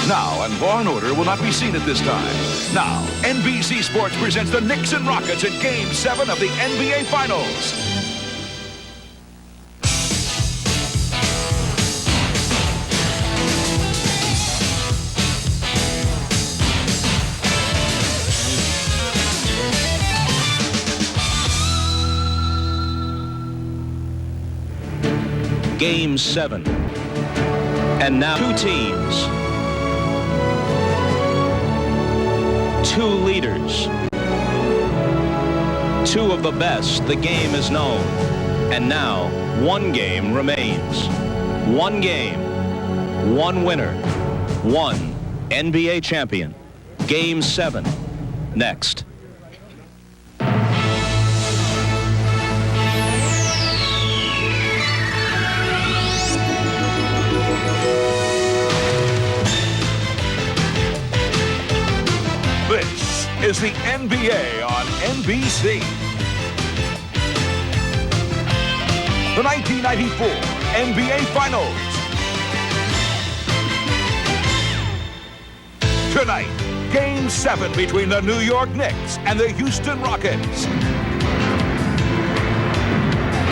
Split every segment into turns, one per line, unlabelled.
Now, and Law & Order will not be seen at this time. Now, NBC Sports presents the Knicks and Rockets in Game 7 of the NBA Finals.
Game 7. And now two teams. Two leaders. Two of the best the game is known. And now, one game remains. One game. One winner. One NBA champion. Game 7. Next.
This is the NBA on NBC. The 1994 NBA Finals. Tonight, Game 7 between the New York Knicks and the Houston Rockets.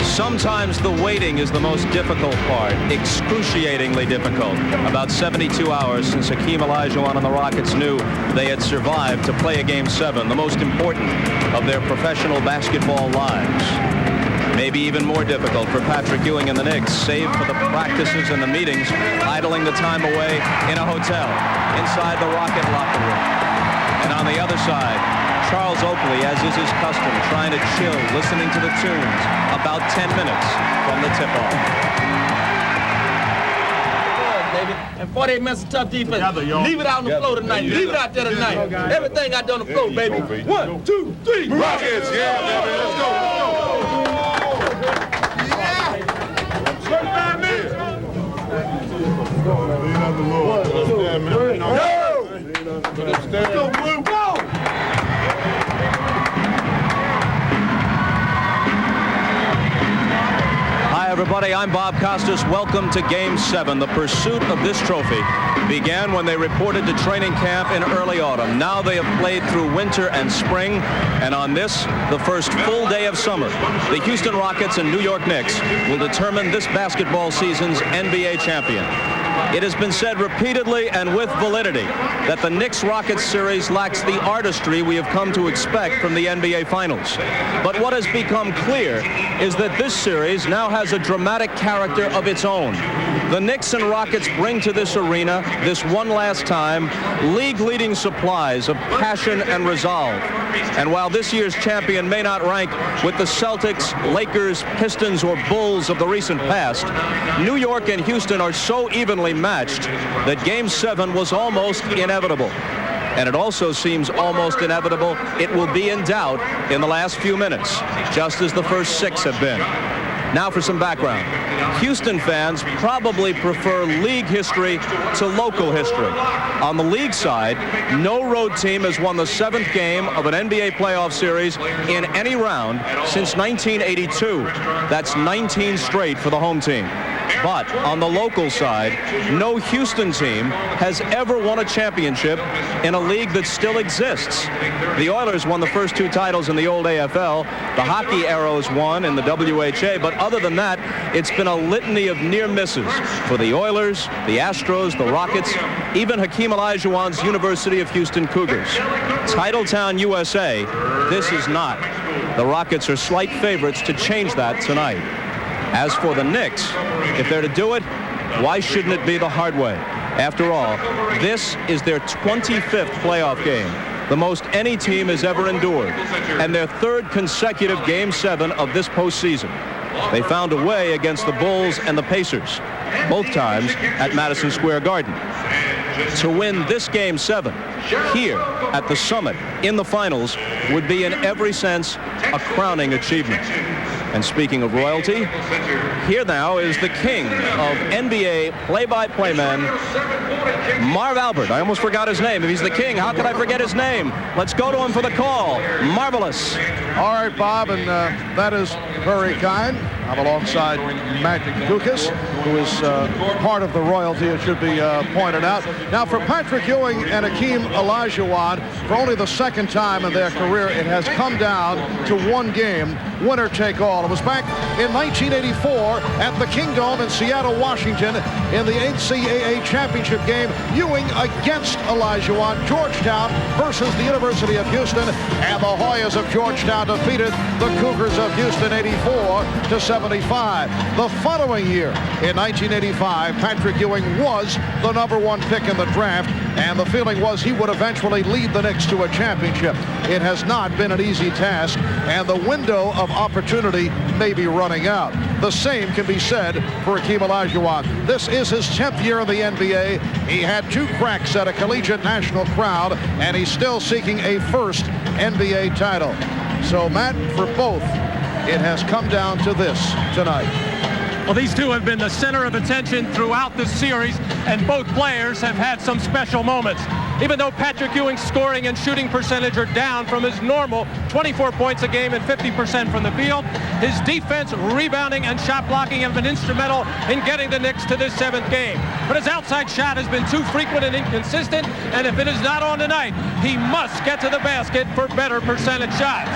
Sometimes the waiting is the most difficult part, excruciatingly difficult. About 72 hours since Hakeem Olajuwon and the Rockets knew they had survived to play a Game 7, the most important of their professional basketball lives. Maybe even more difficult for Patrick Ewing and the Knicks, save for the practices and the meetings, idling the time away in a hotel, inside the Rocket locker room. And on the other side, Charles Oakley, as is his custom, trying to chill, listening to the tunes, about 10 minutes from the tip-off.
Baby. And 48 minutes of tough defense. Leave it out on the floor tonight. Leave it out there tonight. Everything out there on the floor, baby. 1, 2, 3.
Rockets, yeah, baby. Let's go.
Hi, everybody. I'm Bob Costas. Welcome to Game 7. The pursuit of this trophy began when they reported to training camp in early autumn. Now they have played through winter and spring, and on this, the first full day of summer, the Houston Rockets and New York Knicks will determine this basketball season's NBA champion. It has been said repeatedly and with validity that the Knicks-Rockets series lacks the artistry we have come to expect from the NBA Finals. But what has become clear is that this series now has a dramatic character of its own. The Knicks and Rockets bring to this arena, this one last time, league-leading supplies of passion and resolve. And while this year's champion may not rank with the Celtics, Lakers, Pistons, or Bulls of the recent past, New York and Houston are so evenly matched that Game 7 was almost inevitable. And it also seems almost inevitable it will be in doubt in the last few minutes, just as the first 6 have been. Now for some background. Houston fans probably prefer league history to local history. On the league side, no road team has won the 7th game of an NBA playoff series in any round since 1982. That's 19 straight for the home team. But on the local side, no Houston team has ever won a championship in a league that still exists. The Oilers won the first 2 titles in the old AFL. The Hockey Arrows won in the WHA. But other than that, it's been a litany of near misses for the Oilers, the Astros, the Rockets, even Hakeem Olajuwon's University of Houston Cougars. Titletown, USA, this is not. The Rockets are slight favorites to change that tonight. As for the Knicks, if they're to do it, why shouldn't it be the hard way? After all, this is their 25th playoff game, the most any team has ever endured, and their 3rd consecutive Game 7 of this postseason. They found a way against the Bulls and the Pacers, both times at Madison Square Garden. To win this Game 7 here at the Summit in the finals would be in every sense a crowning achievement. And speaking of royalty, here now is the king of NBA play-by-play men, Marv Albert. I almost forgot his name. If he's the king, how could I forget his name? Let's go to him for the call. Marvelous.
All right, Bob, and that is very kind. I'm alongside Matt Dukas, who is part of the royalty, it should be pointed out. Now, for Patrick Ewing and Hakeem Olajuwon, for only the second time in their career, it has come down to one game, winner take all. It was back in 1984 at the Kingdome in Seattle, Washington, in the NCAA championship game. Ewing against Olajuwon, Georgetown versus the University of Houston, and the Hoyas of Georgetown defeated the Cougars of Houston 84-75. The following year, in 1985, Patrick Ewing was the #1 pick in the draft, and the feeling was he would eventually lead the Knicks to a championship. It has not been an easy task, and the window of opportunity may be running out. The same can be said for Hakeem Olajuwon. This is his 10th year in the NBA. He had 2 cracks at a collegiate national crowd, and he's still seeking a first NBA title. So, Matt, for both, it has come down to this tonight.
Well, these two have been the center of attention throughout this series, and both players have had some special moments. Even though Patrick Ewing's scoring and shooting percentage are down from his normal 24 points a game and 50% from the field, his defense, rebounding, and shot blocking have been instrumental in getting the Knicks to this 7th game. But his outside shot has been too frequent and inconsistent, and if it is not on tonight, he must get to the basket for better percentage shots.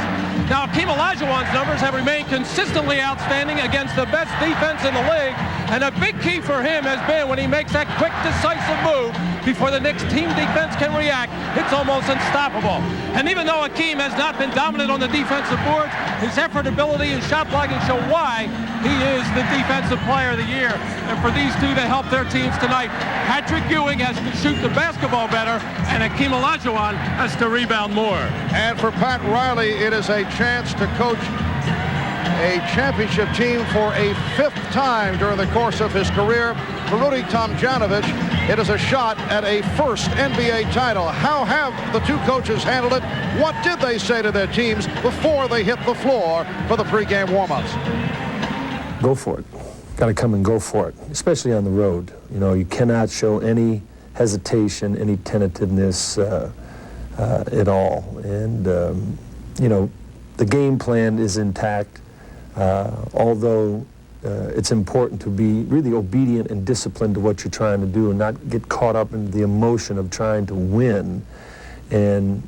Now, Hakeem Olajuwon's numbers have remained consistently outstanding against the best defense in the league, and a big key for him has been when he makes that quick, decisive move before the Knicks team defense can react, it's almost unstoppable. And even though Hakeem has not been dominant on the defensive boards, his effort, ability, and shot blocking show why he is the defensive player of the year. And for these two to help their teams tonight, Patrick Ewing has to shoot the basketball better, and Hakeem Olajuwon has to rebound more.
And for Pat Riley, it is a chance to coach a championship team for a 5th time during the course of his career. For Rudy Tomjanovich, it is a shot at a first NBA title. How have the two coaches handled it? What did they say to their teams before they hit the floor for the pregame warm-ups?
Go for it. Got to come and go for it, especially on the road. You know, you cannot show any hesitation, any tentativeness at all. And, you know, the game plan is intact, although it's important to be really obedient and disciplined to what you're trying to do and not get caught up in the emotion of trying to win and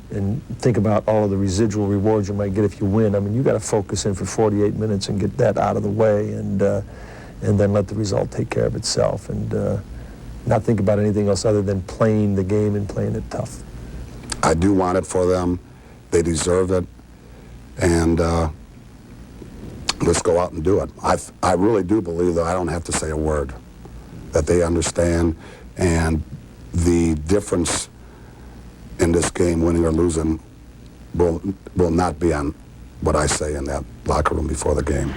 think about all of the residual rewards you might get if you win. I mean, you got to focus in for 48 minutes and get that out of the way and then let the result take care of itself and not think about anything else other than playing the game and playing it tough.
I do want it for them. They deserve it. And let's go out and do it. I really do believe that I don't have to say a word, that they understand, and the difference in this game, winning or losing, will not be on what I say in that locker room before the game.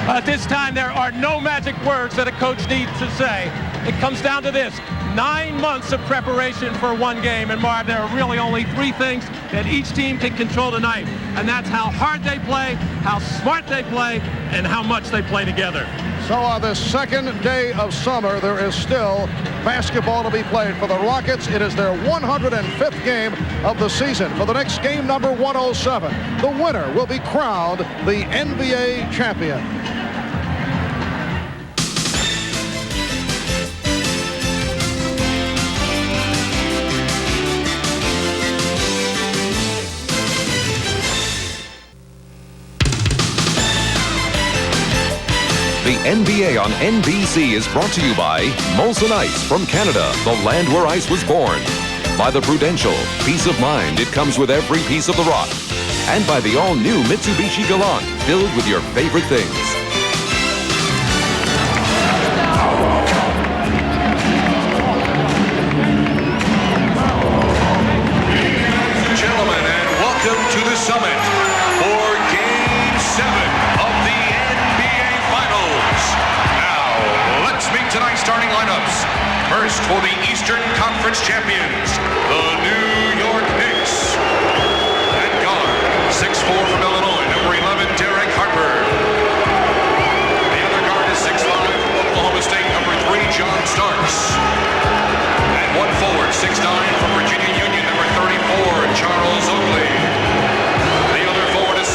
At this time, there are no magic words that a coach needs to say. It comes down to this: 9 months of preparation for one game. And Marv, there are really only 3 things that each team can control tonight. And that's how hard they play, how smart they play, and how much they play together.
So on the second day of summer, there is still basketball to be played for the Rockets. It is their 105th game of the season. For the next game, number 107, the winner will be crowned the NBA champion.
The NBA on NBC is brought to you by Molson Ice from Canada, the land where ice was born. By the Prudential, peace of mind, it comes with every piece of the rock. And by the all-new Mitsubishi Galant, filled with your favorite things.
Gentlemen, and welcome to the summit for Game 7 of the NBA Finals. Now, let's meet tonight's starting lineups. First, for the Eastern Conference champions, the New York Knicks. At guard, 6'4" from Illinois, number 11, Derek Harper. The other guard is 6'5" from Oklahoma State, number 3, John Starks. And one forward, 6'9" from Virginia Union, number 34, Charles Oakley. The other forward is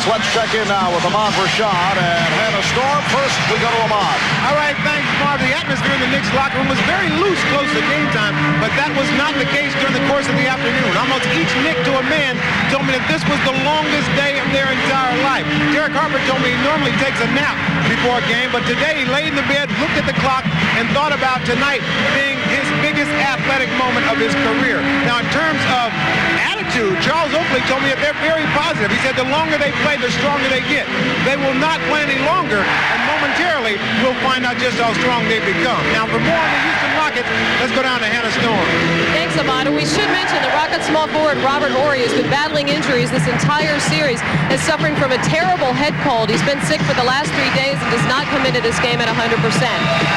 Rockets. Let's check in now with Ahmad Rashad and Hannah Storm. First, we go to Ahmad.
All right, thanks, Marv. The atmosphere in the Knicks locker room was very loose close to game time, but that was not the case during the course of the afternoon. Almost each Knick to a man told me that this was the longest day of their entire life. Derek Harper told me he normally takes a nap before a game, but today he laid in the bed, looked at the clock, and thought about tonight being his biggest athletic moment of his career. Now, in terms of attitude, Charles Oakley told me that they're very positive. He said the longer they play, the stronger they get. They will not play any longer, and momentarily we'll find out just how strong they become. Now, for more on the Houston Rockets, let's go down to Hannah Storm.
Thanks, Ahmad. We should mention the Rockets small forward Robert Horry has been battling injuries this entire series, is suffering from a terrible head cold. He's been sick for the last 3 days and does not come into this game at 100%.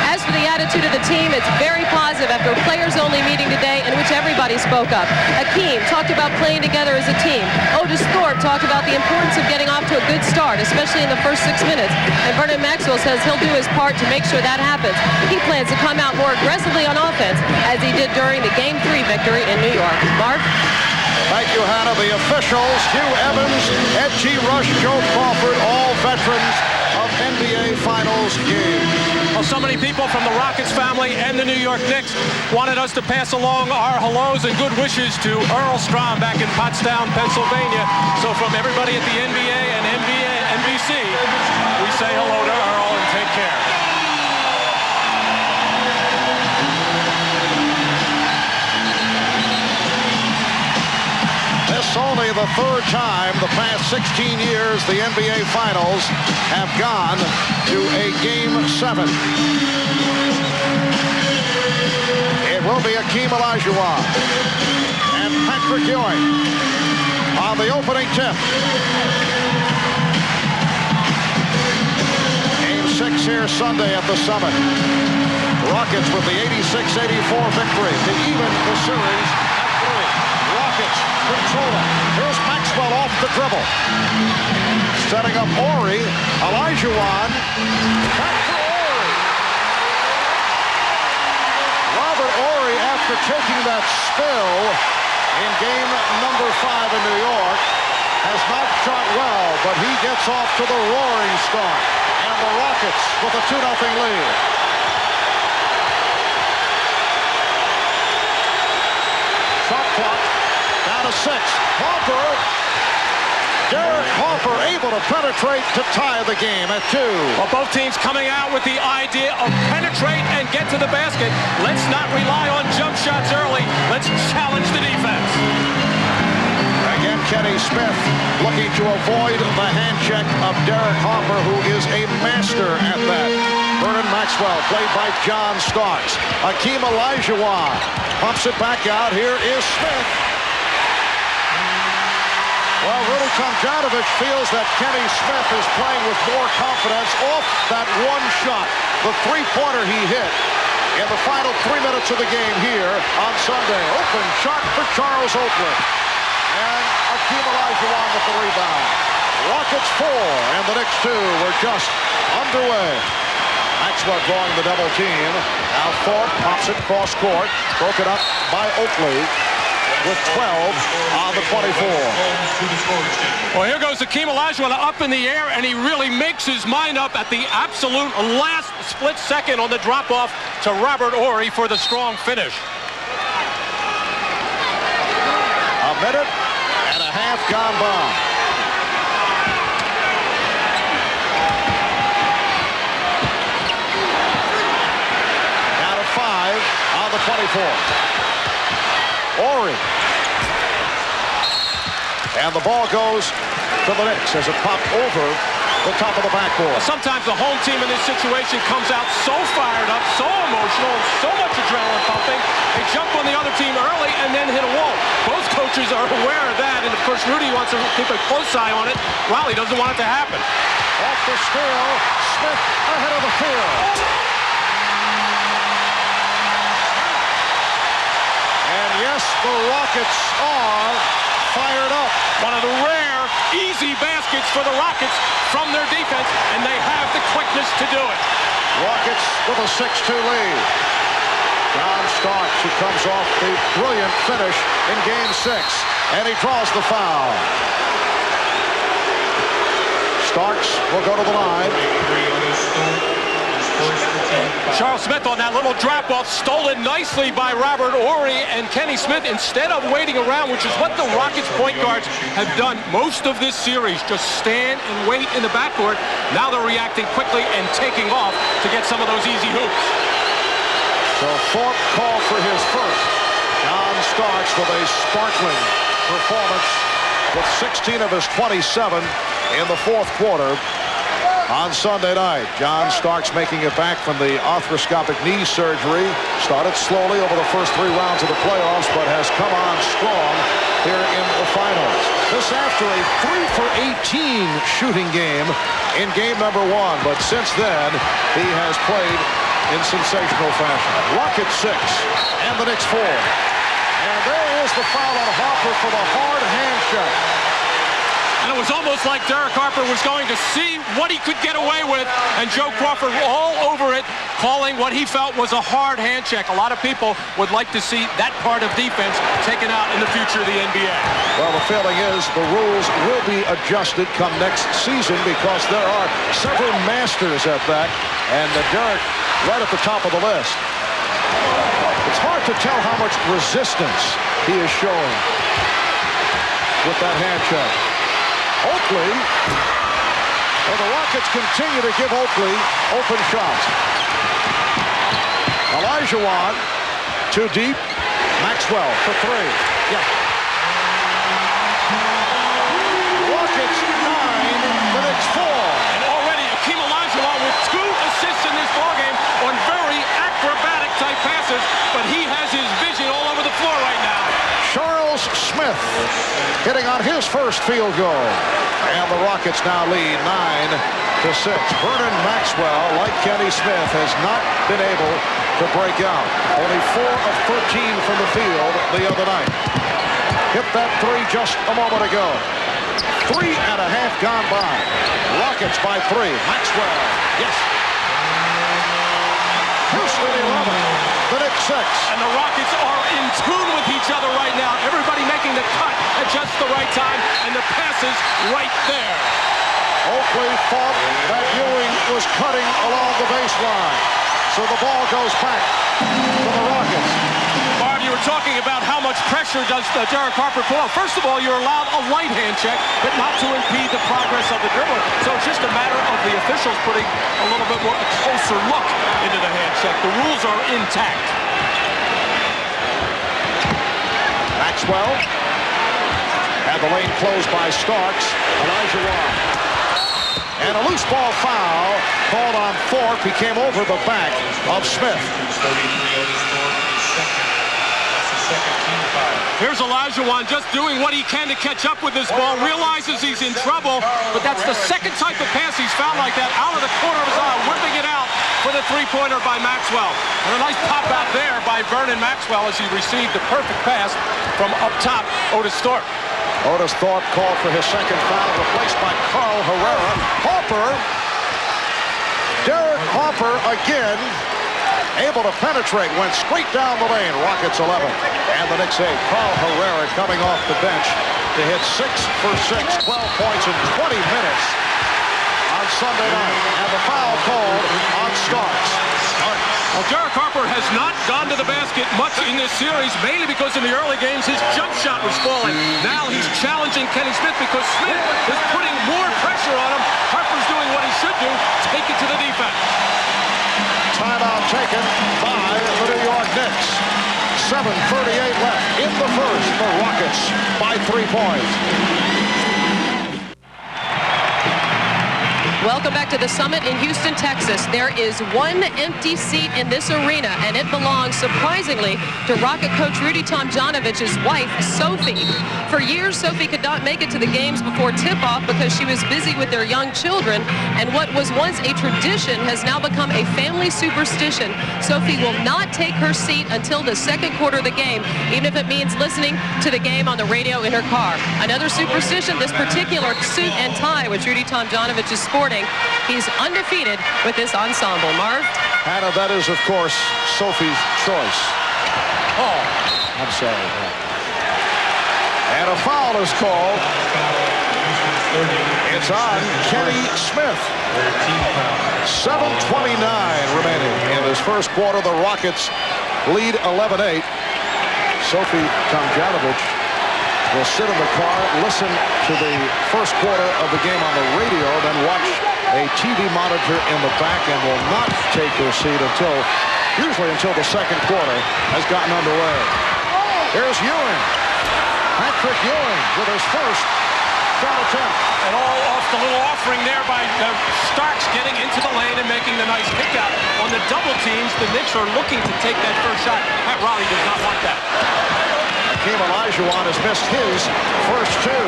As for the attitude of the team, it's very positive after a players-only meeting today in which everybody spoke up. Hakeem talked about playing together as a team. Otis Thorpe talked about the importance of getting off to a good start, especially in the first 6 minutes. And Vernon Maxwell says he'll do his part to make sure that happens. He plans to come out more aggressively on offense as he did during the Game 3 victory in New York. Mark?
Thank you, Hannah. The officials, Hugh Evans, Ed G. Rush, Joe Crawford, all veterans of NBA Finals games.
Well, so many people from the Rockets family and the New York Knicks wanted us to pass along our hellos and good wishes to Earl Strom back in Pottstown, Pennsylvania. So from everybody at the NBA and NBC, we say hello to Earl and take care.
Only the third time the past 16 years the NBA Finals have gone to a Game 7. It will be Hakeem Olajuwon and Patrick Ewing on the opening tip. Game 6 here Sunday at the Summit. Rockets with the 86-84 victory to even the series at 3. Rockets control it. Here's Maxwell off the dribble. Setting up Horry. Olajuwon. Back for Horry. Robert Horry, after taking that spill in game number 5 in New York, has not shot well, but he gets off to the roaring start. And the Rockets with a 2-0 lead. Shot clock down to 6. Harper. Derek Harper able to penetrate to tie the game at 2.
Well, both teams coming out with the idea of penetrate and get to the basket. Let's not rely on jump shots early. Let's challenge the defense.
Again, Kenny Smith looking to avoid the hand check of Derek Harper, who is a master at that. Vernon Maxwell, played by John Starks. Hakeem Olajuwon pumps it back out. Here is Smith. Well, Rudy Tomjanovich feels that Kenny Smith is playing with more confidence off that one shot, the three-pointer he hit in the final 3 minutes of the game here on Sunday. Open shot for Charles Oakley. And Hakeem Olajuwon with the rebound. Rockets 4 and the Knicks 2 were just underway. Maxwell drawing the double team. Now Thorpe pops it cross court. Broken up by Oakley with 12 on the 24.
Well, here goes Hakeem Olajuwon up in the air, and he really makes his mind up at the absolute last split second on the drop-off to Robert Horry for the strong finish.
A minute and a half gone by. Down to 5 on the 24. Horry. And the ball goes to the Knicks as it popped over the top of the backboard.
Sometimes the home team in this situation comes out so fired up, so emotional, so much adrenaline pumping. They jump on the other team early and then hit a wall. Both coaches are aware of that, and of course Rudy wants to keep a close eye on it. Riley doesn't want it to happen.
Off the steal, Smith ahead of the field. And yes, the Rockets are fired up.
One of the rare, easy baskets for the Rockets from their defense, and they have the quickness to do it.
Rockets with a 6-2 lead. John Starks, who comes off the brilliant finish in Game 6, and he draws the foul. Starks will go to the line.
Charles Smith on that little drop-off, stolen nicely by Robert Horry, and Kenny Smith, instead of waiting around, which is what the Rockets point guards have done most of this series, just stand and wait in the backcourt. Now they're reacting quickly and taking off to get some of those easy hoops.
So Thorpe called for his first. John Starks with a sparkling performance with 16 of his 27 in the fourth quarter. On Sunday night, John Starks making it back from the arthroscopic knee surgery. Started slowly over the first 3 rounds of the playoffs, but has come on strong here in the finals. This after a 3 for 18 shooting game in game number 1. But since then, he has played in sensational fashion. Rockets 6 and the Knicks 4. And there is the foul on Harper for the hard handshake.
And it was almost like Derek Harper was going to see what he could get away with, and Joe Crawford all over it, calling what he felt was a hard hand check. A lot of people would like to see that part of defense taken out in the future of the NBA.
Well, the feeling is the rules will be adjusted come next season because there are several masters at that, and Derek right at the top of the list. It's hard to tell how much resistance he is showing with that hand check. Oakley, well, the Rockets continue to give Oakley open shots. Olajuwon, too deep. Maxwell for 3. Yeah. Rockets 9, the Knicks 4.
And already Akeem Olajuwon with 2 assists in this ballgame on very acrobatic type passes, but he has his vision all over the floor right now.
Charles Smith hitting on his first field goal. And the Rockets now lead 9-6. Vernon Maxwell, like Kenny Smith, has not been able to break out. Only 4 of 13 from the field the other night. Hit that 3 just a moment ago. 3.5 gone by. Rockets by 3. Maxwell. Yes. Houston 11. The Knicks 6.
And the Rockets are in tune with each other right now. Everybody making the cut at just the right time, and the passes right there.
Oakley thought that Ewing was cutting along the baseline. So the ball goes back to the Rockets.
Barb, you were talking about how much pressure does Derek Harper put on. First of all, you're allowed a light hand check, but not to impede the progress of the dribbler. So it's just a matter of the officials putting a little bit more a closer look into the hand check. The rules are intact.
Maxwell had the lane closed by Starks. Olajuwon. And a loose ball foul called on Thorpe. He came over the back of Smith.
Here's Olajuwon just doing what he can to catch up with this ball. Realizes he's in trouble, but that's the second type of pass he's found like that. Out of the corner of his eye, whipping it out for the three-pointer by Maxwell. And a nice pop out there by Vernon Maxwell as he received the perfect pass from up top, Otis Thorpe.
Otis Thorpe called for his second foul, replaced by Carl Herrera. Harper, Derek Harper again, able to penetrate, went straight down the lane. Rockets 11 and the Knicks 8. Carl Herrera coming off the bench to hit 6 for 6, 12 points in 20 minutes on Sunday night. And the foul called on Starks.
Well, Derek Harper has not gone to the basket much in this series, mainly because in the early games his jump shot was falling. Now he's challenging Kenny Smith because Smith is putting more pressure on him. Harper's doing what he should do, take it to the defense.
Timeout taken by the New York Knicks. 7:38 left in the first. The Rockets by 3 points.
Welcome back to the Summit in Houston, Texas. There is one empty seat in this arena, and it belongs, surprisingly, to Rocket coach Rudy Tomjanovich's wife, Sophie. For years, Sophie could not make it to the games before tip-off because she was busy with their young children, and what was once a tradition has now become a family superstition. Sophie will not take her seat until the second quarter of the game, even if it means listening to the game on the radio in her car. Another superstition, this particular suit and tie, which Rudy Tomjanovich is sporting. He's undefeated with this ensemble. Marv?
Hannah, that is, of course, Sophie's choice. Oh, I'm sorry. And a foul is called It's on Kenny Smith. 7:29 remaining in this first quarter. The Rockets lead 11-8. Sophie Tomjanovich will sit in the car, listen to the first quarter of the game on the radio, then watch a TV monitor in the back, and will not take her seat usually until the second quarter has gotten underway. Here's Ewing. Patrick Ewing with his first shot attempt.
And all off the little offering there by Starks getting into the lane and making the nice pickup. On the double teams, the Knicks are looking to take that first shot. Pat Riley does not want that.
Hakeem Olajuwon has missed his first two.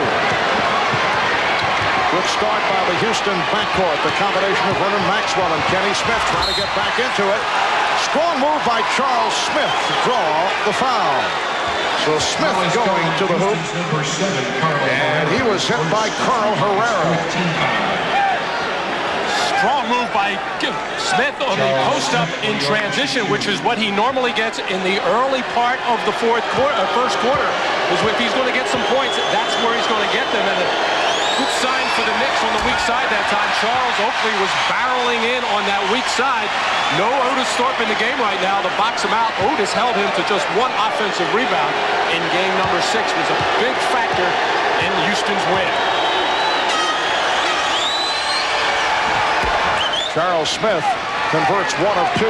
Good start by the Houston backcourt. The combination of Vernon Maxwell and Kenny Smith trying to get back into it. Strong move by Charles Smith to draw the foul. So Smith going to the hoop, and he was hit by Carl Herrera.
Strong move by Smith on the post-up in transition, which is what he normally gets in the early part of the first quarter. Is if he's going to get some points, that's where he's going to get them. And a good sign for the Knicks on the weak side that time. Charles Oakley was barreling in on that weak side. No Otis Thorpe in the game right now to box him out. Otis held him to just one offensive rebound in game number 6. Was a big factor in Houston's win.
Charles Smith converts 1 of 2.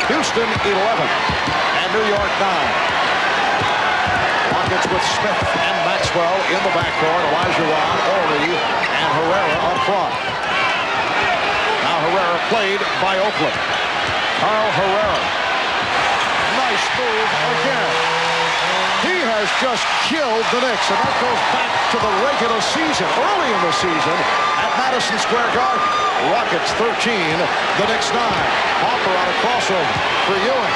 Houston 11 and New York 9. Rockets with Smith and Maxwell in the backcourt. Olajuwon, Ori, and Herrera up front. Now Herrera played by Oakland. Carl Herrera. Nice move again. He has just killed the Knicks, and that goes back to the regular season, early in the season at Madison Square Garden. Rockets 13, the Knicks 9. Harper on a crossover for Ewing.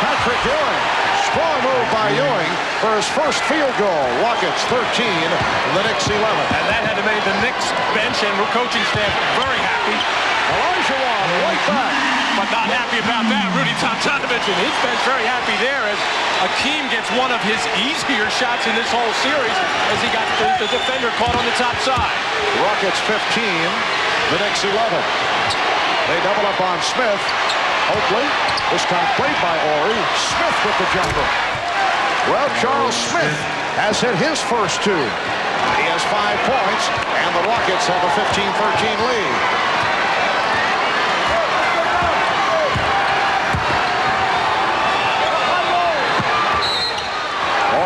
Patrick Ewing. Strong move by Ewing for his first field goal. Rockets 13, the Knicks 11.
And that had to make the Knicks bench and coaching staff very happy.
Olajuwon right back.
But not happy about that. Rudy Tomjanovich and his bench very happy there as Hakeem gets one of his easier shots in this whole series as he got the defender caught on the top side.
Rockets 15, the Knicks 11. They double up on Smith. Oakley, this time played by Ori. Smith with the jumper. Well, Charles Smith has hit his first 2. He has 5 points, and the Rockets have a 15-13 lead.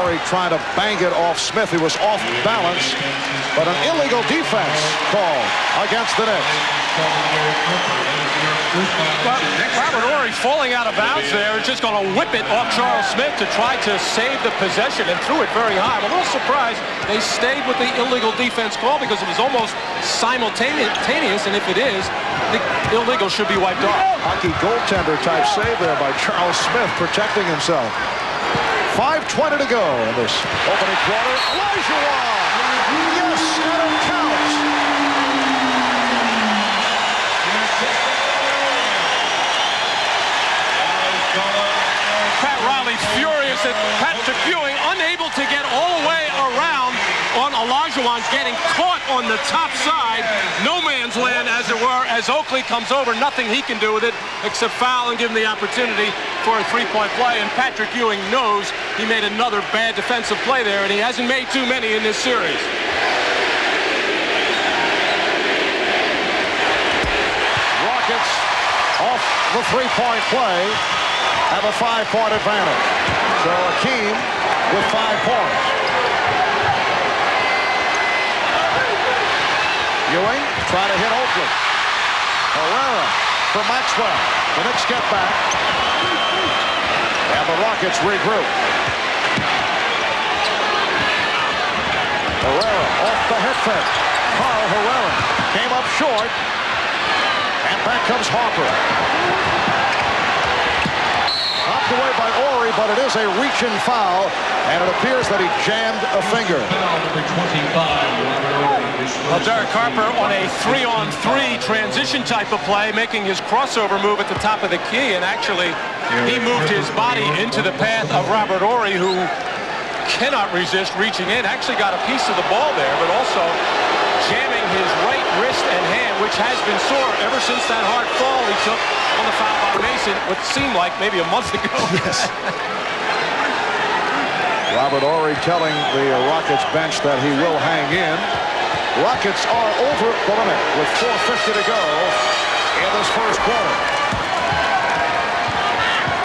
Ori trying to bang it off Smith. He was off balance, but an illegal defense call against the Knicks.
Robert Horry falling out of bounds there is just going to whip it off Charles Smith to try to save the possession and threw it very high. I'm a little surprised they stayed with the illegal defense call because it was almost simultaneous, and if it is, the illegal should be wiped off.
Hockey goaltender type save there by Charles Smith protecting himself. 5:20 to go in this opening quarter. Olajuwon! Yes, and it counts!
Pat Riley's furious at Patrick Ewing, unable to get all the way around on Olajuwon, getting caught on the top side. No man's land, as it were, as Oakley comes over. Nothing he can do with it except foul and give him the opportunity for a three-point play. And Patrick Ewing knows he made another bad defensive play there, and he hasn't made too many in this series.
Rockets off the three-point play have a 5-point advantage. So Hakeem with 5 points. Ewing trying to hit Oakley. Herrera for Maxwell. The Knicks get back. And the Rockets regroup. Herrera off the hit fake. Carl Herrera came up short. And back comes Harper. Knocked away by Ori, but it is a reach-in foul, and it appears that he jammed a finger.
Well, Derek Harper on a 3-on-3 transition type of play, making his crossover move at the top of the key, and actually he moved his body into the path of Robert Ori, who cannot resist reaching in. Actually got a piece of the ball there, but also jamming his right wrist and hand, which has been sore ever since that hard fall he took on the foul by Mason, what seemed like maybe a month ago.
Yes. Robert Horry telling the Rockets bench that he will hang in. Rockets are over the limit with 4:50 to go in this first quarter.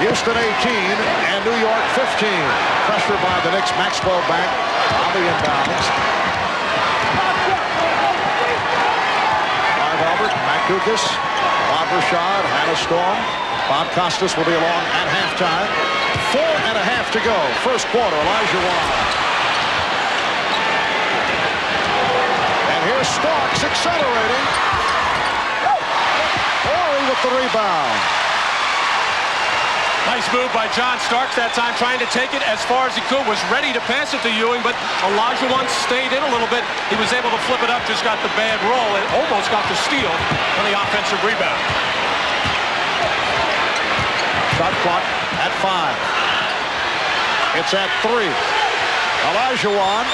Houston 18 and New York 15. Pressure by the Knicks. Maxwell back on the inbounds. Marv Albert, Matt Dukas, Bob Rashad, Hannah Storm. Bob Costas will be along at halftime. 4.5 to go. First quarter, Elijah Wan. And here's Starks accelerating. Horry with the rebound.
Nice move by John Starks that time, trying to take it as far as he could, was ready to pass it to Ewing, but Elijah Wan stayed in a little bit. He was able to flip it up, just got the bad roll, and almost got the steal on the offensive rebound.
Shot clock at 5. It's at 3. Elijah Wan.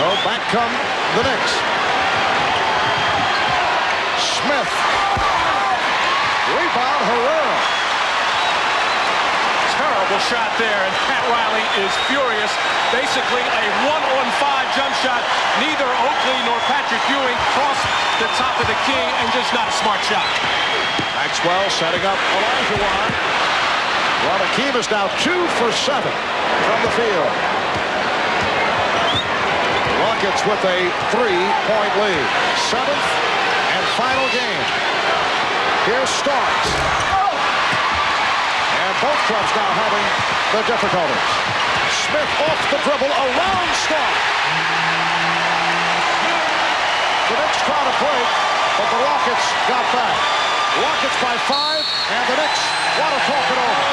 Oh, back come the Knicks. Smith. Rebound, Herrera.
Terrible shot there, and Pat Riley is furious. Basically a 1-on-5 jump shot. Neither Oakley nor Patrick Ewing crossed the top of the key, and just not a smart shot.
Maxwell setting up Elijah Wan. Well, Akeem is now 2 for 7 from the field. Rockets with a 3-point lead. 7th and final game. Here's Starks. And both clubs now having the difficulties. Smith off the dribble around Starks. The Knicks try to break, but the Rockets got back. Rockets by 5, and the Knicks want to talk it over.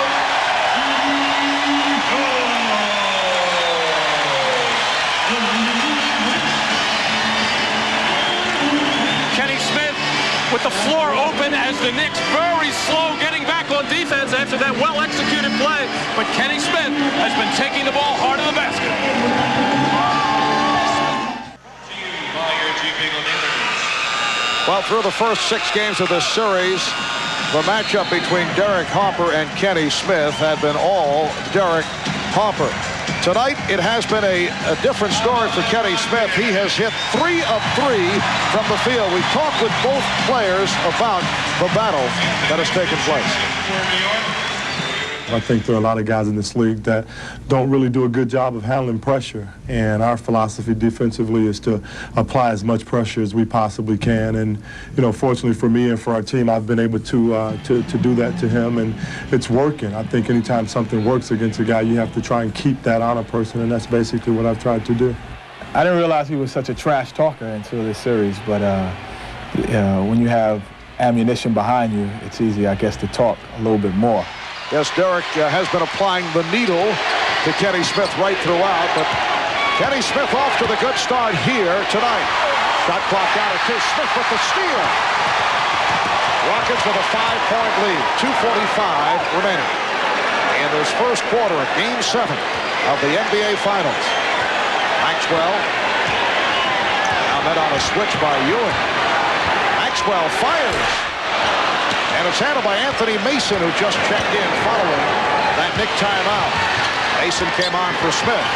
Kenny Smith with the floor open as the Knicks very slow getting back on defense after that well-executed play. But Kenny Smith has been taking the ball hard to the basket.
Well, through the first 6 games of this series, the matchup between Derek Harper and Kenny Smith had been all Derek Harper. Tonight, it has been a different story for Kenny Smith. He has hit 3 of 3 from the field. We talked with both players about the battle that has taken place.
I think there are a lot of guys in this league that don't really do a good job of handling pressure, and our philosophy defensively is to apply as much pressure as we possibly can. And you know, fortunately for me and for our team, I've been able to do that to him, and it's working. I think anytime something works against a guy, you have to try and keep that on a person, and that's basically what I've tried to do.
I didn't realize he was such a trash talker until this series, but when you have ammunition behind you, it's easy, I guess, to talk a little bit more.
Yes, Derek has been applying the needle to Kenny Smith right throughout, but Kenny Smith off to the good start here tonight. Shot clock down at 2. Smith with the steal. Rockets with a 5-point lead. 2:45 remaining in this first quarter of Game 7 of the NBA Finals. Maxwell. Now met on a switch by Ewing. Maxwell fires. And it's handled by Anthony Mason, who just checked in following that Knick timeout. Mason came on for Smith.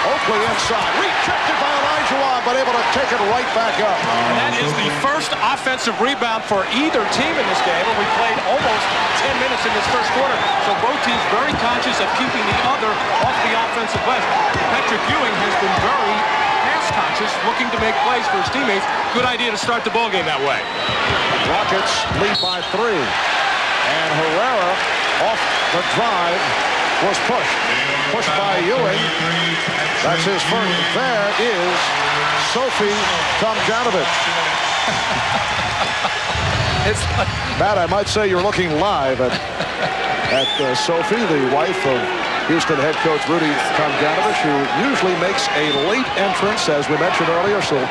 Oakley inside. Rejected by Elijah Wan, but able to take it right back up.
And that is the first offensive rebound for either team in this game. And we played almost 10 minutes in this first quarter. So both teams very conscious of keeping the other off the offensive glass. Patrick Ewing has been very pass-conscious, looking to make plays for his teammates. Good idea to start the ballgame that way.
Rockets lead by 3. And Herrera off the drive was pushed. Pushed by Ewing. That's his first. There is Sophie Tomjanovich. Matt, I might say you're looking live at Sophie, the wife of Houston head coach Rudy Tomjanovich, who usually makes a late entrance, as we mentioned earlier. She'll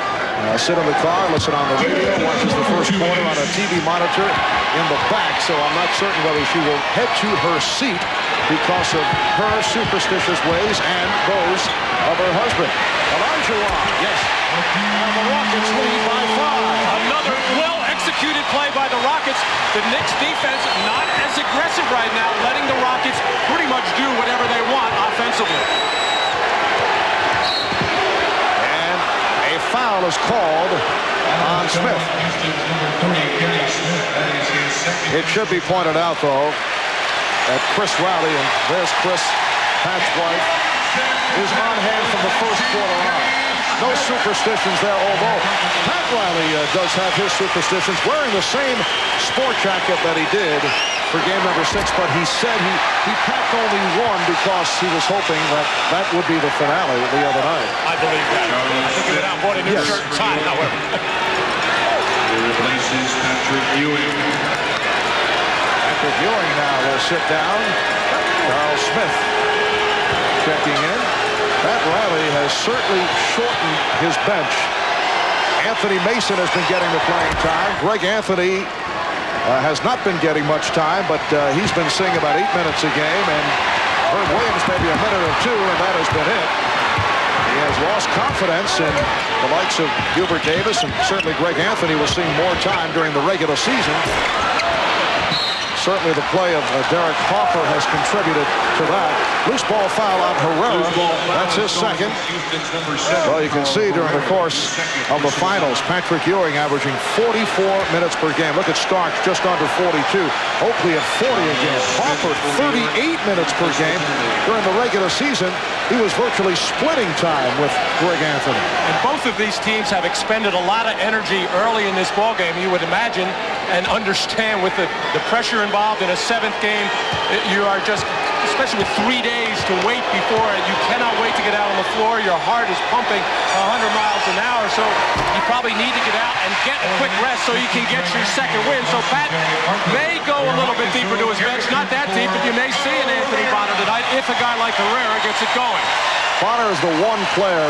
sit in the car, listen on the radio, watches the first quarter on a TV monitor in the back, so I'm not certain whether she will head to her seat because of her superstitious ways and those of her husband. Olajuwon, yes. And the Rockets lead by 5.
Another well-executed play by the Rockets. The Knicks defense not as aggressive right now, letting the Rockets pretty much do whatever they want offensively.
And a foul is called on Smith. It should be pointed out, though, that Chris Riley, and there's Chris, Pat's wife, is on hand from the first quarter on. No superstitions there, although Pat Riley does have his superstitions, wearing the same sport jacket that he did for game number 6, but he said he packed only one because he was hoping that that would be the finale the other night.
I believe that. I think he went out and bought a new shirt and tie, however.
He replaces Patrick Ewing.
Patrick Ewing now will sit down. Charles Smith checking in. Pat Riley has certainly shortened his bench. Anthony Mason has been getting the playing time. Greg Anthony has not been getting much time, but he's been seeing about 8 minutes a game, and Herb Williams maybe a minute or 2, and that has been it. He has lost confidence in the likes of Hubert Davis, and certainly Greg Anthony was seeing more time during the regular season. Certainly the play of Derek Hoffer has contributed to that. Loose ball foul on Herrera. That's his second. Well, you can see during the course of the finals, Patrick Ewing averaging 44 minutes per game. Look at Starks, just under 42. Oakley at 40 again. Hoffer, 38 minutes per game. During the regular season, he was virtually splitting time with Greg Anthony.
And both of these teams have expended a lot of energy early in this ballgame. You would imagine and understand with the pressure involved in a 7th game, you are just, especially with 3 days to wait before it, you cannot wait to get out on the floor. Your heart is pumping 100 miles an hour, so you probably need to get out and get a quick rest so you can get your second win. So Pat may go a little bit deeper to his bench, not that deep, but you may see an Anthony Bonner tonight if a guy like Herrera gets it going.
Bonner is the one player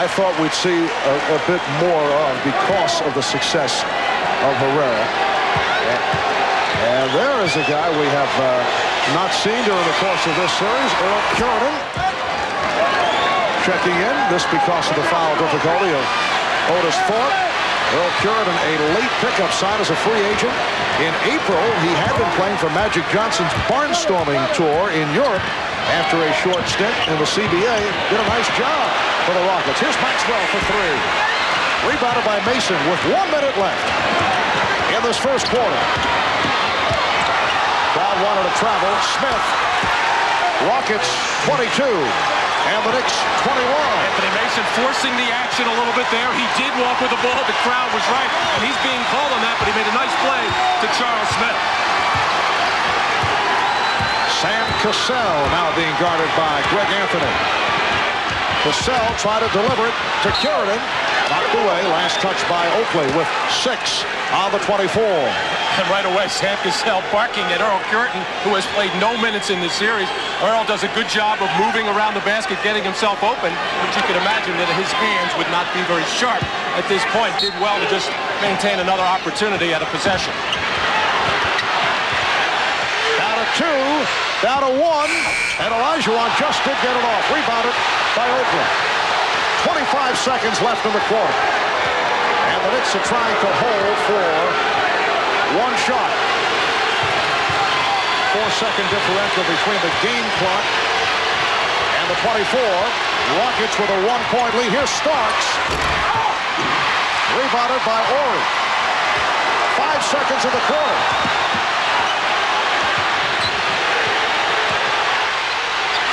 I thought we'd see a bit more of because of the success of Herrera. And there is a guy we have not seen during the course of this series, Earl Curidan. Checking in, this because of the foul difficulty of Otis Thorpe. Earl Curidan, a late pickup sign as a free agent. In April, he had been playing for Magic Johnson's barnstorming tour in Europe after a short stint in the CBA. Did a nice job for the Rockets. Here's Maxwell for 3. Rebounded by Mason with 1 minute left in this first quarter. Crowd wanted to travel. Smith. Rockets 22. And the Knicks 21.
Anthony Mason forcing the action a little bit there. He did walk with the ball. The crowd was right. And he's being called on that, but he made a nice play to Charles Smith.
Sam Cassell now being guarded by Greg Anthony. Cassell tried to deliver it to Curidan. Knocked away. Last touch by Oakley with 6 on the 24.
And right away, Sam Cassell barking at Earl Curidan, who has played no minutes in this series. Earl does a good job of moving around the basket, getting himself open, but you can imagine that his hands would not be very sharp at this point. Did well to just maintain another opportunity at a possession.
Down to 2, down to 1, and Olajuwon just did get it off. Rebounded by Oakley. 25 seconds left in the quarter. And the Knicks are trying to hold for one shot. 4-second differential between the game clock and the 24. Rockets with a 1-point lead. Here's Starks. Rebounded by Horry. 5 seconds in the quarter.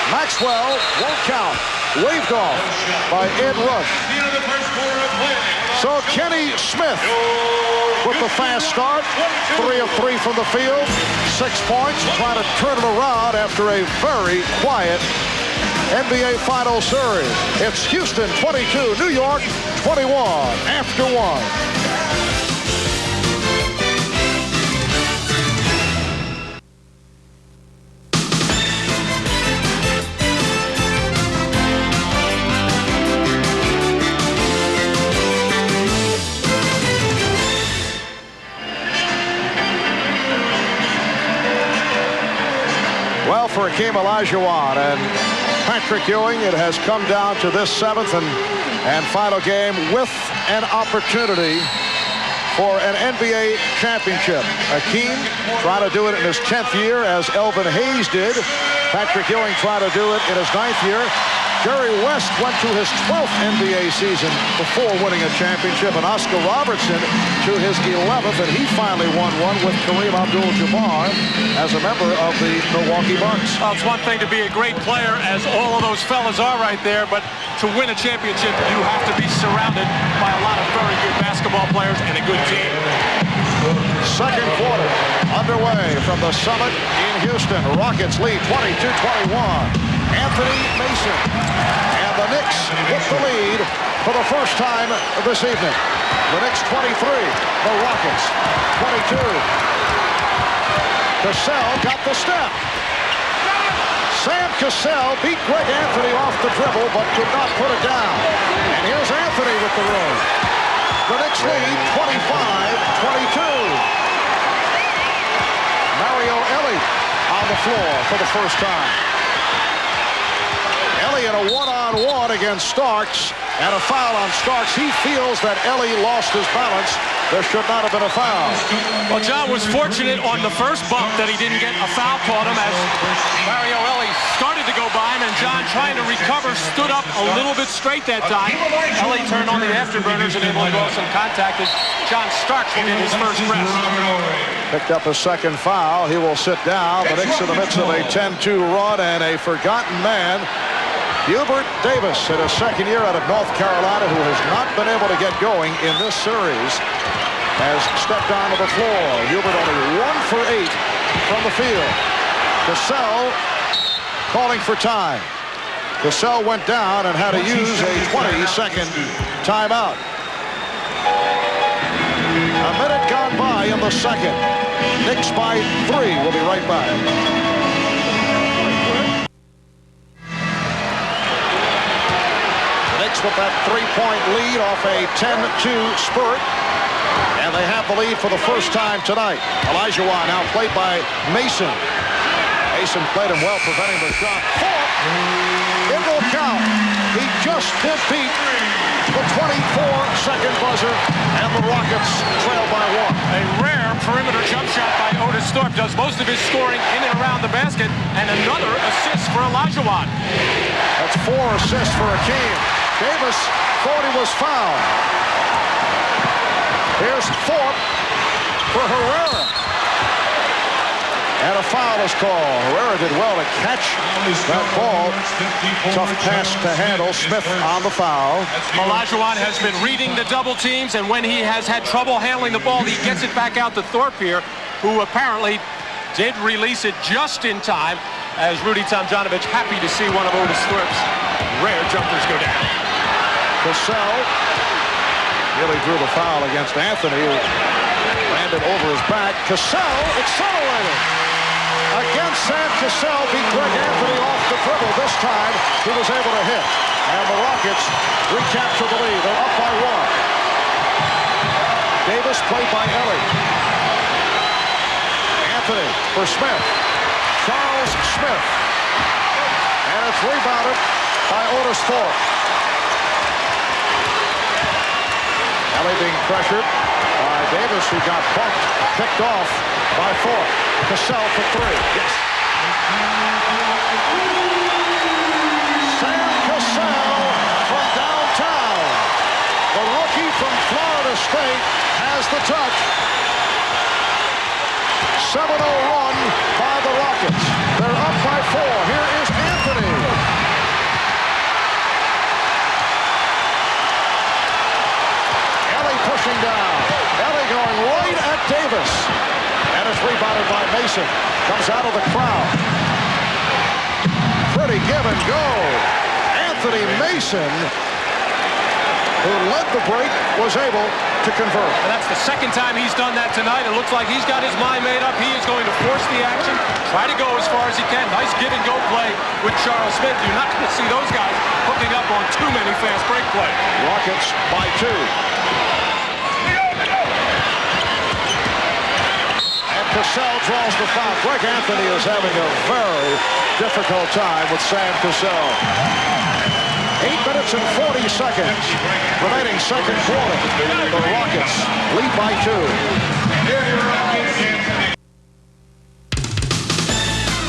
Maxwell won't count. Waved off by Ed Rush. So Kenny Smith with the fast start. 3 of 3 from the field. 6 points. Trying to turn it around after a very quiet NBA Finals series. It's Houston 22, New York 21 after 1. For for Hakeem Olajuwon. And Patrick Ewing, it has come down to this 7th and final game with an opportunity for an NBA championship. Hakeem trying to do it in his 10th year, as Elvin Hayes did. Patrick Ewing trying to do it in his 9th year. Jerry West went to his 12th NBA season before winning a championship, and Oscar Robertson to his 11th, and he finally won one with Kareem Abdul-Jabbar as a member of the Milwaukee Bucks.
Well, it's one thing to be a great player, as all of those fellas are right there, but to win a championship, you have to be surrounded by a lot of very good basketball players and a good team.
Second quarter underway from the Summit in Houston. Rockets lead 22-21. Anthony Mason and the Knicks get the lead for the first time this evening. The Knicks 23, the Rockets 22. Cassell got the step. Sam Cassell beat Greg Anthony off the dribble but could not put it down. And here's Anthony with the roll. The Knicks lead 25-22. Mario Elie on the floor for the first time. Elie in a one-on-one against Starks, and a foul on Starks. He feels that Elie lost his balance. There should not have been a foul.
Well, John was fortunate on the first bump that he didn't get a foul caught him, as Mario Elie started to go by him, and John, trying to recover, stood up a little bit straight that time. Elie turned on the afterburners and able to go some contact as John Starks will get his first rest.
Picked up a second foul. He will sit down. The Knicks in the midst of a 10-2 run, and a forgotten man, Hubert Davis, in his second year out of North Carolina, who has not been able to get going in this series, has stepped onto the floor. Hubert only 1 for 8 from the field. Cassell calling for time. Cassell went down and had to use a 20-second timeout. A minute gone by in the second. Knicks by 3. We'll be right back. With that 3-point lead off a 10-2 spurt, and they have the lead for the first time tonight. Olajuwon now played by Mason. Mason played him well, preventing the shot. It will count. He just did beat the 24-second buzzer, and the Rockets trail by 1.
A rare perimeter jump shot by Otis Thorpe does most of his scoring in and around the basket, and another assist for Olajuwon.
That's 4 assists for Hakeem. Davis thought he was fouled. Here's Thorpe for Herrera. And a foul is called. Herrera did well to catch that ball. Tough pass to handle. Smith on the foul.
Olajuwon has been reading the double teams, and when he has had trouble handling the ball, he gets it back out to Thorpe here, who apparently did release it just in time, as Rudy Tomjanovich happy to see one of Otis Thorpe's rare jumpers go down.
Cassell really drew the foul against Anthony, who landed over his back. Cassell accelerated. Again, Sam Cassell beat Greg Anthony off the dribble. This time, he was able to hit. And the Rockets recapture the lead. They're up by 1. Davis played by Elie. Anthony for Smith. Charles Smith. And it's rebounded by Otis Thorpe. Elie being pressured by Davis, who got bumped, picked off by Thorpe. Cassell for 3. Yes. Sam Cassell from downtown. The rookie from Florida State has the touch. 7-0 run by the Rockets. They're up by 4. Here is Anthony. Pushing down. Elie going right at Davis. And it's rebounded by Mason. Comes out of the crowd. Pretty give and go. Anthony Mason, who led the break, was able to convert.
And that's the second time he's done that tonight. It looks like he's got his mind made up. He is going to force the action, try to go as far as he can. Nice give-and-go play with Charles Smith. You're not going to see those guys hooking up on too many fast break plays.
Rockets by 2. Cassell draws the foul. Greg Anthony is having a very difficult time with Sam Cassell. 8 minutes and 40 seconds remaining second quarter. The Rockets lead by 2.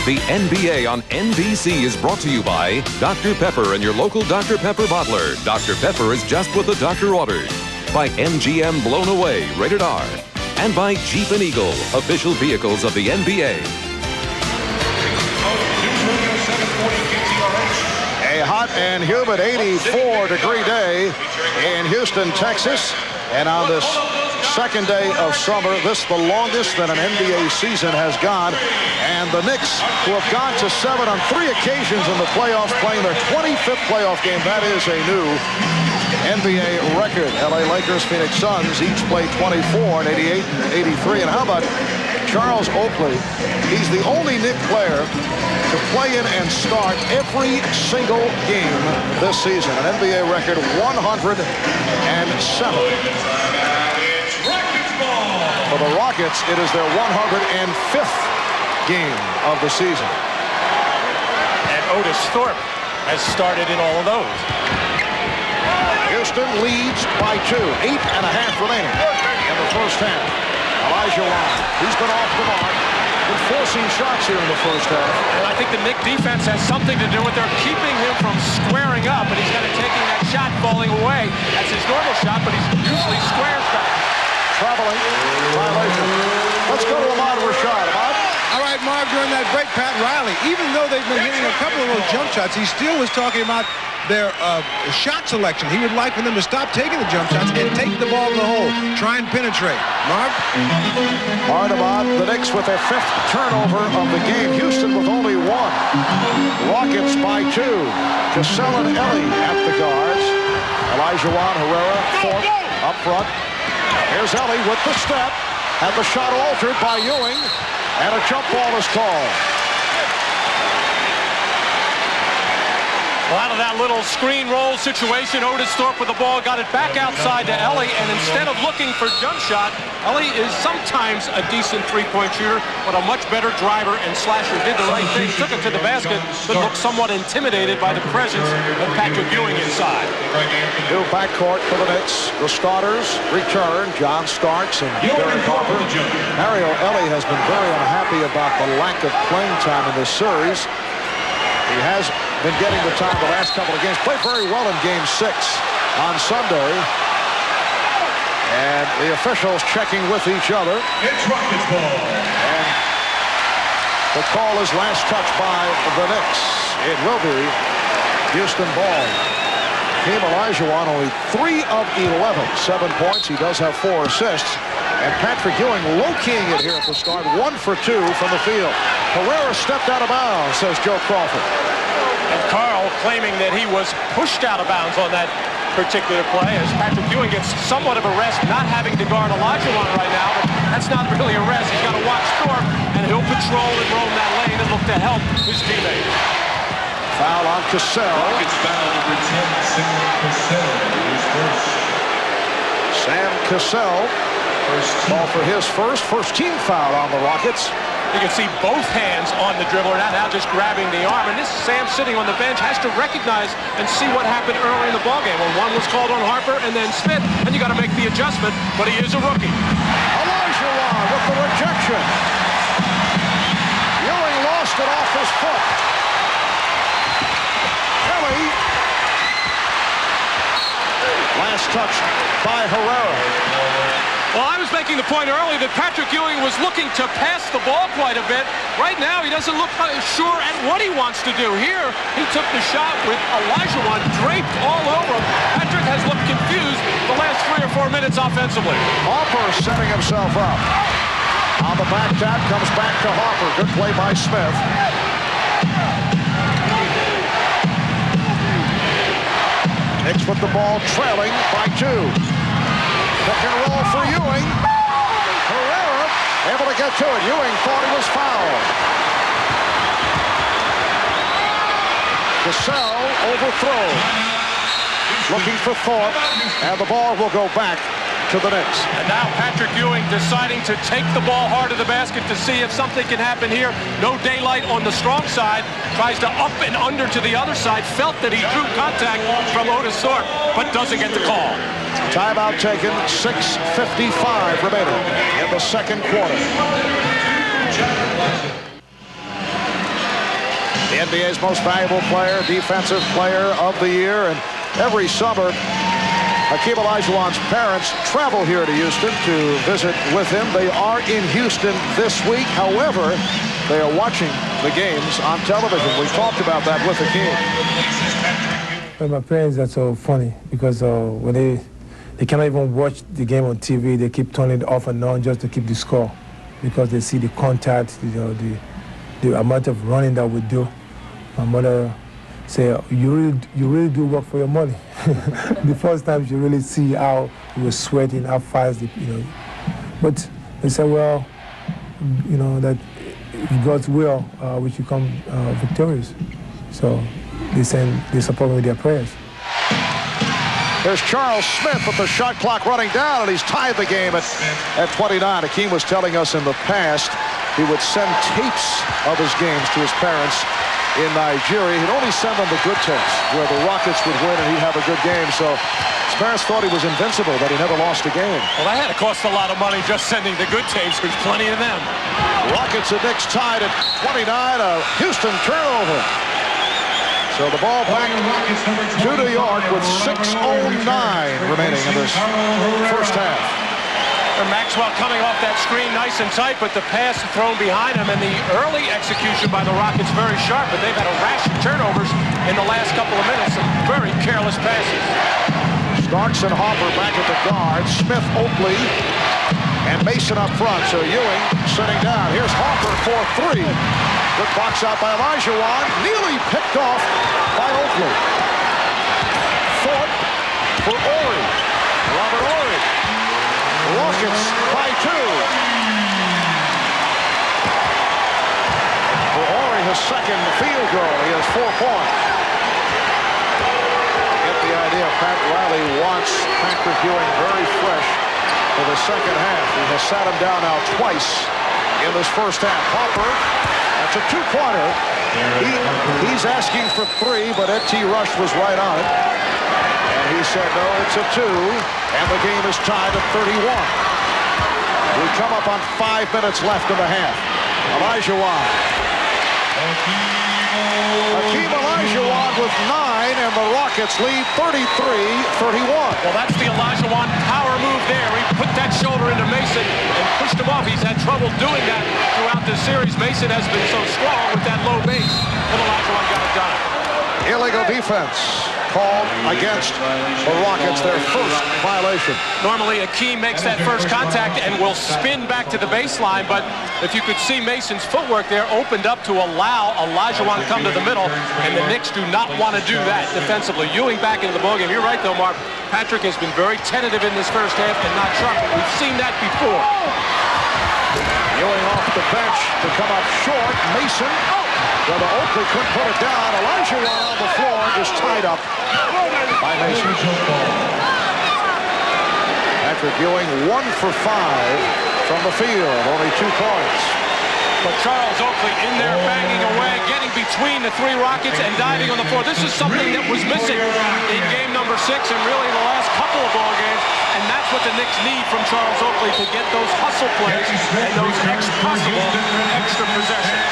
The NBA on NBC is brought to you by Dr. Pepper and your local Dr. Pepper bottler. Dr. Pepper is just what the doctor ordered. By MGM Blown Away, rated R. And by Jeep and Eagle, official vehicles of the NBA.
A hot and humid 84-degree day in Houston, Texas. And on this second day of summer, this the longest that an NBA season has gone. And the Knicks, who have gone to 7 on 3 occasions in the playoffs, playing their 25th playoff game. That is a new NBA record. LA Lakers, Phoenix Suns each played 24 in 88 and 83. And how about Charles Oakley? He's the only Knick player to play in and start every single game this season. An NBA record 107. For the Rockets, it is their 105th game of the season.
And Otis Thorpe has started in all of those.
Houston leads by 2. 8.5 remaining in the first half. Elijah Wan, he's been off the mark. Been forcing shots here in the first half.
And I think the Knick defense has something to do with their keeping him from squaring up, and he's kind of taking that shot falling away. That's his normal shot, but he's usually squares back.
Traveling violation. Let's go to Ahmad Rashad. Ahmad?
All right, Marv, during that break, Pat Riley, even though they've been hitting a couple of those jump shots, he still was talking about their shot selection. He would like for them to stop taking the jump shots and take the ball to the hole. Try and penetrate. Marv?
All right, Ahmad, the Knicks with their 5th turnover of the game. Houston with only 1. Rockets by 2. Cassell and Ellie at the guards. Elijah Wan, Herrera, Thorpe up front. Here's Ellie with the step. And the shot altered by Ewing. And a jump ball is called.
Well, out of that little screen roll situation, Otis Thorpe with the ball got it back outside to Ellie, and instead of looking for jump shot, Ellie is sometimes a decent three-point shooter, but a much better driver and slasher. Did the right thing, took it to the basket, but looked somewhat intimidated by the presence of Patrick Ewing inside.
New backcourt for the Knicks. The starters return. John Starks and Derek Harper. Mario Ellie has been very unhappy about the lack of playing time in this series. He has been getting the time the last couple of games. Played very well in Game 6 on Sunday. And the officials checking with each other.
It's Rockets ball.
And the call is last touch by the Knicks. It will be Houston ball. Team Olajuwon only 3 of 11. 7 points. He does have 4 assists. And Patrick Ewing low-keying it here at the start. 1 for 2 from the field. Herrera stepped out of bounds, says Joe Crawford.
And Carl claiming that he was pushed out of bounds on that particular play as Patrick Ewing gets somewhat of a rest, not having to guard Olajuwon right now, but that's not really a rest. He's got to watch Thorpe, and he'll patrol and roam that lane and look to help his teammate.
Foul on Cassell.
Rockets foul number 10, Sam Cassell.
Sam Cassell. Ball for his first team foul on the Rockets.
You can see both hands on the dribbler, now just grabbing the arm. And this Sam sitting on the bench has to recognize and see what happened early in the ballgame. Well, one was called on Harper and then Smith, and you got to make the adjustment, but he is a rookie.
Olajuwon with the rejection. Ewing lost it off his foot. Kelly. Last touch by Herrera.
Well, I was making the point earlier that Patrick Ewing was looking to pass the ball quite a bit. Right now, he doesn't look sure at what he wants to do. Here, he took the shot with Olajuwon draped all over him. Patrick has looked confused the last 3 or 4 minutes offensively.
Harper setting himself up. On the back tap, comes back to Harper. Good play by Smith. Knicks with the ball trailing by 2. Pick and roll for Ewing. Herrera able to get to it. Ewing thought he was fouled. Cassell overthrown. Looking for Thorpe. And the ball will go back to to the Knicks.
And now Patrick Ewing deciding to take the ball hard to the basket to see if something can happen here. No daylight on the strong side. Tries to up and under to the other side. Felt that he drew contact from Otis Thorpe, but doesn't get the call.
Timeout taken, 6:55 remaining in the second quarter. The NBA's most valuable player, defensive player of the year, and every summer, Hakeem Olajuwon's parents travel here to Houston to visit with him. They are in Houston this week. However, they are watching the games on television. We talked about that with Hakeem.
Well, my parents are so funny because when they cannot even watch the game on TV, they keep turning it off and on just to keep the score because they see the contact, the amount of running that we do. My mother say, you really do work for your money. The first time you really see how we were sweating, how fast, But they said, well, that if God's will, we should come victorious. So they support me with their prayers.
There's Charles Smith with the shot clock running down, and he's tied the game at 29. Hakeem was telling us in the past he would send tapes of his games to his parents in Nigeria. He'd only send them the good tapes where the Rockets would win and he'd have a good game. So his parents thought he was invincible, that he never lost a game.
Well, that had to cost a lot of money just sending the good tapes. There's plenty of them.
Rockets and Knicks tied at 29. A Houston turnover. So the ball back to New York with 6:09 remaining in this first half.
And Maxwell coming off that screen nice and tight, but the pass thrown behind him, and the early execution by the Rockets very sharp, but they've had a rash of turnovers in the last couple of minutes. Some very careless passes.
Starks and Hopper back at the guard. Smith, Oakley, and Mason up front. So Ewing sitting down. Here's Hopper for three. Good box out by Olajuwon. Nearly picked off by Oakley. Thorpe for Horry. Robert Horry. Rockets by two. For Horry, his second field goal. He has 4 points. Get the idea. Pat Riley wants Patrick Ewing very fresh for the second half. He has sat him down now twice in this first half. Hopper, that's a two-pointer. He's asking for 3, but Ed T. Rush was right on it. And he said, no, it's a 2, and the game is tied at 31. We come up on 5 minutes left in the half. Olajuwon. Hakeem Olajuwon with 9, and the Rockets lead 33-31.
Well, that's the Olajuwon power move there. He put that shoulder into Mason and pushed him off. He's had trouble doing that throughout this series. Mason has been so strong with that low base, and Olajuwon got it done.
Illegal defense called against the Rockets, their first violation.
Normally, Hakeem makes that first contact and will spin back to the baseline, but if you could see Mason's footwork there opened up to allow Olajuwon to come to the middle, and the Knicks do not want to do that defensively. Ewing back into the ballgame. You're right, though, Mark. Patrick has been very tentative in this first half and not sharp. We've seen that before.
Ewing off the bench to come up short. Mason. Well, the Oakley couldn't put it down. Olajuwon on the floor is tied up by Mason. Patrick Ewing 1 for 5 from the field. Only 2 points.
But Charles Oakley in there banging away, getting between the 3 Rockets and diving on the floor. This is something that was missing in game number 6 and really the last couple of ball games. And that's what the Knicks need from Charles Oakley to get those hustle plays and those possible extra possessions.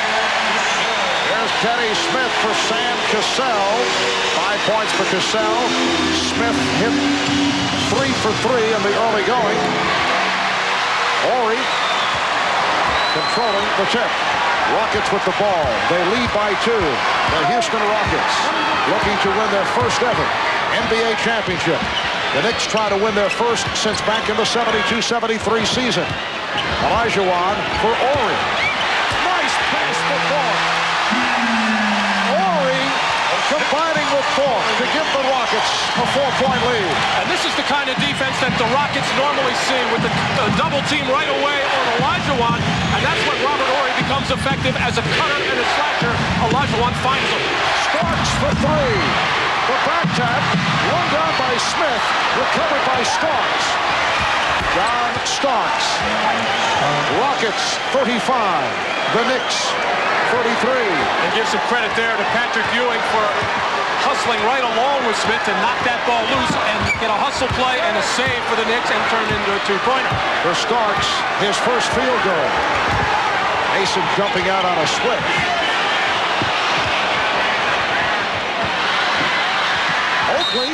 There's Kenny Smith for Sam Cassell. 5 points for Cassell. Smith hit 3 for 3 in the early going. Horry controlling the tip. Rockets with the ball. They lead by 2. The Houston Rockets looking to win their first ever NBA championship. The Knicks try to win their first since back in the 72-73 season. Olajuwon for Horry. Nice pass for Thorpe. Horry combining with Thorpe to give the Rockets a 4-point lead.
And this is the kind of defense that the Rockets normally see with the double team right away on Olajuwon. And that's when Robert Horry becomes effective as a cutter and a slasher. Olajuwon finds him.
Starks for 3. The back tap, run down by Smith, recovered by Starks. Starks. Rockets 35. The Knicks 33.
And give some credit there to Patrick Ewing for hustling right along with Smith to knock that ball loose and get a hustle play and a save for the Knicks and turn it into a two-pointer.
For Starks, his first field goal. Mason jumping out on a switch. Oakley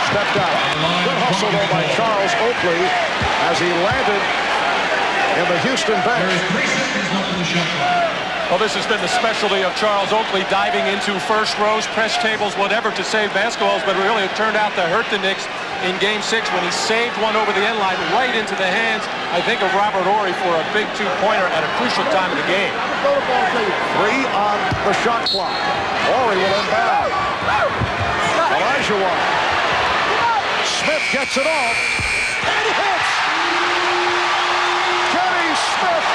stepped out. Good hustle though by Charles Oakley as he landed in the Houston bench.
Well, this has been the specialty of Charles Oakley, diving into first rows, press tables, whatever to save basketballs, but really it turned out to hurt the Knicks in Game 6 when he saved one over the end line right into the hands, I think, of Robert Horry for a big two-pointer at a crucial time of the game.
3 on the shot clock. Horry will inbound. Elijah Smith gets it off, and he hits. Kenny Smith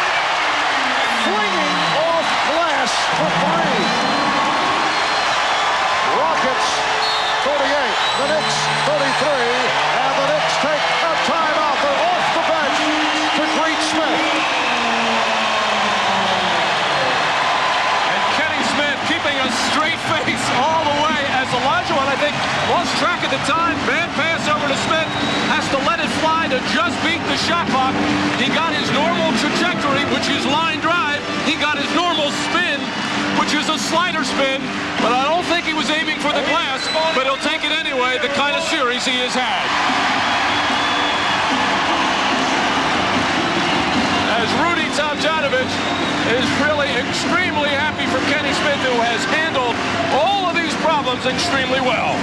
flinging off glass for 3. Rockets 38, the Knicks 33, and the Knicks take a timeout. They're off the bench to greet Smith.
And Kenny Smith keeping a straight face all the way as Elijah, I think, lost track of the time. Bad pass over to Smith. Has to let it fly to just beat the shot clock. He got his normal trajectory, which is line drive. He got his normal spin, which is a slider spin. But I don't think he was aiming for the glass, but he'll take it anyway, the kind of series he has had. As Rudy Tomjanovich is really extremely happy for Kenny Smith, who has handled all of these problems extremely well.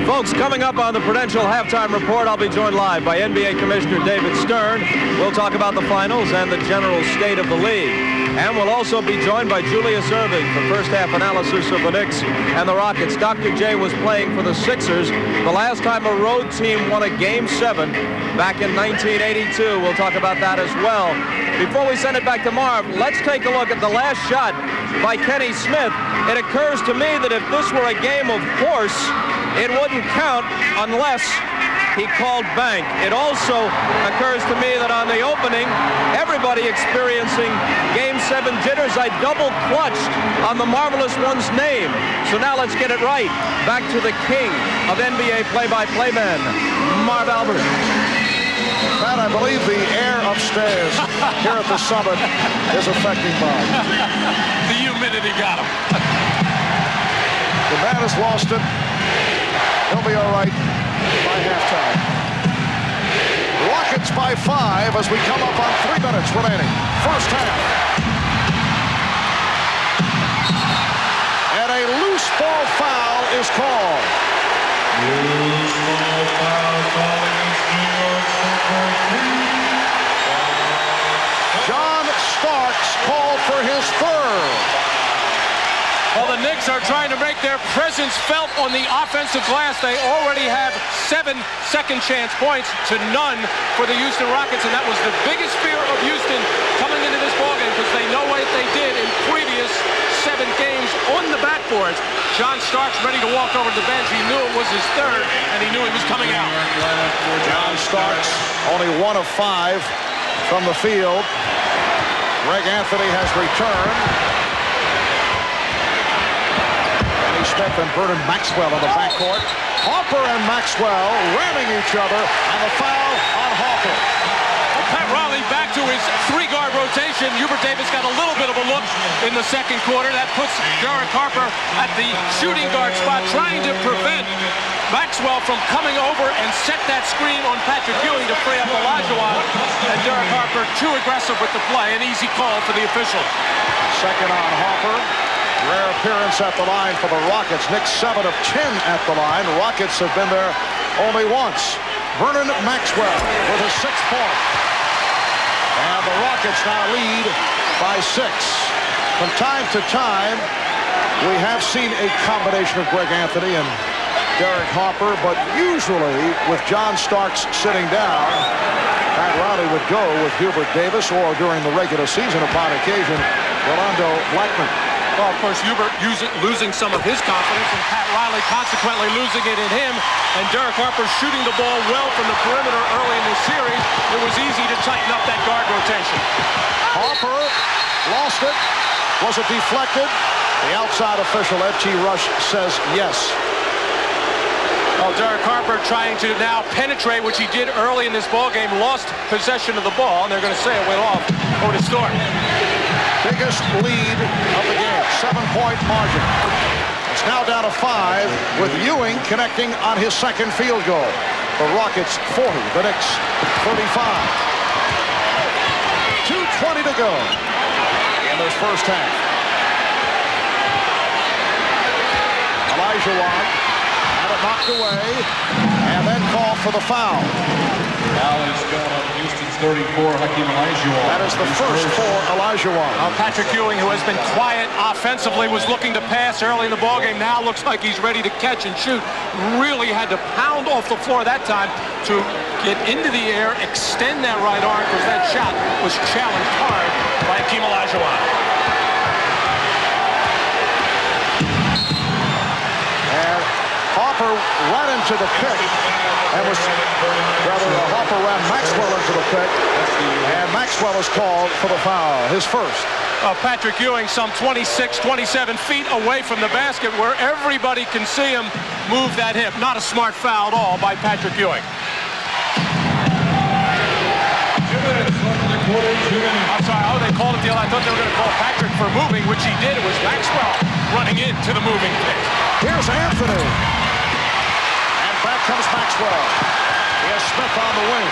Folks, coming up on the Prudential Halftime Report, I'll be joined live by NBA Commissioner David Stern. We'll talk about the finals and the general state of the league. And we'll also be joined by Julius Irving for first-half analysis of the Knicks and the Rockets. Dr. J was playing for the Sixers the last time a road team won a Game 7 back in 1982. We'll talk about that as well. Before we send it back to Marv, let's take a look at the last shot by Kenny Smith. It occurs to me that if this were a game of horse, it wouldn't count unless he called bank. It also occurs to me that on the opening, everybody experiencing Game 7 jitters, I double clutched on the Marvelous One's name. So now let's get it right. Back to the king of NBA play-by-play man, Marv Albert.
Pat, I believe the air upstairs here at the Summit is affecting Bob.
The humidity got him.
The man has lost it. He'll be all right by halftime. Rockets by 5 as we come up on 3 minutes remaining. First half. And a loose ball foul is called.
Loose ball foul called against New York City.
John Starks called for his third.
Well, the Knicks are trying to make their presence felt on the offensive glass. They already have 7 second-chance points to none for the Houston Rockets, and that was the biggest fear of Houston coming into this ballgame because they know what they did in previous 7 games on the backboards. John Starks ready to walk over to the bench. He knew it was his third, and he knew he was coming out.
John Starks, only 1 of 5 from the field. Greg Anthony has returned. Smith and Vernon Maxwell on the backcourt. Harper and Maxwell ramming each other, and the foul on Harper.
Well, Pat Riley back to his 3-guard rotation. Hubert Davis got a little bit of a look in the second quarter. That puts Derek Harper at the shooting guard spot, trying to prevent Maxwell from coming over and set that screen on Patrick Ewing to free up Olajuwon. And Derek Harper too aggressive with the play. An easy call for the officials.
Second on Harper. Rare appearance at the line for the Rockets. Knicks 7 of 10 at the line. Rockets have been there only once. Vernon Maxwell with his 6th point. And the Rockets now lead by 6. From time to time, we have seen a combination of Greg Anthony and Derek Harper, but usually with John Starks sitting down, Pat Riley would go with Hubert Davis or during the regular season upon occasion, Rolando Blackman.
Well, of course, Hubert losing some of his confidence, and Pat Riley consequently losing it in him. And Derek Harper shooting the ball well from the perimeter early in the series. It was easy to tighten up that guard rotation.
Harper lost it. Was it deflected? The outside official, Ed T. Rush, says yes.
Well, Derek Harper trying to now penetrate, which he did early in this ball game, lost possession of the ball, and they're going to say it went off over to Storm.
Biggest lead of the game, 7-point margin. It's now down to 5 with Ewing connecting on his second field goal. The Rockets 40, the Knicks 35. 2:20 to go in this first half. Olajuwon had it knocked away and then called for the foul.
Foul is going on Houston's 34, Hakeem Olajuwon.
That is the first for Olajuwon.
Patrick Ewing, who has been quiet offensively, was looking to pass early in the ballgame. Now looks like he's ready to catch and shoot. Really had to pound off the floor that time to get into the air, extend that right arm, because that shot was challenged hard by Hakeem Olajuwon.
And Harper ran into the pick. And was rather Harper ran Maxwell into the pick, and Maxwell is called for the foul, his first.
Patrick Ewing some 26, 27 feet away from the basket where everybody can see him move that hip. Not a smart foul at all by Patrick Ewing.
2 minutes left in the quarter, 2 minutes.
I'm sorry, oh, they called it the other. I thought they were going to call Patrick for moving, which he did. It was Maxwell running into the moving pick.
Here's Anthony. Back comes Maxwell. He has Smith on the wing.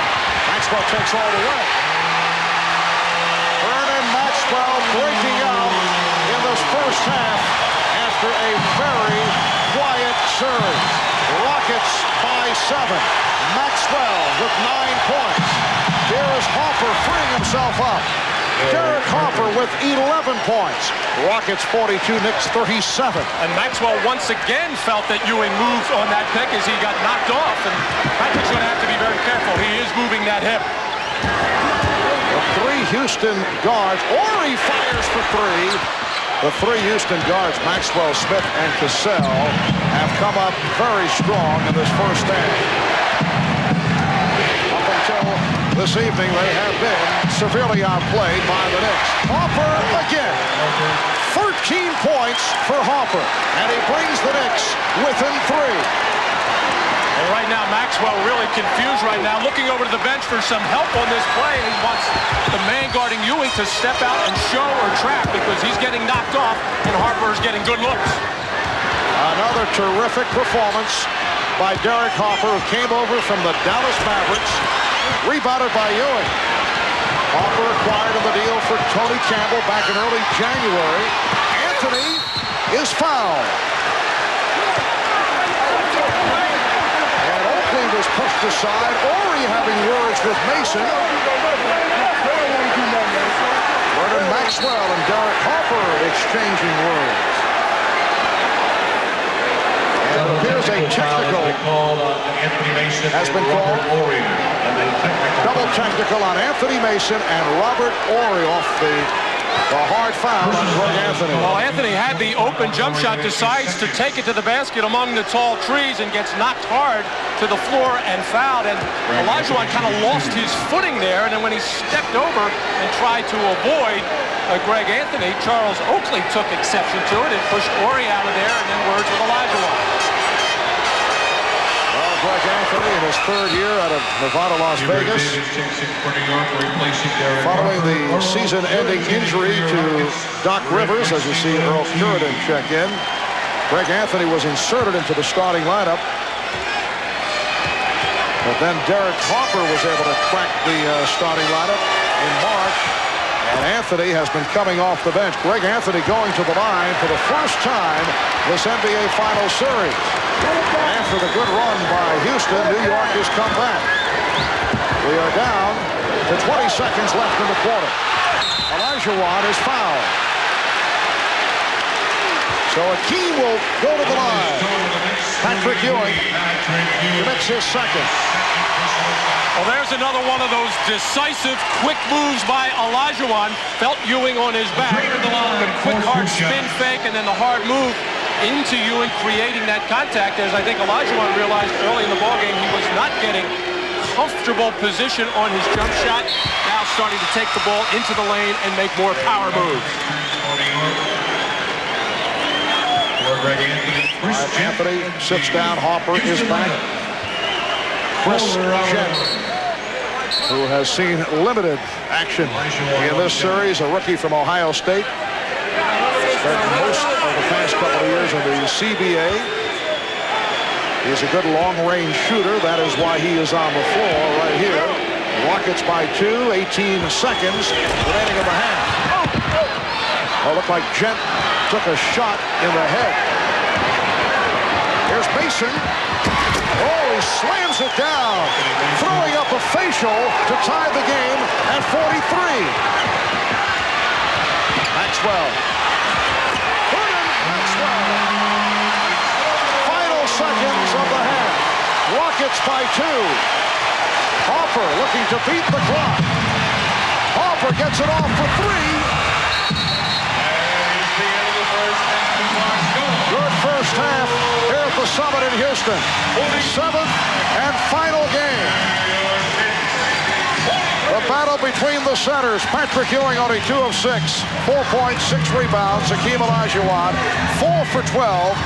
Maxwell takes all the way. Vernon Maxwell breaking out in this first half after a very quiet surge. Rockets by 7. Maxwell with 9 points. Here is Harper freeing himself up. Derek Harper with 11 points. Rockets 42, Knicks 37.
And Maxwell once again felt that Ewing moved on that pick as he got knocked off. And Patrick's going to have to be very careful. He is moving that hip.
The 3 Houston guards. Horry fires for 3. The 3 Houston guards, Maxwell, Smith, and Cassell, have come up very strong in this first half. Up until this evening, they have been severely outplayed by the Knicks. Harper again. 13 points for Harper, and he brings the Knicks within 3.
And right now, Maxwell really confused right now, looking over to the bench for some help on this play. He wants the man guarding Ewing to step out and show or trap because he's getting knocked off, and Harper is getting good looks.
Another terrific performance by Derek Harper, who came over from the Dallas Mavericks. Rebounded by Ewing. Harper acquired in the deal for Tony Campbell back in early January. Anthony is fouled. And Oakley was pushed aside. Horry having words with Mason. Vernon Maxwell and Derek Harper exchanging words. And it appears a technical has been called. Double technical on Anthony Mason and Robert Horry off the hard foul on Greg Anthony.
Well, Anthony had the open jump shot, decides to take it to the basket among the tall trees and gets knocked hard to the floor and fouled. And Olajuwon kind of lost his footing there. And then when he stepped over and tried to avoid Greg Anthony, Charles Oakley took exception to it and pushed Horry out of there, and then words with Olajuwon.
Greg Anthony in his 3rd year out of Nevada, Las Vegas. Following the season-ending injury to Doc Rivers, as you see Earl Curidan check in. Greg Anthony was inserted into the starting lineup. But then Derek Harper was able to crack the starting lineup in March. And Anthony has been coming off the bench. Greg Anthony going to the line for the first time this NBA Finals series. And after the good run by Houston, New York has come back. We are down to 20 seconds left in the quarter. Olajuwon is fouled. So Hakeem will go to the line. Patrick Ewing commits his second.
Well, there's another one of those decisive, quick moves by Olajuwon. Felt Ewing on his back. The quick, hard spin fake, and then the hard move into Ewing, creating that contact. As I think Olajuwon realized early in the ballgame, he was not getting comfortable position on his jump shot. Now starting to take the ball into the lane and make more power moves.
Anthony sits down. Harper is back. Chris Jen, who has seen limited action in this series, a rookie from Ohio State. Spent most of the past couple of years in the CBA. He's a good long-range shooter. That is why he is on the floor right here. Rockets by 2, 18 seconds remaining in the half. Oh, looked like Gent took a shot in the head. Here's Mason. Oh, he slams it down, throwing up a facial to tie the game at 43. Maxwell. Vernon Maxwell. Final seconds of the half. Rockets by 2. Harper looking to beat the clock. Harper gets it off for 3. Good first half here at the Summit in Houston. 7th and final game. The battle between the centers. Patrick Ewing only 2 of 6. 4 points, 6 rebounds. Hakeem Olajuwon 4 for 12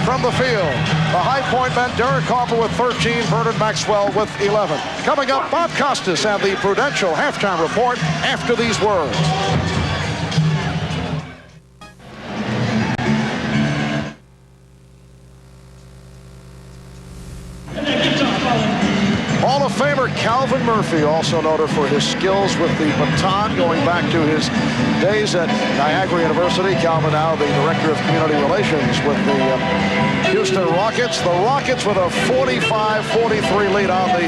from the field. The high point men, Derek Harper with 13, Vernon Maxwell with 11. Coming up, Bob Costas and the Prudential halftime report after these words. Hall of Famer Calvin Murphy, also noted for his skills with the baton going back to his days at Niagara University. Calvin now the Director of Community Relations with the Houston Rockets. The Rockets with a 45-43 lead on the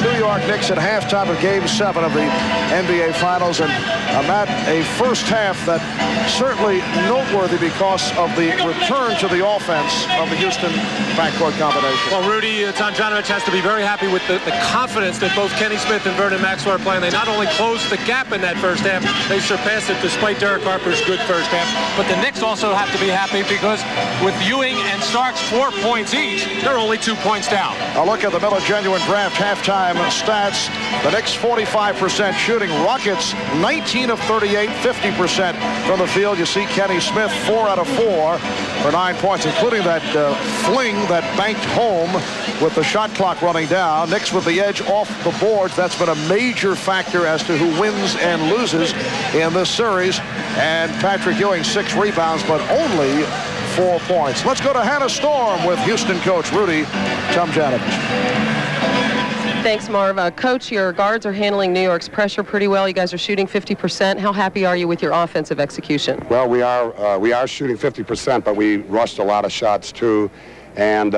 New York Knicks at halftime of Game 7 of the NBA Finals. And Matt, a first half that certainly noteworthy because of the return to the offense of the Houston backcourt combination.
Well, Rudy Tomjanovich has to be very happy with the confidence that both Kenny Smith and Vernon Maxwell are playing. They not only closed the gap in that first half, they surpassed it despite Derek Harper's good first half. But the Knicks also have to be happy because with Ewing and Starks 4 points each, they're only 2 points down.
A look at the Miller Genuine Draft halftime stats. The Knicks 45% shooting. Rockets 19 of 38, 50% from the field. You see Kenny Smith 4 out of 4 for 9 points, including that fling that banked home with the shot clock running down. Knicks with the edge off the boards. That's been a major factor as to who wins and loses in this series. And Patrick Ewing 6 rebounds, but only 4 points. Let's go to Hannah Storm with Houston coach Rudy Tomjanovich.
Thanks, Marv. Coach, your guards are handling New York's pressure pretty well. You guys are shooting 50%. How happy are you with your offensive execution?
Well, we are shooting 50%, but we rushed a lot of shots too. And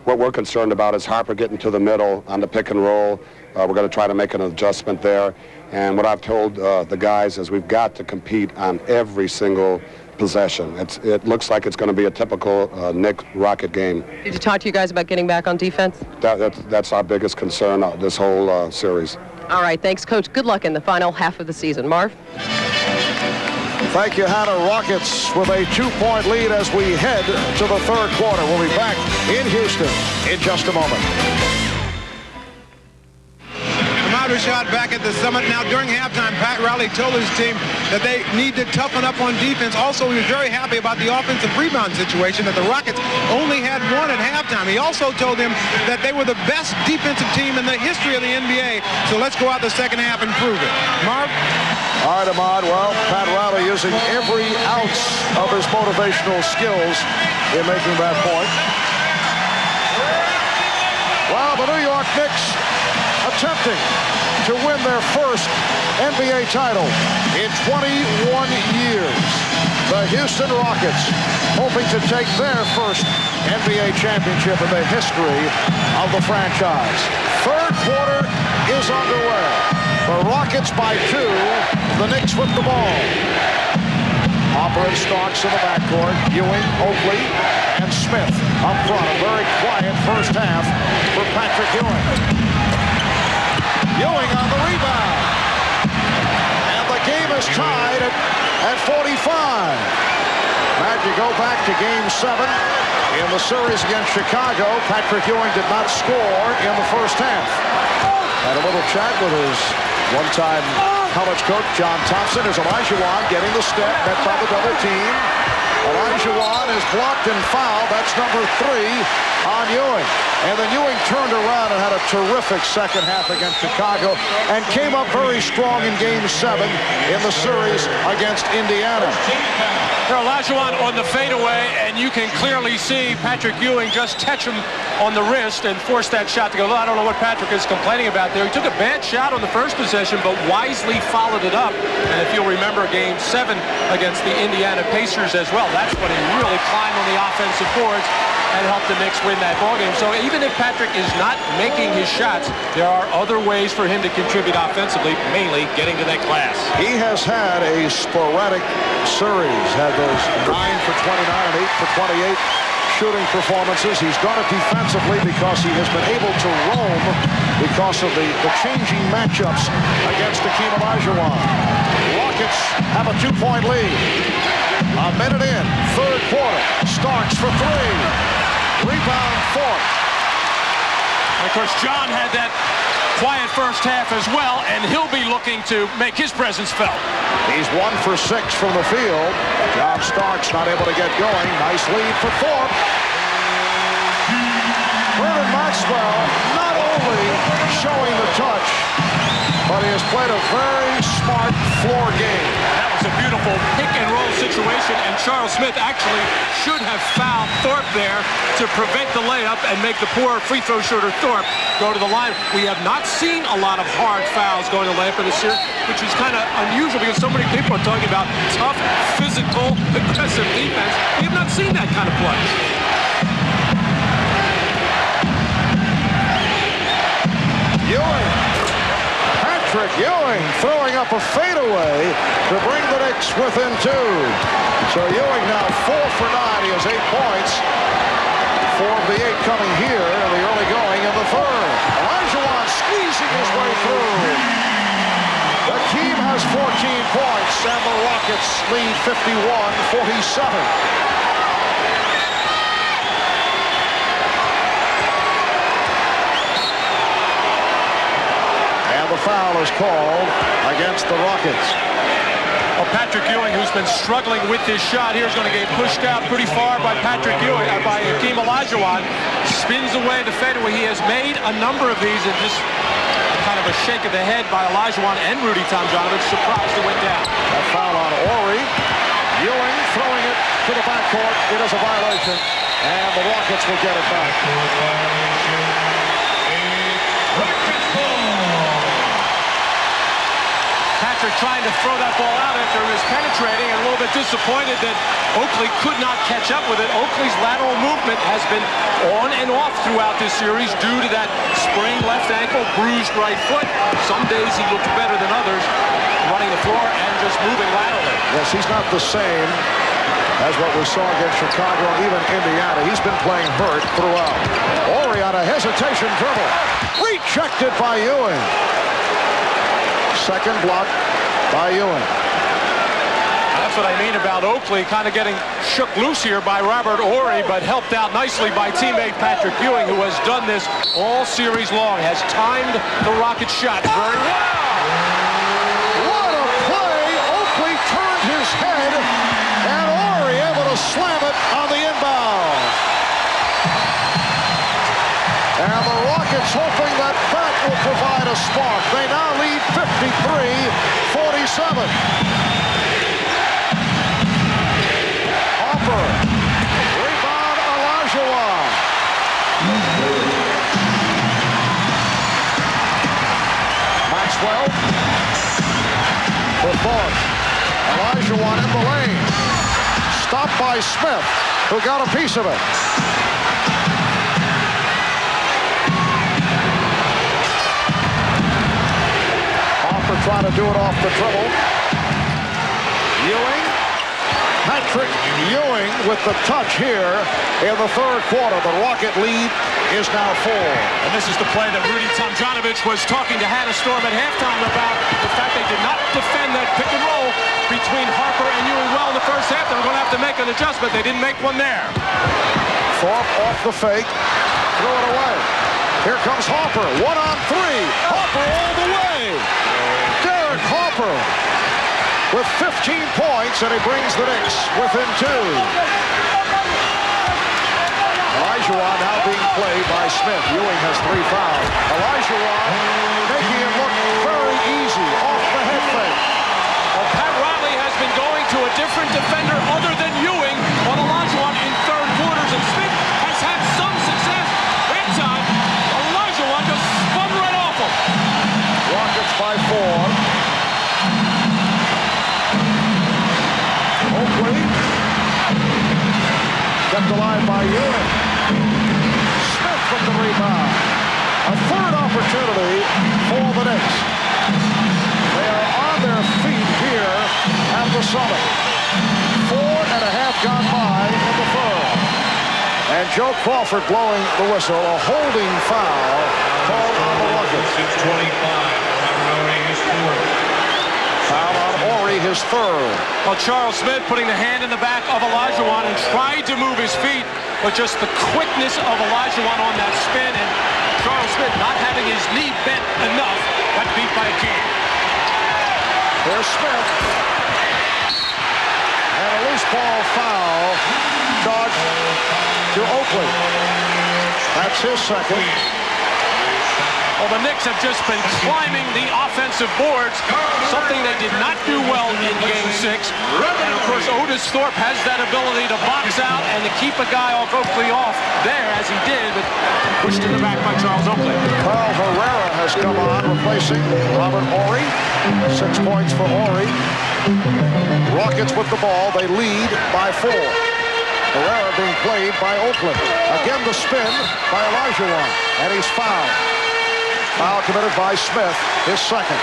what we're concerned about is Harper getting to the middle on the pick and roll. We're going to try to make an adjustment there. And what I've told the guys is we've got to compete on every single possession. It looks like it's going to be a typical Knicks Rocket game.
Did you talk to you guys about getting back on defense?
That's our biggest concern this whole series.
All right, thanks, Coach. Good luck in the final half of the season. Marv?
Thank you, Hannah. Rockets with a 2-point lead as we head to the third quarter. We'll be back in Houston in just a moment.
Shot back at the Summit. Now, during halftime, Pat Riley told his team that they need to toughen up on defense. Also, he was very happy about the offensive rebound situation, that the Rockets only had 1 at halftime. He also told them that they were the best defensive team in the history of the NBA. So let's go out the second half and prove it. Marv?
All right, Ahmad. Well, Pat Riley using every ounce of his motivational skills in making that point. Well, the New York Knicks attempting to win their first NBA title in 21 years. The Houston Rockets hoping to take their first NBA championship in the history of the franchise. Third quarter is underway. The Rockets by 2. The Knicks with the ball. Harper and Starks in the backcourt. Ewing, Oakley, and Smith up front. A very quiet first half for Patrick Ewing. Ewing on the rebound. And the game is tied at 45. Magic go back to Game 7 in the series against Chicago. Patrick Ewing did not score in the first half. Had a little chat with his one-time college coach, John Thompson. Is Olajuwon getting the step, met by the double team. Olajuwon is blocked and fouled. That's number 3 on Ewing. And then Ewing turned around and had a terrific second half against Chicago and came up very strong in Game 7 in the series against Indiana.
Olajuwon on the fadeaway, and you can clearly see Patrick Ewing just catch him on the wrist and force that shot to go. I don't know what Patrick is complaining about there. He took a bad shot on the first possession, but wisely followed it up. And if you'll remember Game 7 against the Indiana Pacers as well, that's when he really climbed on the offensive boards and helped the Knicks win that ballgame. So even if Patrick is not making his shots, there are other ways for him to contribute offensively, mainly getting to that glass.
He has had a sporadic series, had those 9 for 29 and 8 for 28 shooting performances. He's done it defensively because he has been able to roam because of the changing matchups against Hakeem Olajuwon. Rockets have a 2-point lead. A minute in, third quarter. Starks for 3. Rebound, fourth.
Of course, John had that quiet first half as well, and he'll be looking to make his presence felt.
He's 1 for 6 from the field. John Starks not able to get going. Nice lead for Thorpe. Vernon Maxwell not only showing the touch, but he has played a very smart floor game.
That was a beautiful pick-and-roll situation, and Charles Smith actually should have fouled Thorpe there to prevent the layup and make the poor free throw shooter Thorpe go to the line. We have not seen a lot of hard fouls going to layup in this series, which is kind of unusual because so many people are talking about tough, physical, aggressive defense. We have not seen that kind of play.
Ewing. Patrick Ewing throwing up a fadeaway to bring the Knicks within 2. So Ewing now 4 for 9. He has 8 points. 4 of the 8 coming here in the early going in the third. Olajuwon squeezing his way through. Hakeem has 14 points, and the Rockets lead 51-47. The foul is called against the Rockets.
Well, Patrick Ewing, who's been struggling with his shot here, is going to get pushed out pretty far by Patrick Ewing, by Hakeem Olajuwon. Spins away the fadeaway. He has made a number of these, and just kind of a shake of the head by Olajuwon and Rudy Tomjanovich. Surprised it went down.
A foul on Ori. Ewing throwing it to the backcourt. It is a violation, and the Rockets will get it back.
Patrick trying to throw that ball out after he was penetrating, and a little bit disappointed that Oakley could not catch up with it. Oakley's lateral movement has been on and off throughout this series due to that sprained left ankle, bruised right foot. Some days he looks better than others, running the floor and just moving laterally.
Yes, he's not the same as what we saw against Chicago and even Indiana. He's been playing hurt throughout. Ori on a hesitation dribble. Rejected by Ewing. Second block by Ewing.
That's what I mean about Oakley kind of getting shook loose here by Robert Horry, but helped out nicely by teammate Patrick Ewing, who has done this all series long, has timed the Rockets' shots very well.
What a play! Oakley turned his head, and Horry able to slam it on the inbound. And the Rockets hoping that that will provide a spark. They now lead 53-47. Hopper. Rebound Olajuwon. Maxwell. For Thorpe. Olajuwon in the lane. Stopped by Smith, who got a piece of it. Trying to do it off the dribble. Ewing. Patrick Patrick Ewing with the touch here in the third quarter. The Rocket lead is now 4.
And this is the play that Rudy Tomjanovich was talking to Hannah Storm at halftime about the fact they did not defend that pick and roll between Harper and Ewing well in the first half. They were going to have to make an adjustment. They didn't make one there.
Thorpe off the fake, threw it away. Here comes Harper, 1 on 3. Harper all the way. Derek Harper with 15 points, and he brings the Knicks within 2. Olajuwon now being played by Smith. Ewing has 3 fouls. Olajuwon making it look very easy off the head fake.
Well, Pat Riley has been going to a different defender other than Ewing on Olajuwon in third quarters, and Smith has had some success. That time, Olajuwon just spun right off him.
Rockets by 4. Oakley kept alive by Ewing. Smith with the rebound. A third opportunity for the Knicks. They are on their feet here at the Summit. 4.5 gone by in the third. And Joe Crawford blowing the whistle. A holding foul called on the Rockets.
It's 25.
Foul on Horry, his third.
Well, Charles Smith putting the hand in the back of Olajuwon and tried to move his feet, but just the quickness of Olajuwon on that spin, and Charles Smith not having his knee bent enough, got beat by a key.
There's Smith. And a loose ball foul charged to Oakley. That's his second.
Well, the Knicks have just been climbing the offensive boards, something they did not do well in Game 6. And, of course, Otis Thorpe has that ability to box out and to keep a guy off Oakley off there, as he did, but pushed in the back by Charles Oakley.
Carl Herrera has come on, replacing Robert Horry. 6 points for Horry. Rockets with the ball. They lead by 4. Herrera being played by Oakley. Again, the spin by Olajuwon, and he's fouled. Foul committed by Smith, his second.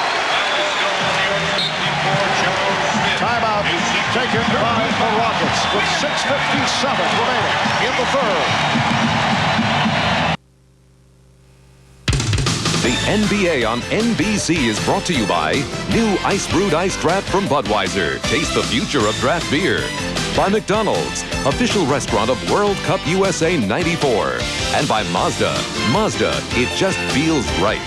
Timeout taken by the Rockets with 6:57 remaining in the third.
The NBA on NBC is brought to you by new Ice Brewed Ice Draft from Budweiser. Taste the future of draft beer. By McDonald's, official restaurant of World Cup USA 94. And by Mazda. Mazda, it just feels right.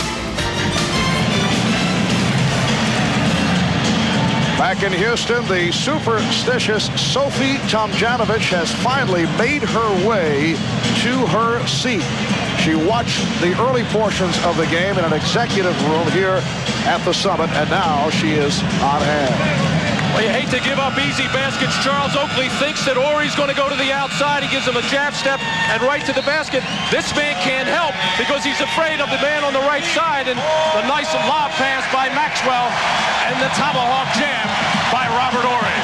Back in Houston, the superstitious Sophie Tomjanovich has finally made her way to her seat. She watched the early portions of the game in an executive room here at the Summit, and now she is on hand.
Well, you hate to give up easy baskets. Charles Oakley thinks that Horry's going to go to the outside. He gives him a jab step and right to the basket. This man can't help because he's afraid of the man on the right side. And the nice lob pass by Maxwell and the tomahawk jam by Robert Horry.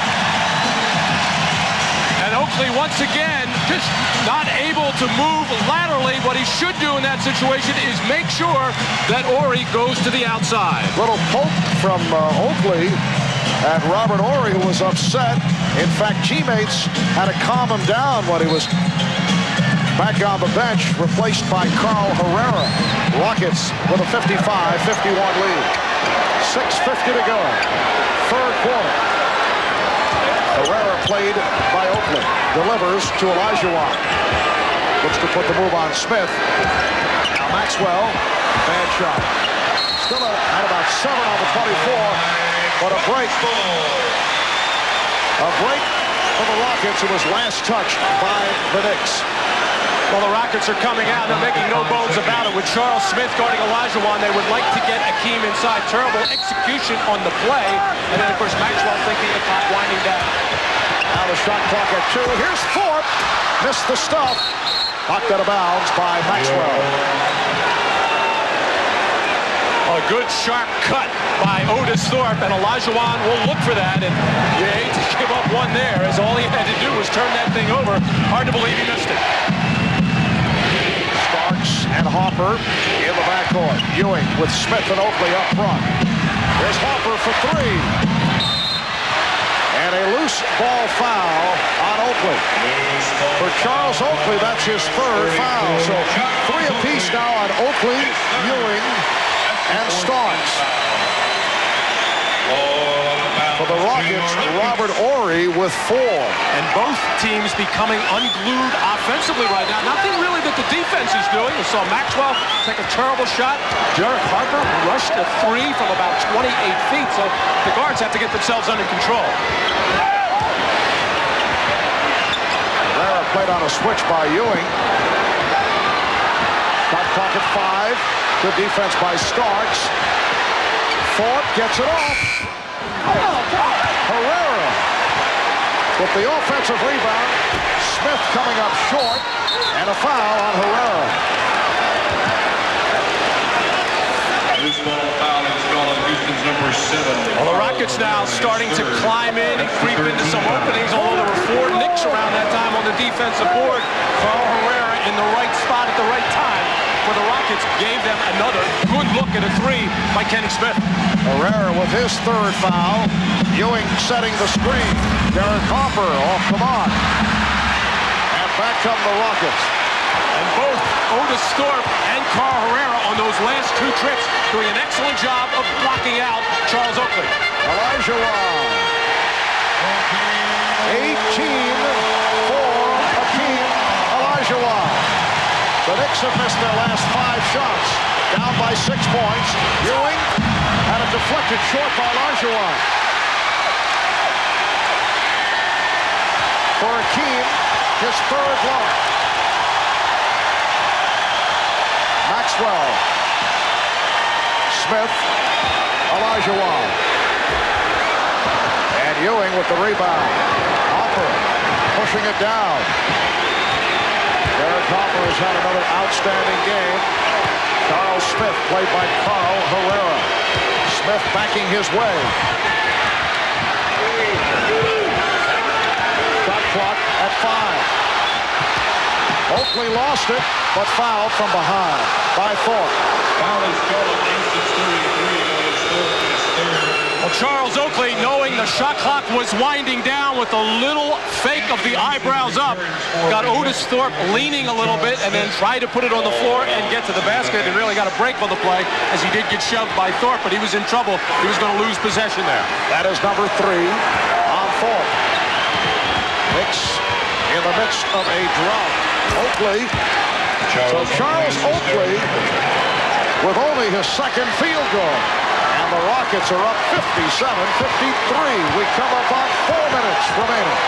And Oakley, once again, just not able to move laterally. What he should do in that situation is make sure that Horry goes to the outside.
Little poke from Oakley at Robert Horry, who was upset. In fact, teammates had to calm him down when he was back on the bench, replaced by Carl Herrera. Rockets with a 55-51 lead. 6:50 to go. Third quarter. Herrera played by Oakley. Delivers to Olajuwon. Looks to put the move on Smith. Now Maxwell. Bad shot. Still at about 7 on the 24. But a break. A break for the Rockets. It was last touched by the Knicks.
Well, the Rockets are coming out. They're making no bones about it. With Charles Smith guarding Olajuwon, they would like to get Akeem inside. Terrible execution on the play. And then, of course, Maxwell thinking the clock winding down.
Now the shot clock at 2. Here's Thorpe. Missed the stuff. Knocked out of bounds by Maxwell.
A good sharp cut by Otis Thorpe, and Olajuwon will look for that, and you hate to give up one there, as all he had to do was turn that thing over. Hard to believe he missed it.
Starks and Harper in the backcourt. Ewing with Smith and Oakley up front. There's Harper for 3. And And a loose ball foul on Oakley. For Charles Oakley, that's his third foul. So 3 apiece now on Oakley, Ewing, and Starks. For the Rockets, Robert Horry with 4.
And both teams becoming unglued offensively right now. Nothing really that the defense is doing. You saw Maxwell take a terrible shot. Derek Harper rushed a 3 from about 28 feet. So the guards have to get themselves under control.
Herrera played on a switch by Ewing. Shot clock at 5. Good defense by Starks. Thorpe gets it off. Herrera with the offensive rebound. Smith coming up short, and a foul on Herrera.
This ball foul is called on Houston's number 7.
Well, the Rockets now starting to climb in and creep into some openings, although there were 4 Knicks around that time on the defensive board. Carl Herrera in the right spot at the right time for the Rockets gave them another good look at a 3 by Kenny Smith.
Herrera with his third foul. Ewing setting the screen. Derek Harper off the mark. And back come the Rockets.
And both Otis Thorpe and Carl Herrera on those last 2 trips doing an excellent job of blocking out Charles Oakley.
Elijah Wan. 18 for Hakeem Olajuwon. The Knicks have missed their last 5 shots. Down by 6 points. Ewing had a deflected short by Olajuwon. For Hakeem, his 3rd block. Maxwell. Smith. Olajuwon. And Ewing with the rebound. Hopper pushing it down. Derek Hopper has had another outstanding game. Charles Smith played by Carl Herrera. Smith backing his way. Shot clock at 5. Oakley lost it, but fouled from behind by Thorpe.
Foul is called on Houston's 33.
Well, Charles Oakley, knowing the shot clock was winding down with a little fake of the eyebrows up, got Otis Thorpe leaning a little bit and then tried to put it on the floor and get to the basket and really got a break on the play as he did get shoved by Thorpe, but he was in trouble. He was going to lose possession there.
That is number 3 on Thorpe. Knicks in the midst of a drought. Oakley. So Charles Oakley with only his 2nd field goal. And the Rockets are up 57-53. We come up on 4 minutes remaining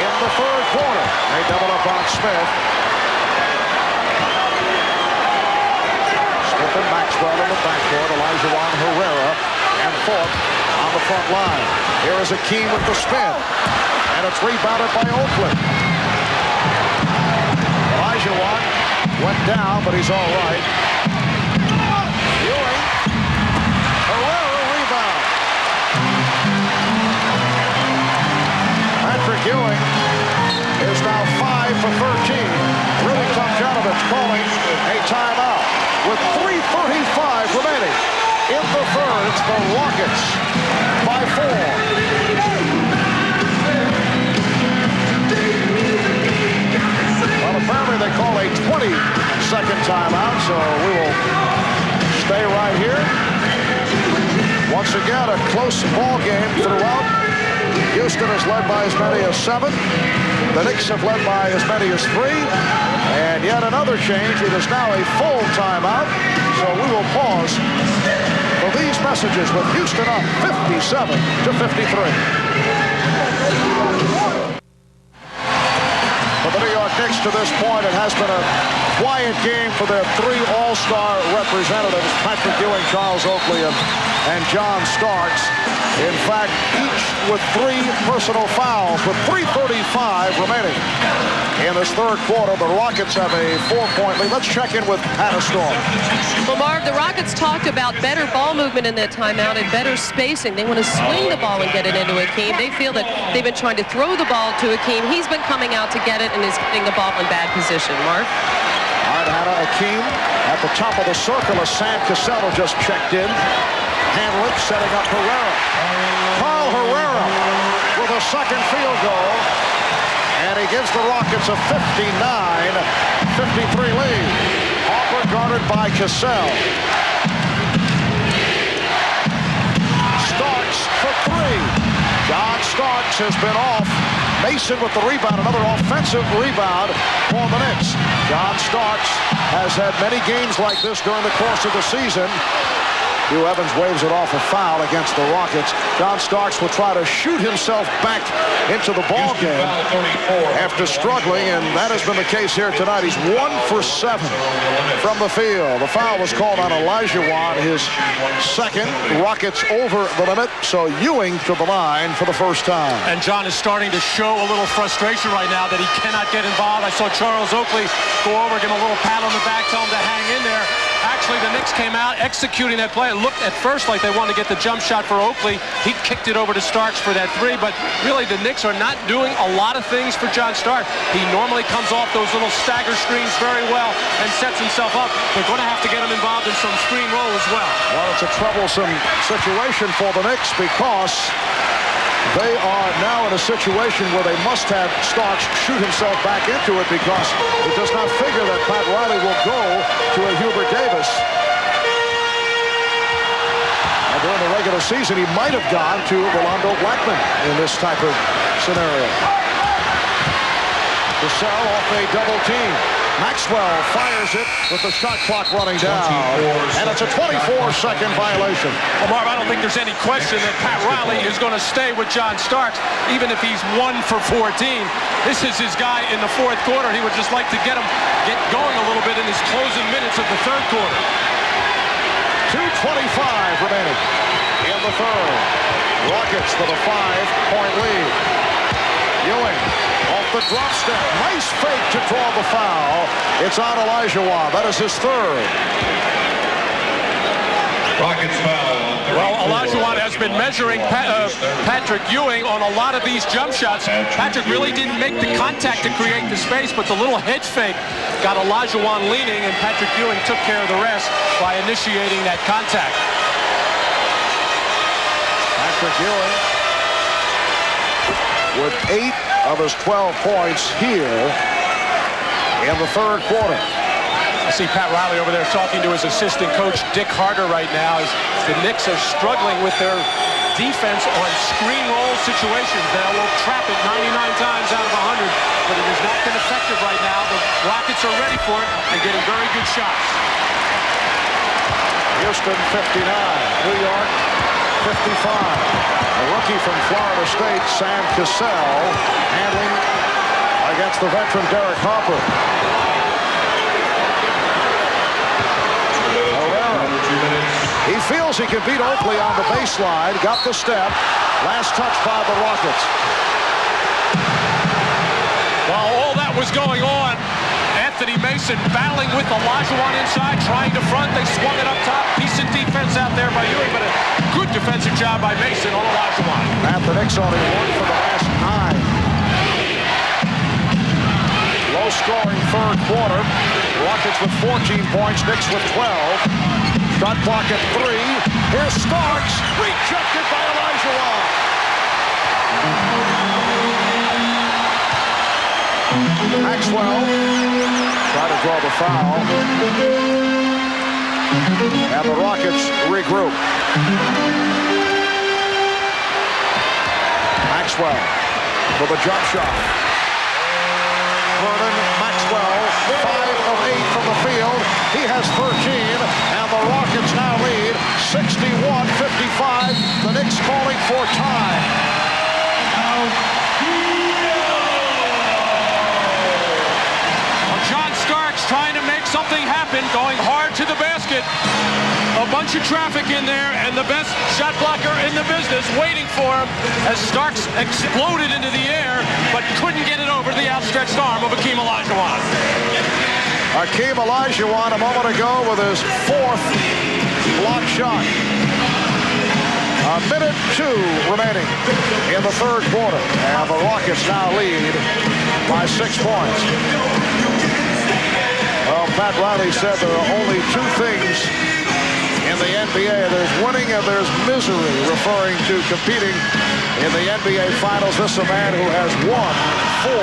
in the 3rd quarter. They double up on Smith. Smith and Maxwell in the backcourt. Olajuwon, Herrera, and Thorpe on the front line. Here is Hakeem with the spin. And it's rebounded by Oakley. Olajuwon went down, but he's all right. Ewing. Herrera rebound. Patrick Ewing is now 5 for 13. Really tough Janovic calling a timeout with 3:35 remaining. In the 3rd, it's the Rockets by 4. Well, apparently they call a 20-second timeout, so we will stay right here. Once again, a close ball game throughout. Houston is led by as many as 7. The Knicks have led by as many as 3. And yet another change. It is now a full timeout. So we will pause for these messages with Houston up 57-53. For the New York Knicks to this point, it has been a quiet game for their 3 all-star representatives, Patrick Ewing, Charles Oakley, and John Starks. In fact, each with 3 personal fouls with 3:35 remaining. In this 3rd quarter, the Rockets have a 4-point lead. Let's check in with Hannah Storm.
Well, Marv, the Rockets talked about better ball movement in that timeout and better spacing. They want to swing the ball and get it into Hakeem. They feel that they've been trying to throw the ball to Hakeem. He's been coming out to get it and is getting the ball in bad position. Marv?
All right, Hannah, Hakeem at the top of the circle as Sam Cassell just checked in. Hamlet setting up Herrera. Carl Herrera with a the second field goal, and he gives the Rockets a 59-53 lead. Harper guarded by Cassell. Starks for three. John Starks has been off. Mason with the rebound, another offensive rebound for the Knicks. John Starks has had many games like this during the course of the season. Hugh Evans waves it off a foul against the Rockets. John Starks will try to shoot himself back into the ball game after struggling, and that has been the case here tonight. He's 1 for 7 from the field. The foul was called on Olajuwon, his second. Rockets over the limit, so Ewing to the line for the first time.
And John is starting to show a little frustration right now that he cannot get involved. I saw Charles Oakley go over, give him a little pat on the back, tell him to hang in there. Actually, the Knicks came out executing that play. It looked at first like they wanted to get the jump shot for Oakley. He kicked it over to Starks for that three, but really the Knicks are not doing a lot of things for John Starks. He normally comes off those little stagger screens very well and sets himself up. They're going to have to get him involved in some screen roll as well.
Well, it's a troublesome situation for the Knicks because they are now in a situation where they must have Starks shoot himself back into it because it does not figure that Pat Riley will go to a Hubert Davis. And during the regular season, he might have gone to Rolando Blackman in this type of scenario. Cassell off a double team. Maxwell fires it with the shot clock running down. And it's a 24-second violation.
Well, Marv, I don't think there's any question that Pat Riley is going to stay with John Starks, even if he's 1 for 14. This is his guy in the fourth quarter. He would just like to get going a little bit in his closing minutes of the third quarter.
2:25 remaining in the third. Rockets with a 5-point lead. Ewing off the drop step. Nice fake to draw the foul. It's on Olajuwon. That is his third.
Rockets foul.
Well, Olajuwon has been measuring Patrick Ewing on a lot of these jump shots. Patrick really didn't make the contact to create the space, but the little head fake got Olajuwon leaning, and Patrick Ewing took care of the rest by initiating that contact.
Patrick Ewing with 8 of his 12 points here in the third quarter.
I see Pat Riley over there talking to his assistant coach, Dick Harder, right now, as the Knicks are struggling with their defense on screen roll situations. They will trap it 99 times out of 100, but it has not been effective right now. The Rockets are ready for it and getting very good shots.
Houston 59, New York 55. A rookie from Florida State, Sam Cassell, handling against the veteran Derek Harper. He feels he can beat Oakley on the baseline. Got the step. Last touch by the Rockets.
While all that was going on, Anthony Mason battling with Olajuwon inside, trying to front. They swung it up top. Decent defense out there by Ewing, but a good defensive job by Mason on Olajuwon.
And the Knicks only 1 for the last 9. Low-scoring third quarter. Rockets with 14 points. Knicks with 12. Shot clock at 3. Here's Starks. Rejected by Olajuwon. Maxwell try to draw the foul. And the Rockets regroup. Maxwell for the jump shot. Vernon Maxwell, 5 of 8 from the field. He has 13, and the Rockets now lead 61-55. The Knicks calling for time.
Well, John Starks trying to make something happen, going hard to the basket. A bunch of traffic in there, and the best shot blocker in the business waiting for him as Starks exploded into the air, but couldn't get it over the outstretched arm of Hakeem Olajuwon.
Hakeem Olajuwon a moment ago with his 4th block shot. A minute 2 remaining in the third quarter, and the Rockets now lead by 6 points. Well, Pat Riley said there are only 2 things in the NBA. There's winning and there's misery, referring to competing in the NBA Finals. This is a man who has won 4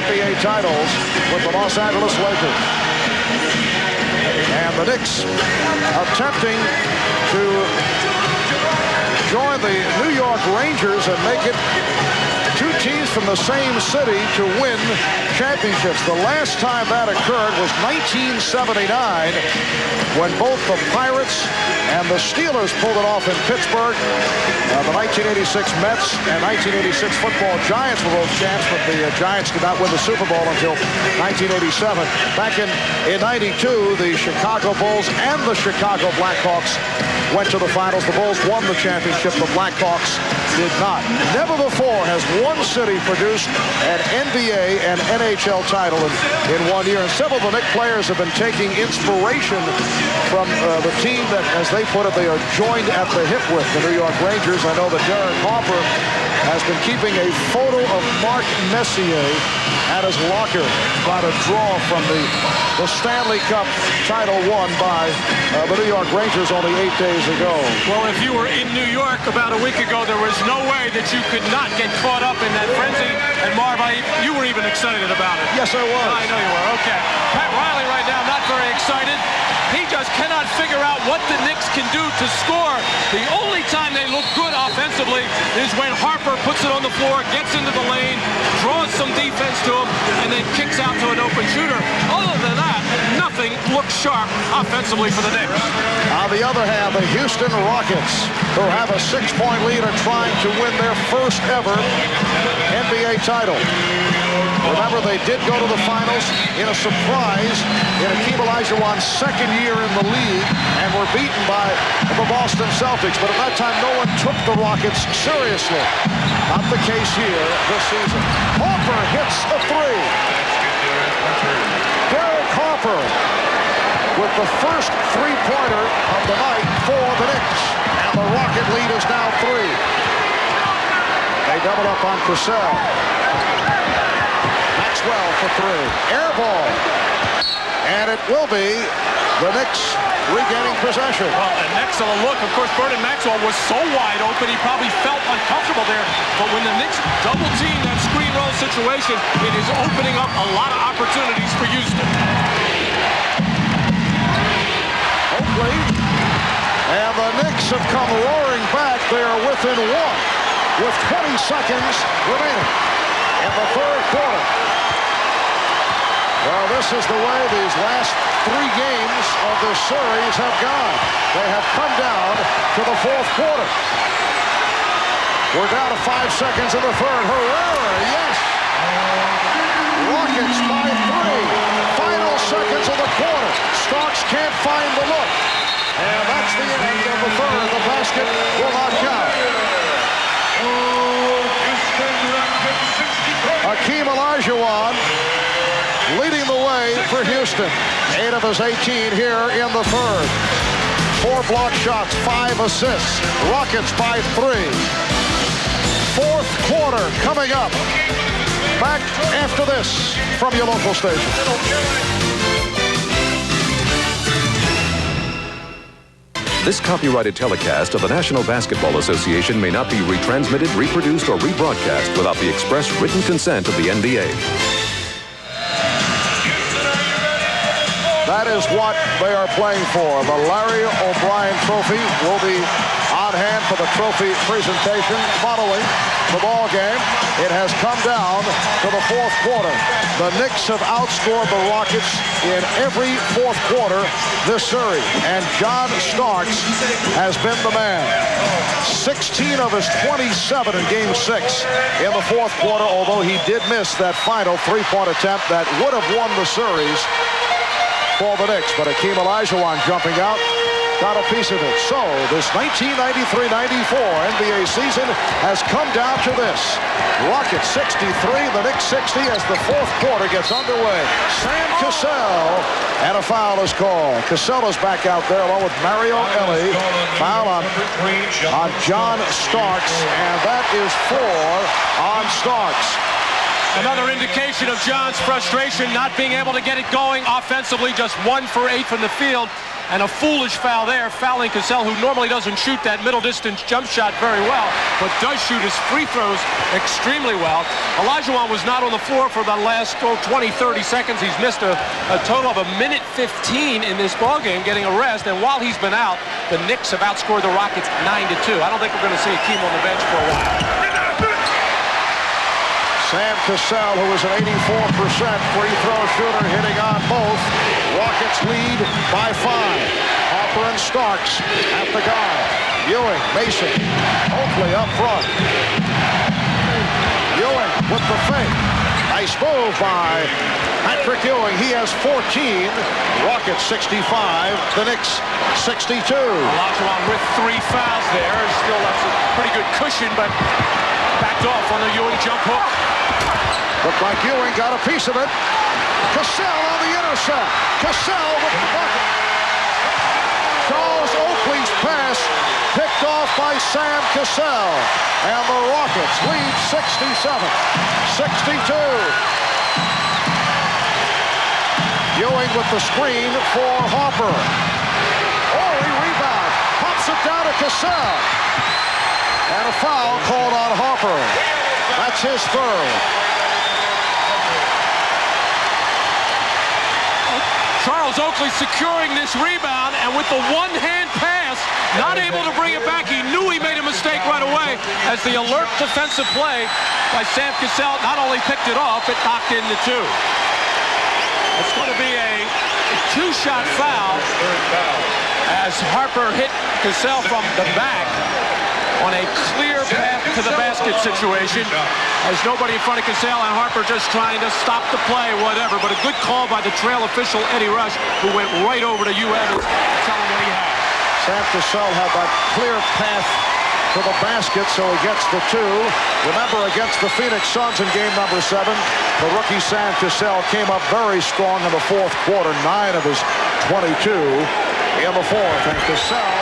NBA titles with the Los Angeles Lakers. And the Knicks attempting to join the New York Rangers and make it 2 teams from the same city to win championships. The last time that occurred was 1979 when both the Pirates and the Steelers pulled it off in Pittsburgh. The 1986 Mets and 1986 football Giants were both champs, but the Giants did not win the Super Bowl until 1987. Back in 92, the Chicago Bulls and the Chicago Blackhawks went to the finals. The Bulls won the championship. The Blackhawks did not. Never before has one city produced an NBA and NHL title in 1 year. And several of the Knicks players have been taking inspiration from the team that, as they put it, they are joined at the hip with, the New York Rangers. I know that Derek Harper has been keeping a photo of Mark Messier at his locker by the draw from the Stanley Cup title won by the New York Rangers only 8 days ago.
Well, if you were in New York about a week ago, there was no way that you could not get caught up in that frenzy. And Marv, you were even excited about it.
Yes, I was.
I know you were. Okay. Pat Riley right now not very excited. He just cannot figure out what the Knicks can do to score. The only time they look good offensively is when Harper puts it on the floor, gets into the lane, draws some defense to him, and then kicks out to an open shooter. Other than that, nothing looks sharp offensively for the Knicks.
On the other hand, the Houston Rockets, who have a 6-point lead, are trying to win their first ever NBA title. Remember, they did go to the finals in a surprise in Hakeem Olajuwon's second year in the league and were beaten by the Boston Celtics. But at that time, no one took the Rockets seriously. Not the case here this season. Harper hits a 3. Derek Harper with the first 3-pointer of the night for the Knicks. And the Rocket lead is now 3. They double up on Cassell. Maxwell for 3. Air ball. And it will be the Knicks regaining possession.
Well, an excellent look. Of course, Vernon Maxwell was so wide open, he probably felt uncomfortable there. But when the Knicks double team that screen roll situation, it is opening up a lot of opportunities for Houston.
Oakley. And the Knicks have come roaring back. They are within 1 with 20 seconds remaining in the third quarter. Well, this is the way these last 3 games of this series have gone. They have come down to the fourth quarter. We're down to 5 seconds in the third. Herrera, yes. Rockets by 3. Final seconds of the quarter. Starks can't find the look. And that's the end of the third. The basket will not count. Hakeem Olajuwon leading the way for Houston. 8 of his 18 here in the third. 4 block shots, 5 assists. Rockets by 3. Fourth quarter coming up. Back after this from your local station.
This copyrighted telecast of the National Basketball Association may not be retransmitted, reproduced, or rebroadcast without the express written consent of the NBA.
That is what they are playing for. The Larry O'Brien Trophy will be on hand for the trophy presentation following the ball game. It has come down to the fourth quarter. The Knicks have outscored the Rockets in every fourth quarter this series. And John Starks has been the man. 16 of his 27 in Game 6 in the fourth quarter, although he did miss that final 3-point attempt that would have won the series for the Knicks. But Hakeem Olajuwon jumping out got a piece of it. So this 1993-94 NBA season has come down to this. Rockets 63, the Knicks 60 as the fourth quarter gets underway. Sam Cassell, and a foul is called. Cassell is back out there along with Mario Elie. Foul on John Starks, and that is 4 on Starks.
Another indication of John's frustration, not being able to get it going offensively, just 1 for 8 from the field. And a foolish foul there, fouling Cassell, who normally doesn't shoot that middle distance jump shot very well, but does shoot his free throws extremely well. Olajuwon was not on the floor for the last 20, 30 seconds. He's missed a total of 1:15 in this ballgame, getting a rest. And while he's been out, the Knicks have outscored the Rockets 9-2. I don't think we're going to see Akeem on the bench for a while.
Sam Cassell, who is an 84% free throw shooter, hitting on both. Rockets lead by 5. Harper and Starks at the guard. Ewing, Mason, Oakley up front. Ewing with the fake. Nice move by Patrick Ewing. He has 14. Rockets 65. The Knicks 62.
Olajuwon with 3 fouls there. Still that's a pretty good cushion, but backed off on the Ewing jump hook.
Looked like Ewing got a piece of it. Cassell on the intercept. Cassell with the bucket. Charles Oakley's pass picked off by Sam Cassell. And the Rockets lead 67-62. Ewing with the screen for Harper. Oh, he rebounds. Pops it down to Cassell. And a foul called on Harper. That's his third.
Charles Oakley securing this rebound, and with the one-hand pass, not able to bring it back. He knew he made a mistake right away as the alert defensive play by Sam Cassell not only picked it off, it knocked in the 2. It's going to be a 2-shot foul as Harper hit Cassell from the back on a clear path to the basket situation. There's nobody in front of Cassell, and Harper just trying to stop the play, whatever. But a good call by the trail official, Eddie Rush, who went right over to Hugh Evans to tell him what he had.
Sam Cassell had that clear path to the basket, so he gets the 2. Remember, against the Phoenix Suns in game number 7, the rookie Sam Cassell came up very strong in the fourth quarter, 9 of his 22 in the fourth. And Cassell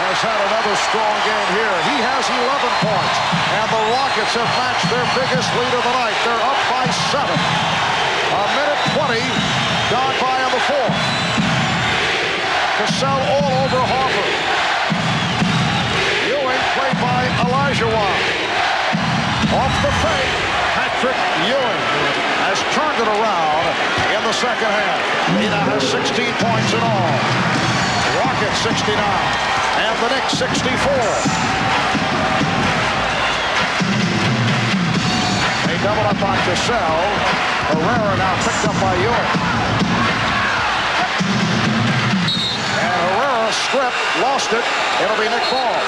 has had another strong game here. He has 11 points, and the Rockets have matched their biggest lead of the night. They're up by 7. A minute 20 gone by on the fourth. Cassell all over Harper. Ewing played by Olajuwon. Off the fake, Patrick Ewing has turned it around in the second half. He now has 16 points in all. Rockets 69. And the Knicks 64. They double up on Cassell. Herrera now picked up by Ewing. And Herrera stripped, lost it. It'll be Nick Ball.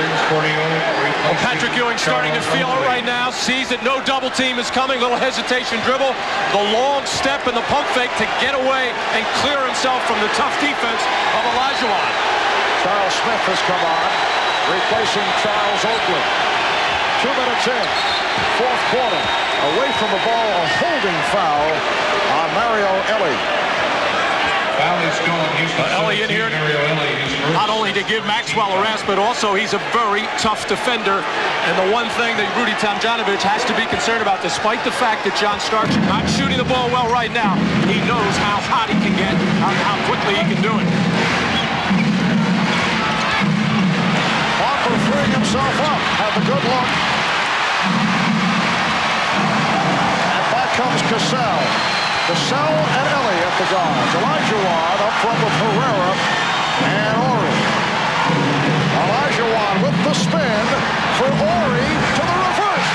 Well, Patrick Ewing starting to feel it right now. Sees that no double team is coming. Little hesitation dribble. The long step and the pump fake to get away and clear himself from the tough defense of Olajuwon.
Charles Smith has come on, replacing Charles Oakley. 2 minutes in, fourth quarter. Away from the ball, a holding foul on Mario Elie.
Foul is going.
Elie in here, not only to give Maxwell a rest, but also he's a very tough defender. And the one thing that Rudy Tomjanovich has to be concerned about, despite the fact that John Starks is not shooting the ball well right now, he knows how hot he can get, how quickly he can do it.
Harper freeing himself up, had the good look. And back comes Cassell. Cassell and Elie at the guards. Olajuwon up front with Herrera and Ori. Olajuwon with the spin for Ori to the reverse.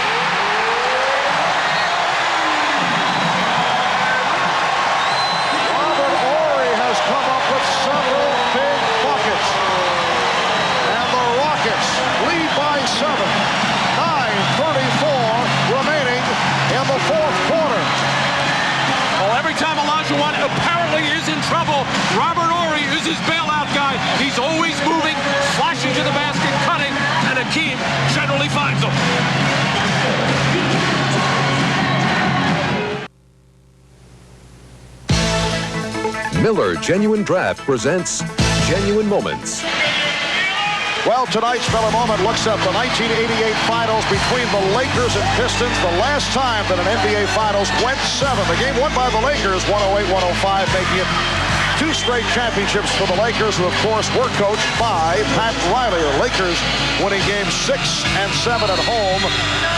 Robert Ori has come up with several big buckets. And the Rockets lead by 7. 9:34 remaining in the fourth quarter.
Well, every time Olajuwon apparently is in trouble, Robert Ori is his bailout guy. He's always moving, slashing to the basket, cutting, and Akeem generally finds him.
Miller Genuine Draft presents Genuine Moments.
Well, tonight's Miller Moment looks at the 1988 finals between the Lakers and Pistons. The last time that an NBA Finals went 7. The game won by the Lakers, 108-105, making it 2 straight championships for the Lakers, who, of course, were coached by Pat Riley. The Lakers winning games 6 and 7 at home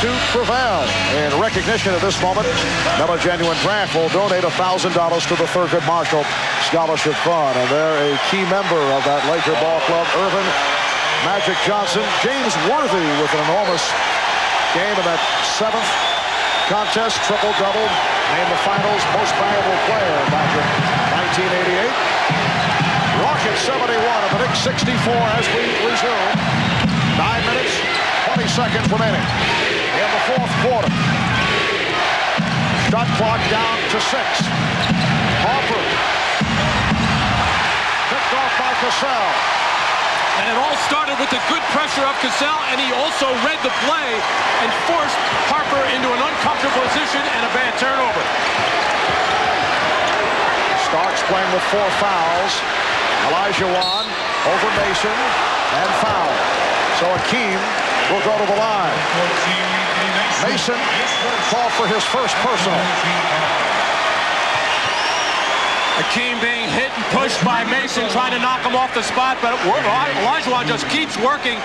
to prevail. In recognition of this moment, Miller Genuine Draft will donate $1,000 to the Thurgood Marshall Scholarship Fund. And they're a key member of that Laker ball club, Irvin Magic Johnson. James Worthy with an enormous game in that 7th contest, triple-double, named the finals most valuable player back in 1988. Rockets 71 and the Knicks 64 as we resume. 9 minutes, 20 seconds remaining in the 4th quarter. Shot clock down to 6. Harper. Picked off by Cassell.
And it all started with the good pressure of Cassell, and he also read the play and forced Harper into an uncomfortable position and a bad turnover.
Starks playing with 4 fouls. Elijah Wan over Mason and foul. So Akeem will go to the line. Mason called for his first personal.
Akeem being hit and pushed by Mason, trying to knock him off the spot, but Olajuwon just keeps working,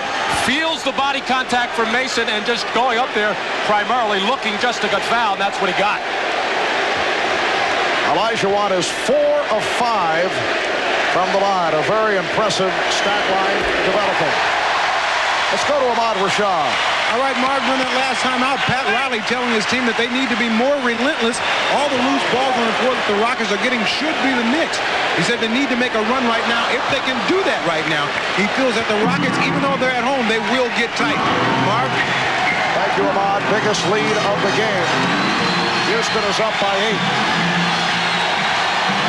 feels the body contact from Mason, and just going up there, primarily looking just to get fouled, and that's what he got.
Olajuwon is 4 of 5 from the line. A very impressive stat line developing. Let's go to Ahmad Rashad.
All right, Mark, on that last time out, Pat Riley telling his team that they need to be more relentless. All the loose balls on the floor that the Rockets are getting should be the Knicks. He said they need to make a run right now. If they can do that right now, he feels that the Rockets, even though they're at home, they will get tight. Mark?
Thank you, Ahmad. Biggest lead of the game. Houston is up by 8.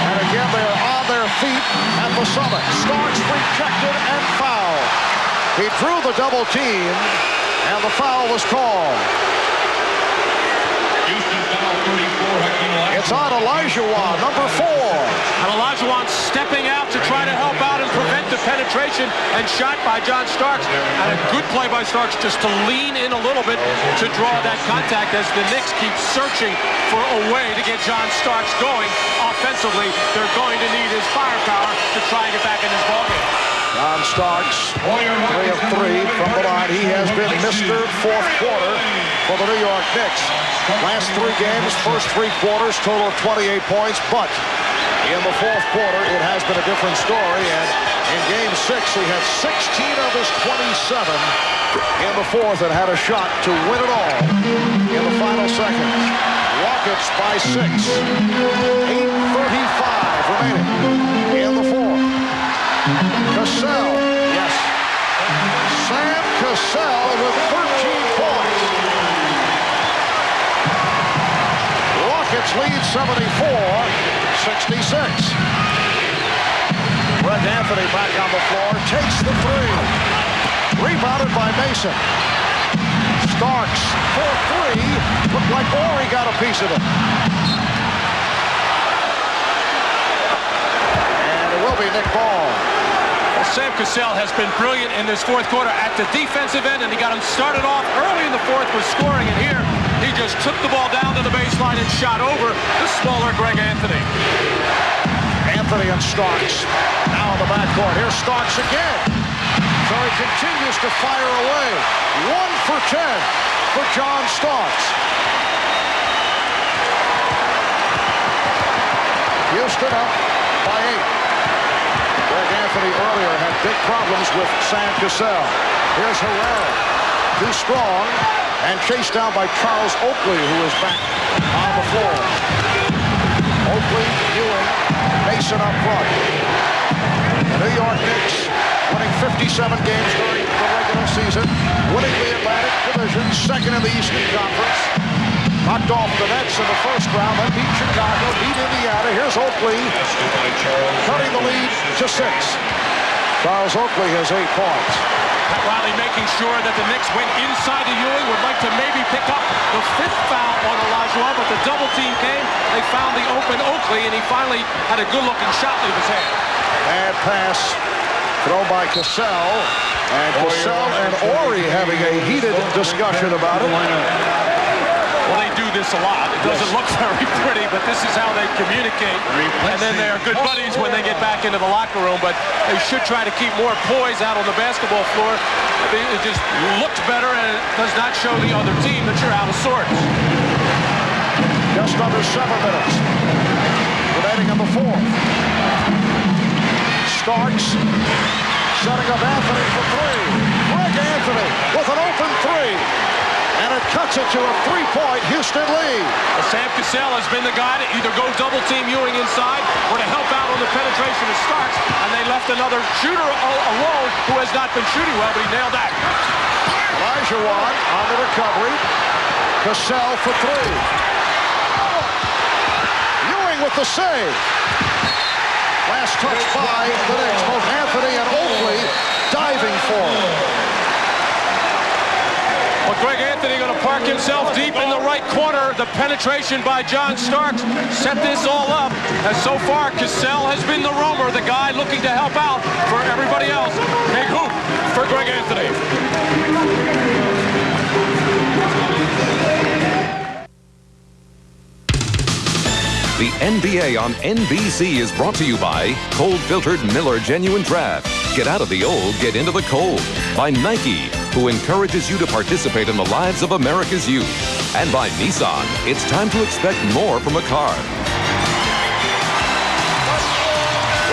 And again, they're on their feet at the summit. Starks rejected and fouled. He drew the double team, and the foul was called. It's on Olajuwon, number 4.
And Olajuwon stepping out to try to help out and prevent the penetration and shot by John Starks. And a good play by Starks just to lean in a little bit to draw that contact as the Knicks keep searching for a way to get John Starks going. Offensively, they're going to need his firepower to try and get back in this ballgame.
John Starks, 3 of 3 from the line. He has been Mr. 4th quarter for the New York Knicks. Last 3 games, first 3 quarters, total of 28 points. But in the 4th quarter, it has been a different story. And in Game 6, he had 16 of his 27 in the 4th and had a shot to win it all in the final seconds. Rockets by 6. 8:35 remaining in the 4th. Cassell, yes. Sam Cassell with 13 points. Rockets lead 74-66. Brett Anthony back on the floor, takes the 3. Rebounded by Mason. Starks for 3. Looked like Horry got a piece of it. And it will be Nick Ball.
Sam Cassell has been brilliant in this 4th quarter at the defensive end, and he got him started off early in the 4th with scoring, and here he just took the ball down to the baseline and shot over the smaller Greg Anthony.
Anthony and Starks now in the backcourt. Here's Starks again. So he continues to fire away. 1 for 10 for John Starks. Houston up by 8. Greg Anthony earlier had big problems with Sam Cassell. Here's Herrera, too strong, and chased down by Charles Oakley, who is back on the floor. Oakley, Ewing, Mason up front. The New York Knicks winning 57 games during the regular season, winning the Atlantic Division, 2nd in the Eastern Conference. Knocked off the Nets in the 1st round, then beat Chicago, beat Indiana. Here's Oakley, cutting the lead to 6. Charles Oakley has 8 points.
Pat Riley making sure that the Knicks went inside to Ewing, would like to maybe pick up the 5th foul on Olajuwon, but the double team came. They found the open Oakley, and he finally had a good-looking shot leave his hand.
Bad pass Throw by Cassell. And Cassell and Ori having a heated discussion about it.
Well, they do this a lot. It doesn't look very pretty, but this is how they communicate. And then they are good buddies when they get back into the locker room, but they should try to keep more poise out on the basketball floor. It just looks better, and it does not show the other team that you're out of sorts.
Just under 7 minutes. Remaining in the fourth. Starks setting up Anthony for three. Greg Anthony with an open three. And it cuts it to a 3-point Houston lead.
Sam Cassell has been the guy to either go double-team Ewing inside or to help out on the penetration of Starks. And they left another shooter alone who has not been shooting well, but he nailed that.
Elijah Watt on the recovery. Cassell for three. Ewing with the save. Last touch by the Knicks. Both Anthony and Oakley diving for him.
But Greg Anthony going to park himself deep in the right corner. The penetration by John Starks set this all up. As so far, Cassell has been the roamer, the guy looking to help out for everybody else. Big hoop for Greg Anthony.
The NBA on NBC is brought to you by cold-filtered Miller Genuine Draft. Get out of the old, get into the cold. By Nike, who encourages you to participate in the lives of America's youth. And by Nissan, it's time to expect more from a car.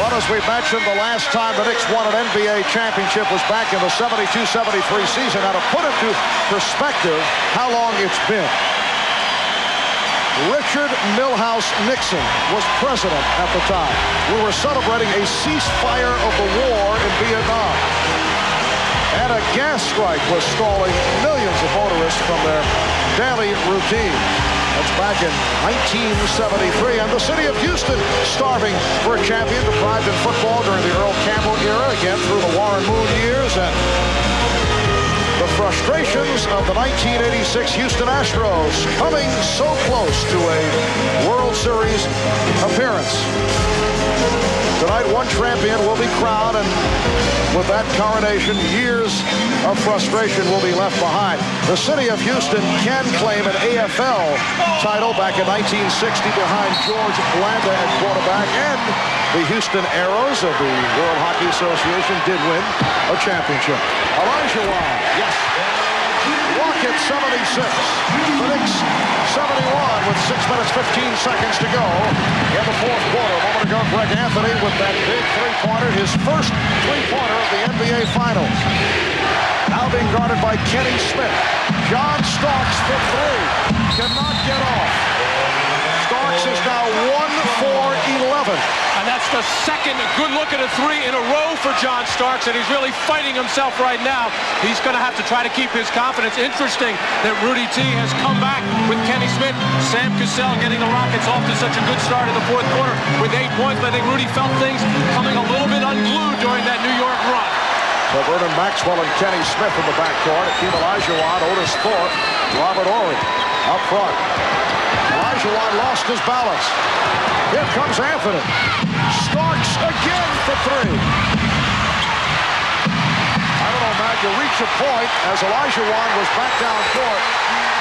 Well, as we mentioned, the last time the Knicks won an NBA championship was back in the 72-73 season. Now, to put into perspective how long it's been, Richard Milhouse Nixon was president at the time. We were celebrating a ceasefire of the war in Vietnam. And a gas strike was stalling millions of motorists from their daily routine. That's back in 1973. And the city of Houston starving for a champion, deprived in football during the Earl Campbell era, again through the Warren Moon years, and the frustrations of the 1986 Houston Astros coming so close to a World Series appearance. Tonight, one champion will be crowned, and with that coronation, years of frustration will be left behind. The city of Houston can claim an AFL title back in 1960 behind George Blanda at quarterback, and the Houston Aeros of the World Hockey Association did win a championship. Elijah Watt, yes. Rockets 76. The Knicks 71 with 6 minutes, 15 seconds to go in the fourth quarter. A moment ago, Greg Anthony with that big three-pointer, his first three-pointer of the NBA Finals. Now being guarded by Kenny Smith. John Starks for three. Cannot get off. Starks is now 1 for 11.
And that's the second good look at a three in a row for John Starks, and he's really fighting himself right now. He's going to have to try to keep his confidence. Interesting that Rudy T has come back with Kenny Smith. Sam Cassell getting the Rockets off to such a good start in the fourth quarter with 8 points, but I think Rudy felt things coming a little bit unglued during that New York run.
So Vernon Maxwell and Kenny Smith in the backcourt. Akeem Olajuwon, Otis Thorpe, Robert Horry up front. Olajuwon lost his balance. Here comes Anthony. Starks again for three. I don't know, Matt, you reach a point as Olajuwon was back down court,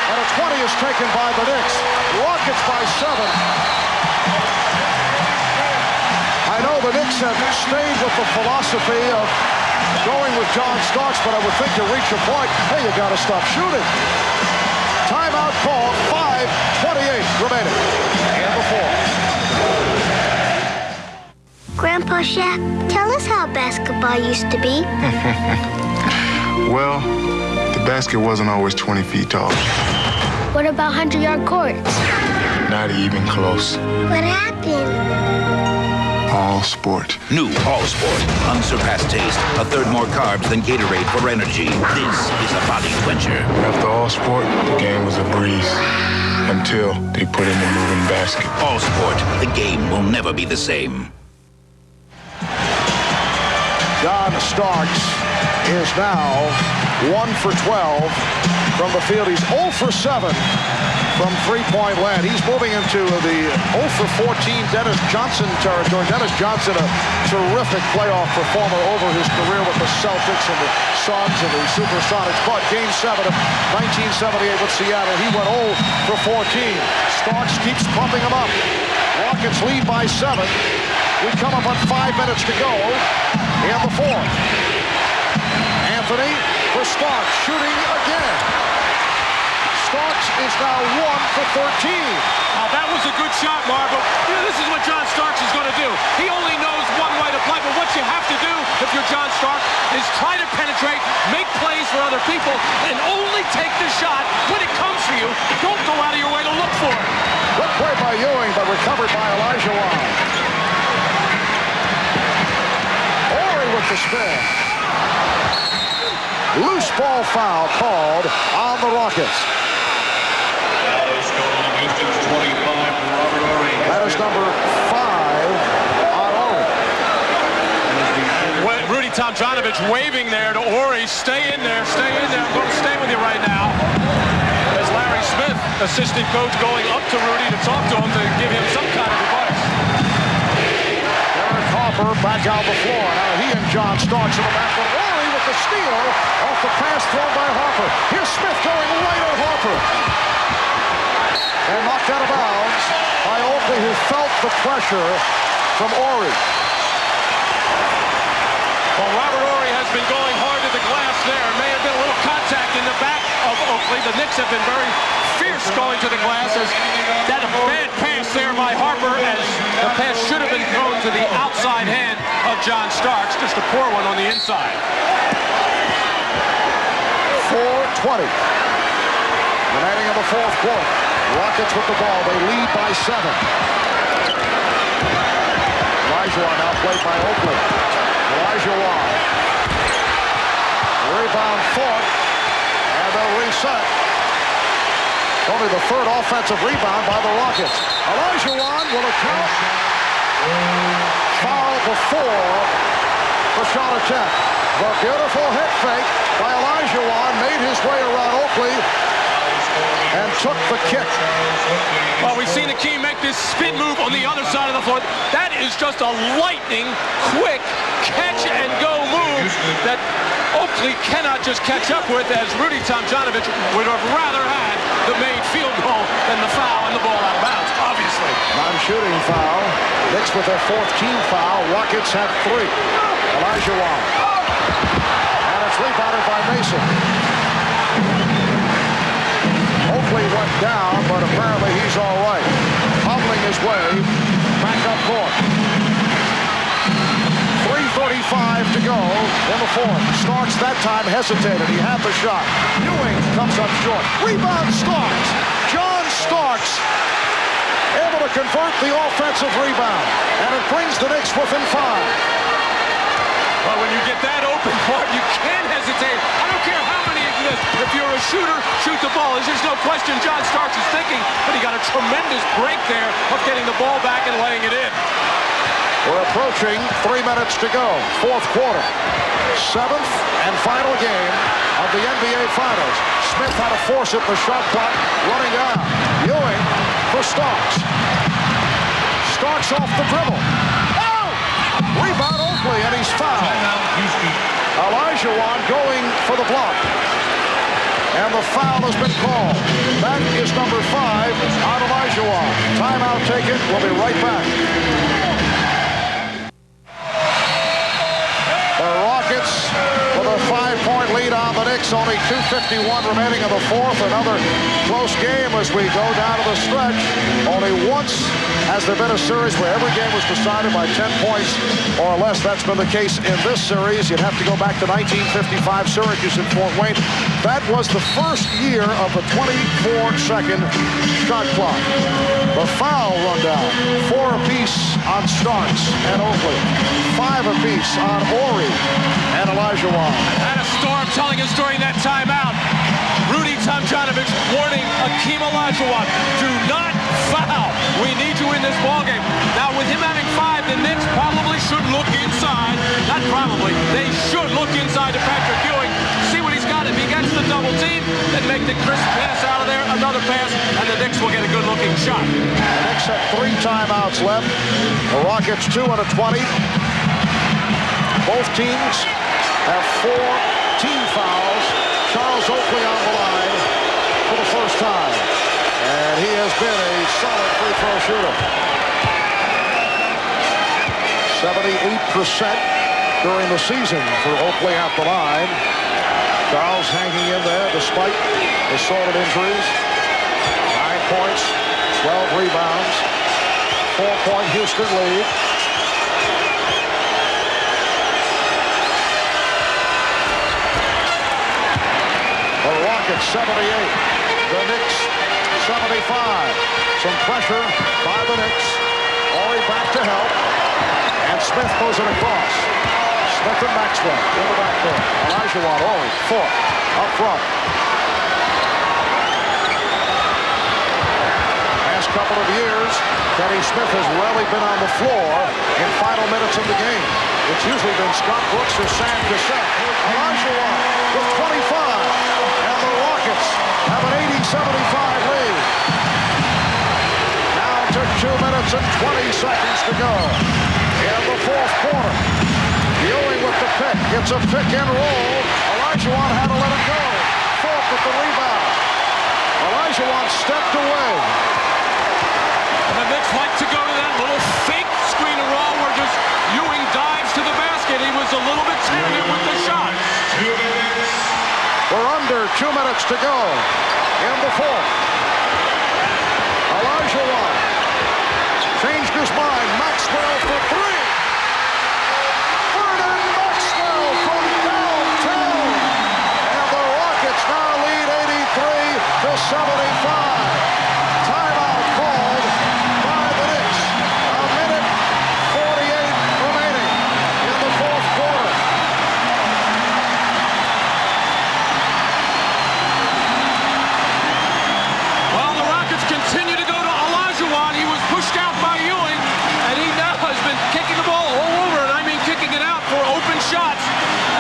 and a 20 is taken by the Knicks. Rockets by 7. I know the Knicks have stayed with the philosophy of going with John Starks, but I would think you reach a point, hey, you got to stop shooting. Timeout call, 5:28 remaining in the fourth.
Grandpa Shaq, tell us how basketball used to be.
Well, the basket wasn't always 20 feet tall.
What about 100-yard courts?
Not even close.
What happened?
All sport.
New All Sport. Unsurpassed taste. A third more carbs than Gatorade for energy. This is a body quencher.
After All Sport, the game was a breeze. Until they put in the moving basket.
All Sport. The game will never be the same.
John Starks is now 1 for 12 from the field. He's 0 for 7 from three-point land. He's moving into the 0 for 14 Dennis Johnson territory. Dennis Johnson, a terrific playoff performer over his career with the Celtics and the Suns and the Supersonics. But Game 7 of 1978 with Seattle, he went 0 for 14. Starks keeps pumping him up. Rockets lead by 7. We come up on 5 minutes to go in the fourth. Anthony for Starks, shooting again. Starks is now 1 for 13.
Now that was a good shot, Marv, but this is what John Starks is going to do. He only knows one way to play, but what you have to do if you're John Starks is try to penetrate, make plays for other people, and only take the shot when it comes for you. Don't go out of your way to look for it.
Good play by Ewing, but recovered by Elijah Wan. Horry with the spin. Loose ball foul called on the Rockets. That is number 5 on Horry.
Rudy Tomjanovich waving there to Horry. Stay in there, stay in there. I'm going to stay with you right now. As Larry Smith, assistant coach, going up to Rudy to talk to him to give him some kind of advice.
Derek Harper back out the floor. Now he and John Starks in the back. Horry with the steal off the pass thrown by Harper. Here's Smith going right at Harper. And knocked out of bounds by Oakley, who felt the pressure from Horry.
Well, Robert Horry has been going hard to the glass there. May have been a little contact in the back of Oakley. The Knicks have been very fierce going to the glass. As that a bad pass there by Harper, as the pass should have been thrown to the outside hand of John Starks. Just a poor one on the inside.
4:20 remaining in the fourth quarter. Rockets with the ball. They lead by 7. Elijah Wan now played by Oakley. Elijah Wan. Rebound fought. And they'll reset. Only the third offensive rebound by the Rockets. Elijah Wan will account. Foul before the shot attempt. The beautiful hit fake by Elijah Wan made his way around Oakley and took the kick.
Well, we've seen Akeem make this spin move on the other side of the floor. That is just a lightning quick catch-and-go move that Oakley cannot just catch up with, as Rudy Tomjanovich would have rather had the made field goal than the foul and the ball out of bounds, obviously.
Non-shooting foul. Knicks with their 4th team foul. Rockets have 3. Elijah Wan. And it's rebounded by Mason. Oakley went down, but apparently he's all right. Hobbling his way back up court. 3:35 to go in the fourth. Starks that time hesitated. He had the shot. Ewing comes up short. Rebound Starks. John Starks able to convert the offensive rebound. And it brings the Knicks within 5.
Well, when you get that open court, you can't hesitate. I don't care how many you miss. If you're a shooter, shoot the ball. There's no question John Starks is thinking, but he got a tremendous break there of getting the ball back and laying it in.
We're approaching 3 minutes to go. Fourth quarter. 7th and final game of the NBA Finals. Smith had to force it. The shot clock running down. Ewing for Starks. Starks off the dribble. Oh! Rebound Oakley, and he's fouled. Elijah Wan going for the block. And the foul has been called. That is number 5 on Elijah Wan. Timeout taken. We'll be right back. The Rockets with a 5-point lead on the Knicks. Only 2:51 remaining in the fourth. Another close game as we go down to the stretch. Only once has there been a series where every game was decided by 10 points or less. That's been the case in this series. You'd have to go back to 1955 Syracuse and Fort Wayne. That was the first year of the 24-second shot clock. The foul rundown. 4 apiece on Starks and Oakley. 5 apiece on Horry and Elijah Wan.
And a storm telling us during that timeout. Rudy Tomjanovich warning Akeem Olajuwon, do not foul. We need you in this ballgame. Now, with him having 5, the Knicks probably should look inside. Not probably. They should look inside to Patrick Ewing. See what he's got. If he gets the double team, then make the crisp pass out of there, another pass, and the Knicks will get a good-looking shot.
The Knicks have 3 timeouts left. The Rockets 2 and a 20. Both teams have 4 team fouls. Charles Oakley on the line for the first time. And he has been a solid free throw shooter. 78% during the season for Oakley at the line. Charles hanging in there despite assorted injuries. 9 points, 12 rebounds, 4-point Houston lead. The Rockets 78, the Knicks 75. Some pressure by the Knicks. Ori back to help, and Smith goes it across. Smith and Maxwell in the backcourt. Olajuwon, Ori, Fort, up front. Last couple of years, Kenny Smith has rarely been on the floor in final minutes of the game. It's usually been Scott Brooks or Sam Cassett. Olajuwon with 25. And the Rockets have an 80-75 lead. Now to 2 minutes and 20 seconds to go in the fourth quarter. Ewing with the pick. It's a pick and roll. Olajuwon had to let him go. Fort with the rebound. Olajuwon stepped away.
And the Knicks like to go to that little fake screen and roll where just Ewing dives to the basket. He was a little bit tentative with the shot.
We're under 2 minutes to go in the fourth. Olajuwon changed his mind. Maxwell for 3. Vernon Maxwell from downtown. And the Rockets now lead 83-75. Timeout called by the Knicks. A minute 48 remaining in the fourth quarter.
Well, the Rockets continue to go to Olajuwon. He was pushed out by Ewing, and he now has been kicking the ball all over, and I mean kicking it out for open shots,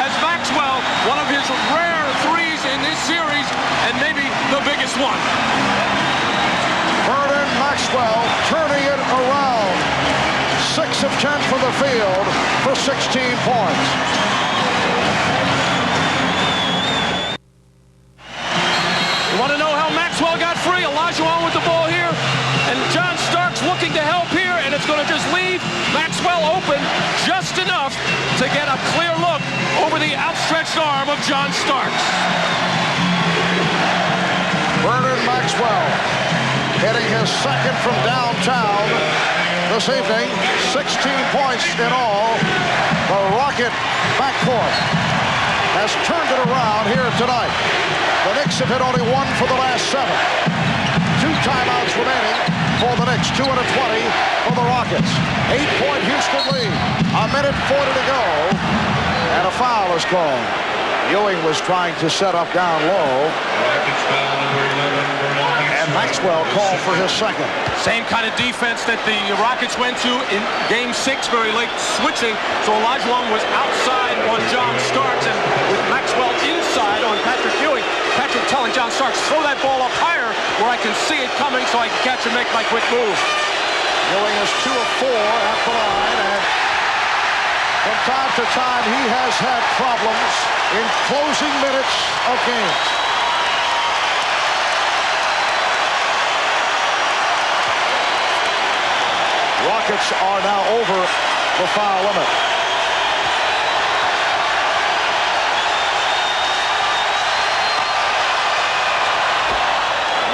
as Maxwell, one of his rare threes in this series, and maybe the biggest one.
Vernon Maxwell turning it around. 6 of 10 from the field for 16 points.
You want to know how Maxwell got free? Olajuwon with the ball here, and John Starks looking to help here, and it's going to just leave Maxwell open just enough to get a clear look over the outstretched arm of John Starks.
Vernon Maxwell hitting his second from downtown this evening. 16 points in all. The Rocket backcourt has turned it around here tonight. The Knicks have hit only 1 for the last 7. 2 timeouts remaining for the Knicks. 2 and a 20 for the Rockets. 8-point Houston lead. A minute 40 to go. And a foul is called. Ewing was trying to set up down low. And Maxwell called for his second.
Same kind of defense that the Rockets went to in Game 6, very late switching. So Olajuwon was outside on John Starks, and with Maxwell inside on Patrick Ewing. Patrick telling John Starks, throw that ball up higher where I can see it coming so I can catch and make my quick move.
Ewing is 2 of 4 at the line, and from time to time he has had problems in closing minutes of games. Rockets are now over the foul limit.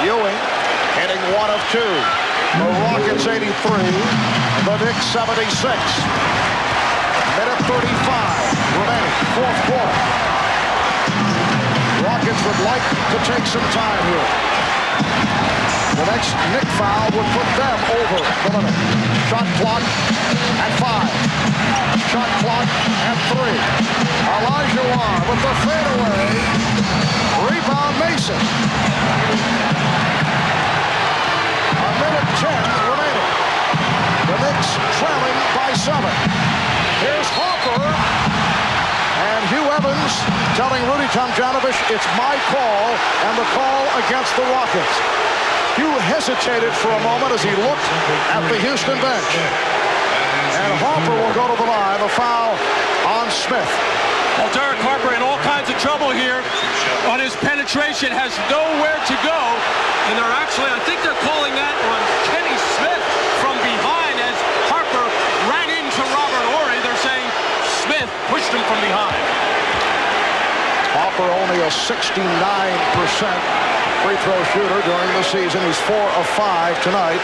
Ewing hitting 1 of 2. The Rockets 83, the Knicks 76. Minute 35 remaining, fourth quarter. Rockets would like to take some time here. The next Knick foul would put them over the limit. Shot clock at 5. Shot clock at 3. Olajuwon with the fadeaway. Rebound Mason. A minute 10 remaining. The Knicks trailing by 7. Here's Harper. And Hugh Evans telling telling Rudy Tomjanovich, it's my call and the call against the Rockets. Hugh hesitated for a moment as he looked at the Houston bench. And Harper will go to the line. The foul on Smith.
Well, Derek Harper in all kinds of trouble here on his penetration, has nowhere to go. And they're actually, I think they're calling that on Kenny Smith from behind as Harper ran into Robert Horry. They're saying Smith pushed him from behind.
Harper only a 69% free throw shooter during the season. He's 4 of 5 tonight.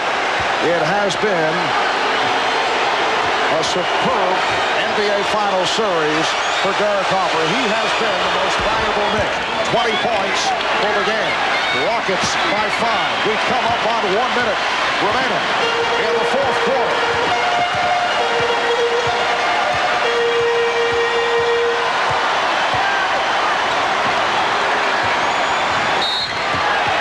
It has been a superb NBA Finals series for Derek Harper. He has been the most valuable Knick. 20 points for the game. Rockets by 5. We come up on 1 minute remaining in the fourth quarter.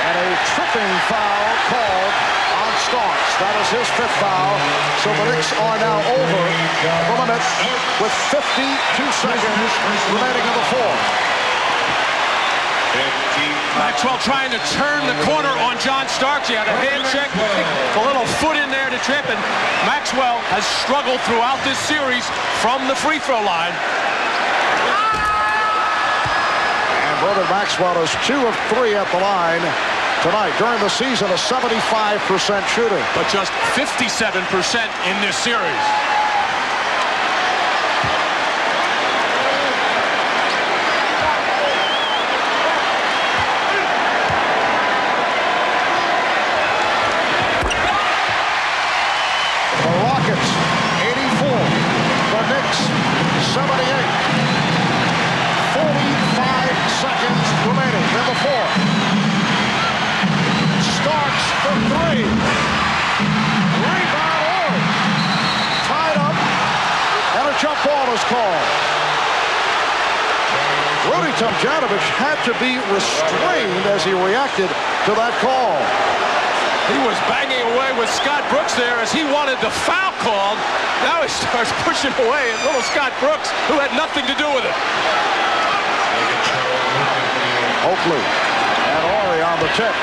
And a tripping foul called on Starks. That is his 5th foul. So the Knicks are now over the limit with 52 seconds remaining in the fourth.
Maxwell trying to turn the corner on John Starks. He had a hand check, a little foot in there to trip, and Maxwell has struggled throughout this series from the free throw line.
And Brother Maxwell is 2 of 3 at the line tonight. During the season, a 75% shooter.
But just 57% in this series.
The Rockets, 84. The Knicks, 78. 45 seconds remaining in the fourth. Starks for 3. Rebound Horry. Tied up, and a jump ball is called. Rudy Tomjanovich had to be restrained as he reacted to that call.
He was banging away with Scott Brooks there as he wanted the foul called. Now he starts pushing away at little Scott Brooks, who had nothing to do with it.
Oakley and Horry on the tip.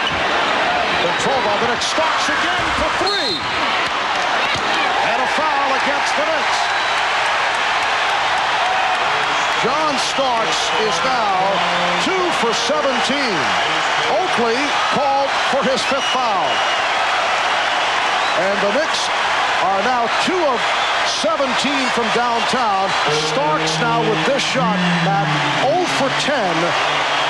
Controlled by the Knicks. Starks again for 3. And a foul against the Knicks. John Starks is now 2 for 17. Oakley called for his 5th foul. And the Knicks are now 2 of 17 from downtown. Starks now with this shot, Matt, 0 for 10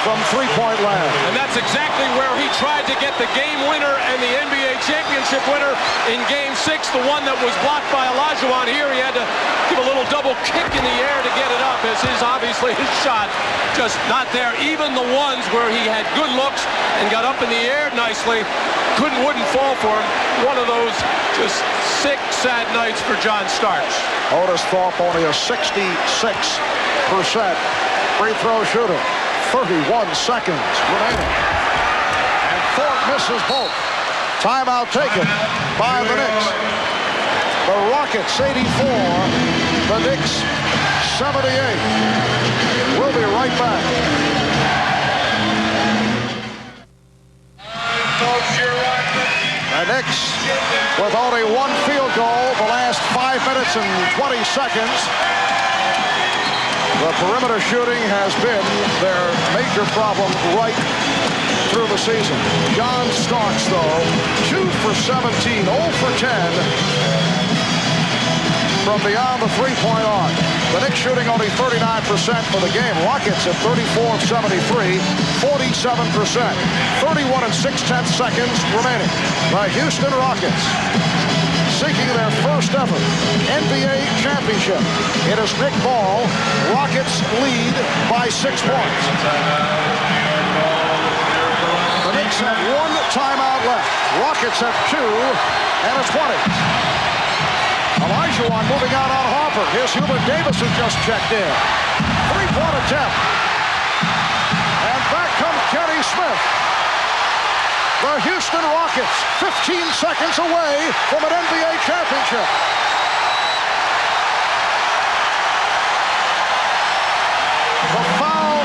from three-point land.
And that's exactly where he tried to get the game winner and the NBA championship winner in Game 6, the one that was blocked by Olajuwon. Here he had to give a little double kick in the air to get it up, as obviously his shot just not there. Even the ones where he had good looks and got up in the air nicely, wouldn't fall for him. One of those just sick, sad nights for John Starks.
Otis Thorpe only a 66% free throw shooter. 31 seconds remaining. And Thorpe misses both. Timeout taken by the Knicks. The Rockets 84, the Knicks 78. We'll be right back. The Knicks with only 1 field goal the last 5 minutes and 20 seconds. The perimeter shooting has been their major problem right through the season. John Starks, though, 2 for 17, 0 for 10 from beyond the three-point arc. The Knicks shooting only 39% for the game. Rockets at 34 of 73, 47%. 31 and 6/10 seconds remaining. The Houston Rockets seeking their first ever NBA championship. It is Nick Ball. Rockets lead by 6 points. The Knicks have 1 timeout left. Rockets have 2 and a 20. Olajuwon moving out on Harper. Here's Hubert Davis, who just checked in. 3-point attempt. And back comes Kenny Smith. The Houston Rockets, 15 seconds away from an NBA championship. The foul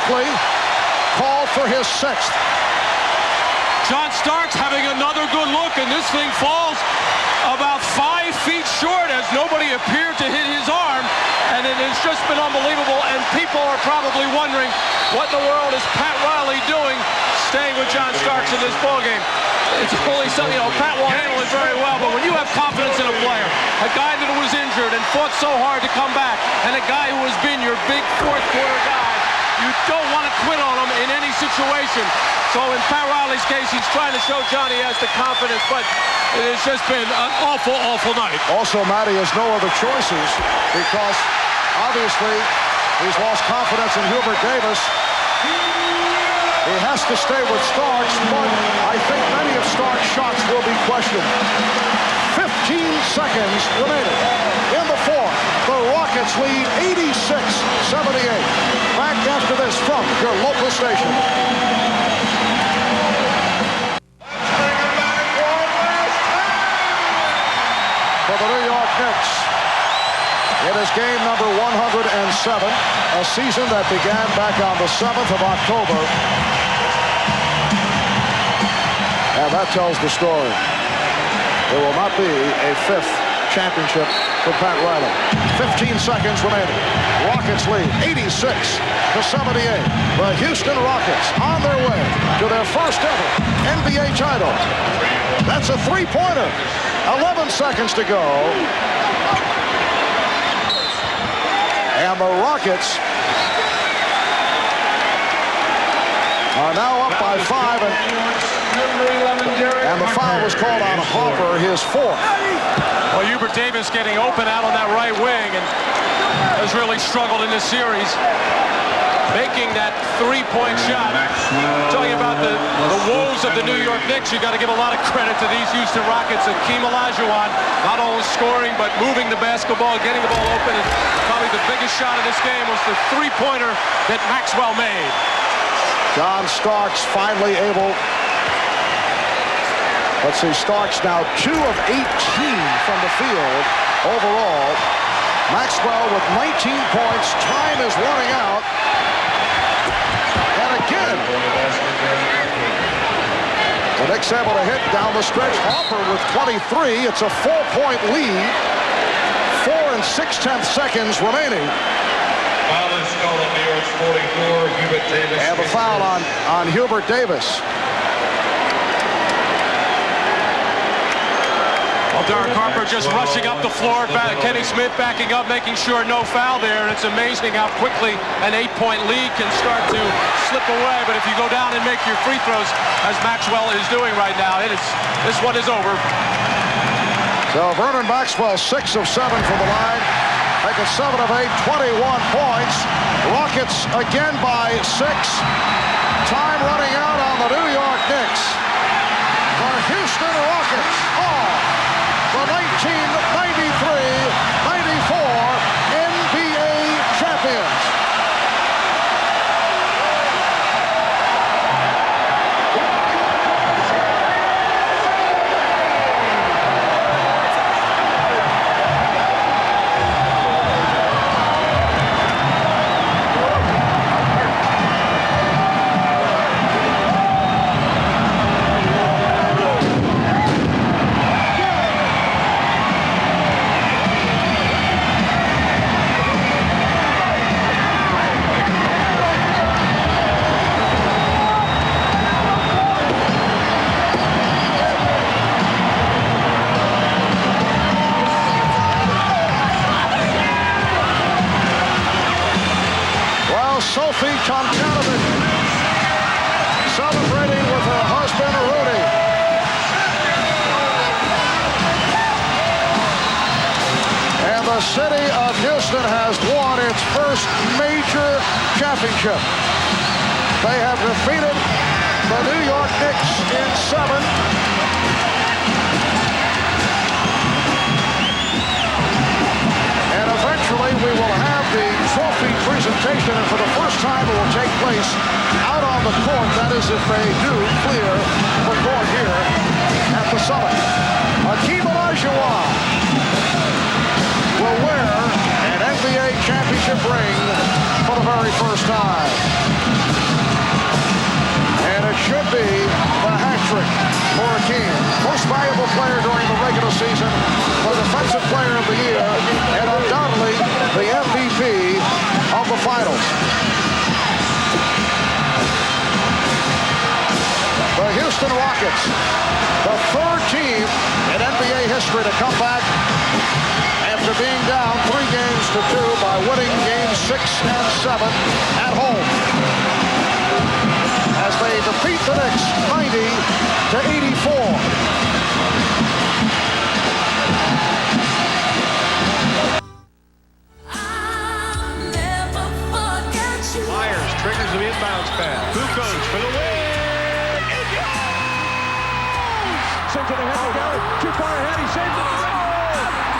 quickly called for his 6th.
John Starks having another good look, and this thing falls about 5 feet short as nobody appeared to hit his arm, and it has just been unbelievable, and people are probably wondering what in the world is Pat Riley doing staying with John Starks in this ballgame. It's fully something, Pat will handle it very well, but when you have confidence in a player, a guy that was injured and fought so hard to come back, and a guy who has been your big fourth quarter guy, you don't want to quit on him in any situation. So in Pat Riley's case, he's trying to show John he has the confidence, but it has just been an awful, awful night.
Also, Matty has no other choices because obviously he's lost confidence in Hubert Davis. He has to stay with Starks, but I think many of Starks' shots will be questioned. 15 seconds remaining in the fourth. The Rockets lead 86-78. Back after this from your local station. For the New York Knicks, it is game number 107, a season that began back on the 7th of October. And that tells the story. There will not be a 5th championship for Pat Riley. 15 seconds remaining. Rockets lead 86-78. The Houston Rockets on their way to their first ever NBA title. That's a three-pointer. 11 seconds to go. And the Rockets are now up by 5, and the foul was called on Harper, his 4th.
Well, Hubert Davis getting open out on that right wing and has really struggled in this series. Making that three-point shot. Talking about the woes of the New York Knicks, you got to give a lot of credit to these Houston Rockets. Hakeem Olajuwon not only scoring, but moving the basketball, getting the ball open. And probably the biggest shot of this game was the three-pointer that Maxwell made.
John Starks finally able. Let's see, Starks now 2 of 18 from the field overall. Maxwell with 19 points. Time is running out. And again, the Knicks able to hit down the stretch. Harper with 23. It's a 4-point lead. 4 6/10 seconds remaining.
Foul is called on New York's 44, Hubert Davis.
And the foul on Hubert Davis.
Well, Derek Harper just rushing up the floor. Kenny Smith backing up, making sure no foul there. And it's amazing how quickly an 8-point lead can start to slip away. But if you go down and make your free throws, as Maxwell is doing right now, this one is over.
So Vernon Maxwell, 6 of 7 from the line. Making 7 of 8, 21 points. Rockets again by 6. Time running out on the New York Knicks. The Houston Rockets are the 1993-94 NBA champions. Sophie Tomjanovich celebrating with her husband, Rudy. And the city of Houston has won its first major championship. They have defeated the New York Knicks in 7. And eventually we will have the trophy presentation, and for the first time it will take place out on the court. That is if they do clear the court here at the Summit. Hakeem Olajuwon will wear an NBA championship ring for the very first time. should be the hat trick for Hakeem. Most valuable player during the regular season, the defensive player of the year, and undoubtedly the MVP of the finals. The Houston Rockets, the third team in NBA history to come back after being down 3-2 by winning games 6 and 7 at home, as they defeat the Knicks 90-84.
Myers triggers the inbounds pass. Kukoc for the win. It goes! Sends it ahead to Garrett. Too far ahead. He saves it.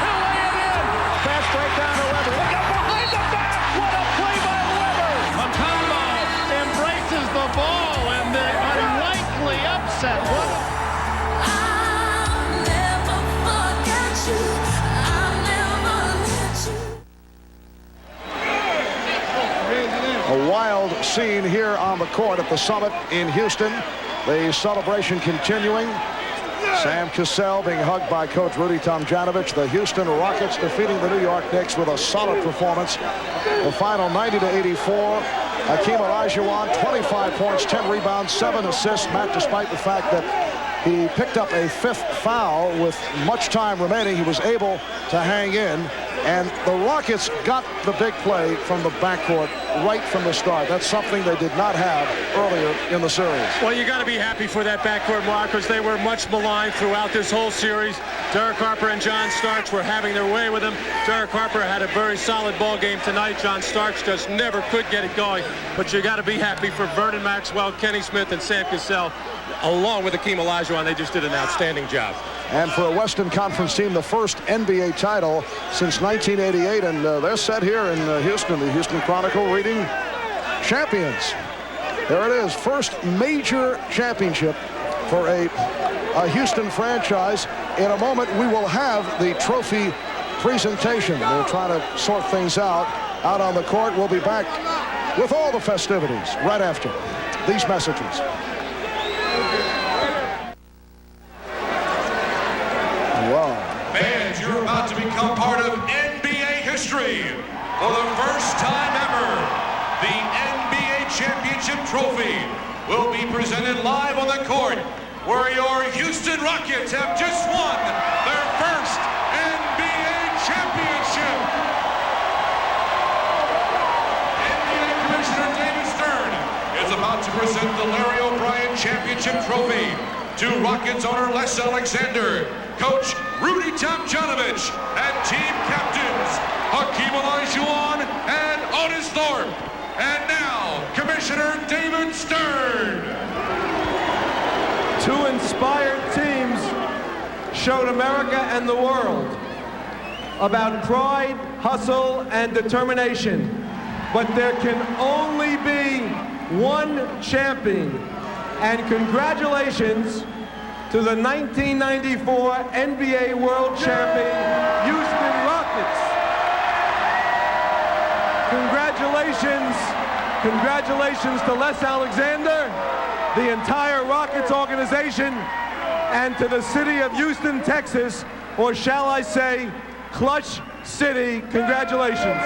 He'll lay it in. Pass right down to Weber. Look out behind the back. What a play by Weber. Makambo embraces the ball and the unlikely upset. What?
A wild scene here on the court at the Summit in Houston. The celebration continuing. Sam Cassell being hugged by Coach Rudy Tomjanovich. The Houston Rockets defeating the New York Knicks with a solid performance. The final 90-84. Hakeem Olajuwon, 25 points, 10 rebounds, 7 assists. Matt, despite the fact that he picked up a 5th foul with much time remaining, he was able to hang in. And the Rockets got the big play from the backcourt right from the start. That's something they did not have earlier in the series.
Well, you got to be happy for that backcourt, Mark, because they were much maligned throughout this whole series. Derek Harper and John Starks were having their way with him. Derek Harper had a very solid ball game tonight. John Starks just never could get it going. But you got to be happy for Vernon Maxwell, Kenny Smith, and Sam Cassell, along with Hakeem Olajuwon. They just did an outstanding job.
And for a Western Conference team, the first NBA title since 1988. And they're set here in Houston, the Houston Chronicle reading champions. There it is, first major championship for a Houston franchise. In a moment, we will have the trophy presentation. They're trying to sort things out on the court. We'll be back with all the festivities right after these messages. Wow.
Fans, you're about to become part of NBA history. For the first time ever, the NBA Championship Trophy will be presented live on the court, where your Houston Rockets have just won their first NBA championship. NBA Commissioner David Stern is about to present the Larry O'Brien Championship Trophy to Rockets owner Les Alexander, Coach Rudy Tomjanovich, and team captains Hakeem Olajuwon and Otis Thorpe. And now, Commissioner David Stern.
Two inspired teams showed America and the world about pride, hustle, and determination. But there can only be one champion. And congratulations to the 1994 NBA World Champion, Houston Rockets. Congratulations to Les Alexander, the entire Rockets organization, and to the city of Houston, Texas, or shall I say, Clutch City. Congratulations.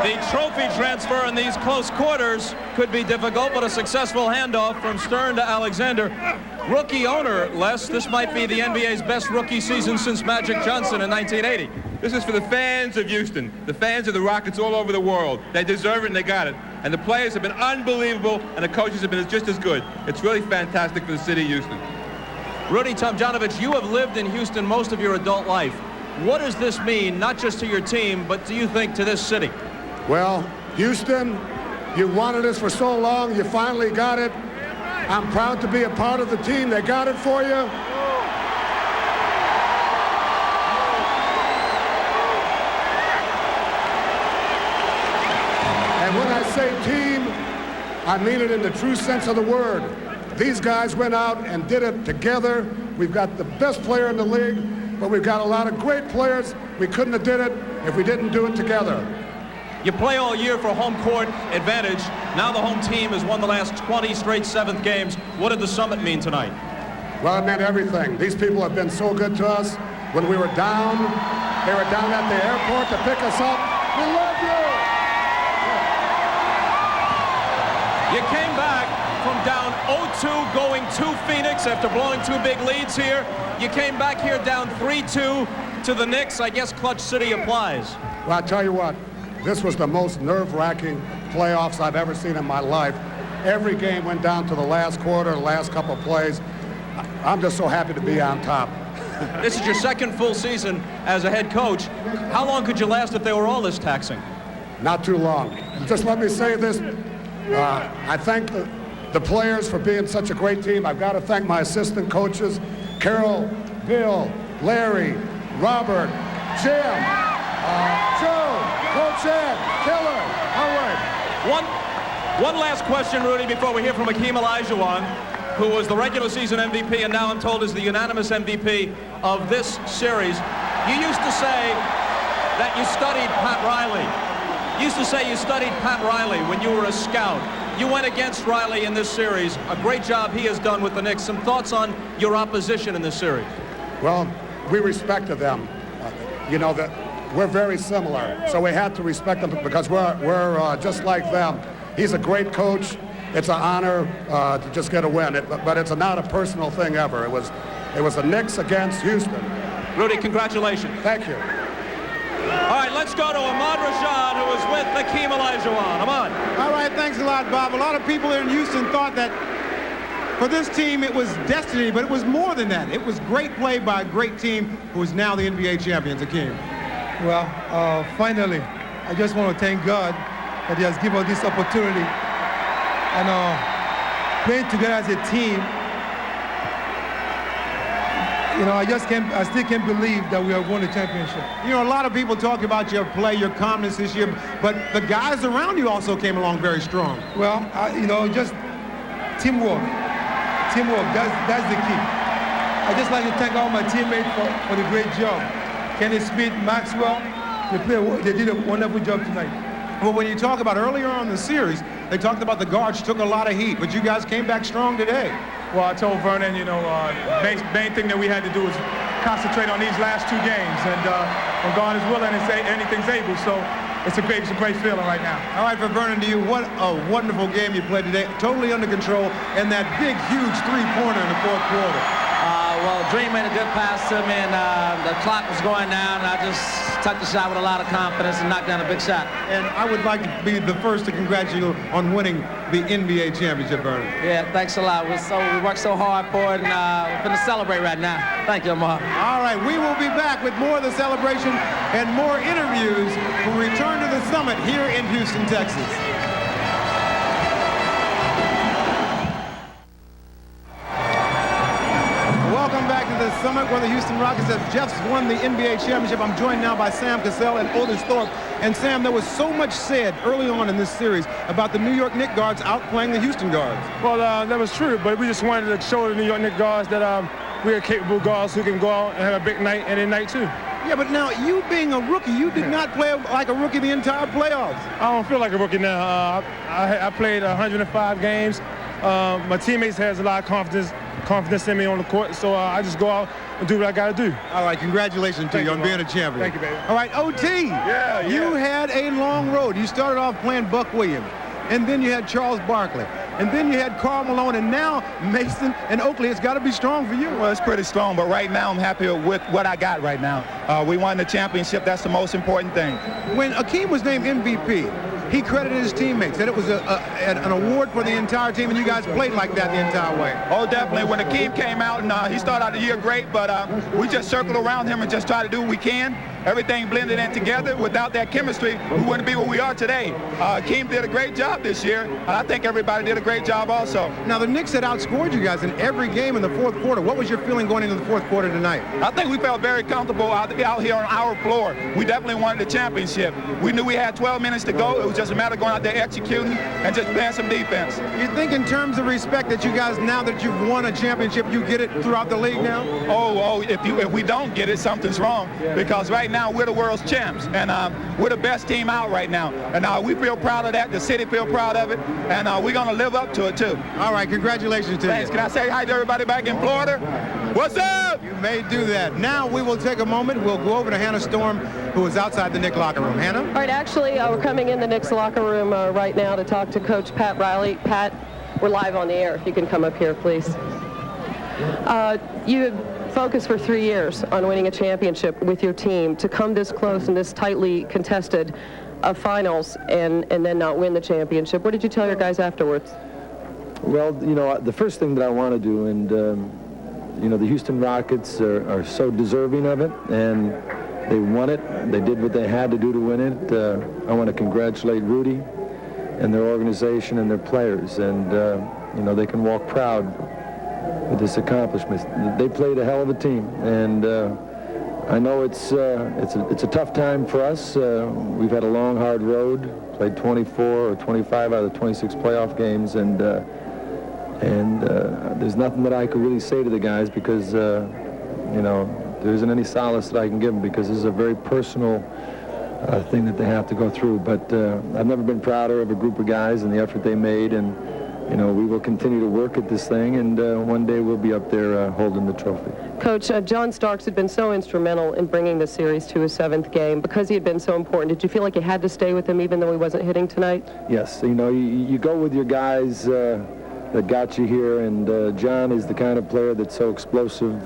The trophy transfer in these close quarters could be difficult, but a successful handoff from Stern to Alexander. Rookie owner, Les, this might be the NBA's best rookie season since Magic Johnson in 1980.
This is for the fans of Houston, the fans of the Rockets all over the world. They deserve it and they got it. And the players have been unbelievable and the coaches have been just as good. It's really fantastic for the city of Houston.
Rudy Tomjanovich, you have lived in Houston most of your adult life. What does this mean, not just to your team, but do you think to this city?
Well, Houston, you wanted this for so long, you finally got it. I'm proud to be a part of the team that got it for you. And when I say team, I mean it in the true sense of the word. These guys went out and did it together. We've got the best player in the league, but we've got a lot of great players. We couldn't have did it if we didn't do it together.
You play all year for home court advantage. Now the home team has won the last 20 straight seventh games. What did the Summit mean tonight?
Well, it meant everything. These people have been so good to us. When we were down, they were down at the airport to pick us up. We love you!
You came back from down 0-2 going to Phoenix after blowing 2 big leads here. You came back here down 3-2 to the Knicks. I guess Clutch City applies.
Well, I tell you what, this was the most nerve-wracking playoffs I've ever seen in my life. Every game went down to the last quarter, the last couple of plays. I'm just so happy to be on top.
This is your second full season as a head coach. How long could you last if they were all this taxing?
Not too long. Just let me say this. I thank the players for being such a great team. I've got to thank my assistant coaches, Carol, Bill, Larry, Robert, Jim, Joe, Coach Ed, Killer. All right.
One last question, Rudy, before we hear from Hakeem Olajuwon, who was the regular season MVP and now I'm told is the unanimous MVP of this series. You used to say that you studied Pat Riley. You used to say you studied Pat Riley when you were a scout. You went against Riley in this series. A great job he has done with the Knicks. Some thoughts on your opposition in this series?
Well, we respected them. You know, that we're very similar, so we had to respect them because we're just like them. He's a great coach. It's an honor to just get a win, but it's not a personal thing ever. It was the Knicks against Houston.
Rudy, congratulations.
Thank you.
All right, let's go to Ahmad Rashad, who is with Hakeem Olajuwon. Ahmad.
All right, thanks a lot, Bob. A lot of people here in Houston thought that for this team it was destiny, but it was more than that. It was great play by a great team who is now the NBA champions. Hakeem.
Well, finally, I just want to thank God that he has given us this opportunity. And playing together as a team, you know, I still can't believe that we have won the championship.
You know, a lot of people talk about your play, your calmness this year, but the guys around you also came along very strong.
Well, you know, just teamwork. Teamwork, that's the key. I just like to thank all my teammates for the great job. Kenny Smith, Maxwell, they did a wonderful job tonight.
Well, when you talk about earlier on in the series, they talked about the guards took a lot of heat, but you guys came back strong today.
Well, I told Vernon, you know, main thing that we had to do was concentrate on these last 2 games, and when God is willing and say anything's able, so it's a great feeling right now.
All right, for Vernon, what a wonderful game you played today, totally under control, and that big, huge three-pointer in the fourth quarter.
Well, Dream made a good pass to me, and the clock was going down, and I just took the shot with a lot of confidence and knocked down a big shot.
And I would like to be the first to congratulate you on winning the NBA championship, Vernon.
Yeah, thanks a lot. We worked so hard for it, and we're going to celebrate right now. Thank you, Amar.
All right, we will be back with more of the celebration and more interviews when we return to the Summit here in Houston, Texas. Welcome back to the Summit where the Houston Rockets have just won the NBA championship. I'm joined now by Sam Cassell and Otis Thorpe. And Sam, there was so much said early on in this series about the New York Knicks guards outplaying the Houston guards.
Well, that was true, but we just wanted to show the New York Knicks guards that we are capable guards who can go out and have a big night and a night too.
Yeah, but now you being a rookie, you did not play like a rookie the entire playoffs.
I don't feel like a rookie now. I played 105 games. My teammates has a lot of confidence in me on the court, so I just go out and do what I got to do.
All right, congratulations to you on being a champion.
Thank you, baby.
All right, OT.
Yeah.
You had a long road. You started off playing Buck Williams, and then you had Charles Barkley, and then you had Karl Malone, and now Mason and Oakley. It's got to be strong for you.
Well, it's pretty strong, but right now I'm happy with what I got right now. We won the championship. That's the most important thing.
When Hakeem was named MVP, he credited his teammates, that it was an award for the entire team, and you guys played like that the entire way.
Oh, definitely. When Hakeem came out, and he started out the year great, but we just circled around him and just tried to do what we can. Everything blended in together. Without that chemistry, we wouldn't be where we are today. Hakeem did a great job this year, and I think everybody did a great job also.
Now, the Knicks had outscored you guys in every game in the fourth quarter. What was your feeling going into the fourth quarter tonight?
I think we felt very comfortable out here on our floor. We definitely wanted the championship. We knew we had 12 minutes to go. It was just a matter of going out there executing and just playing some defense.
You think in terms of respect that you guys, now that you've won a championship, you get it throughout the league now?
Oh, if we don't get it, something's wrong. Because right now, now we're the world's champs, and we're the best team out right now. And we feel proud of that. The city feel proud of it, and we're going to live up to it, too.
All right, congratulations to
Thanks.
you.
Can I say hi to everybody back in Florida? What's up?
You may do that. Now we will take a moment. We'll go over to Hannah Storm, who is outside the Knicks locker room. Hannah?
All right, actually, we're coming in the Knicks locker room right now to talk to Coach Pat Riley. Pat, we're live on the air. If you can come up here, please. You have focused for 3 years on winning a championship with your team. To come this close in this tightly contested finals and then not win the championship, what did you tell your guys afterwards?
Well, you know, the first thing that I want to do, and, you know, the Houston Rockets are so deserving of it, and they won it. They did what they had to do to win it. I want to congratulate Rudy and their organization and their players, and, you know, they can walk proud with this accomplishment. They played a hell of a team, and I know it's a tough time for us. We've had a long, hard road, played 24 or 25 out of the 26 playoff games, and there's nothing that I could really say to the guys because, you know, there isn't any solace that I can give them because this is a very personal thing that they have to go through. But I've never been prouder of a group of guys and the effort they made, and you know, we will continue to work at this thing, and one day we'll be up there holding the trophy.
Coach, John Starks had been so instrumental in bringing the series to his 7th game. Because he had been so important, did you feel like you had to stay with him even though he wasn't hitting tonight?
Yes, you know, you go with your guys that got you here, and John is the kind of player that's so explosive.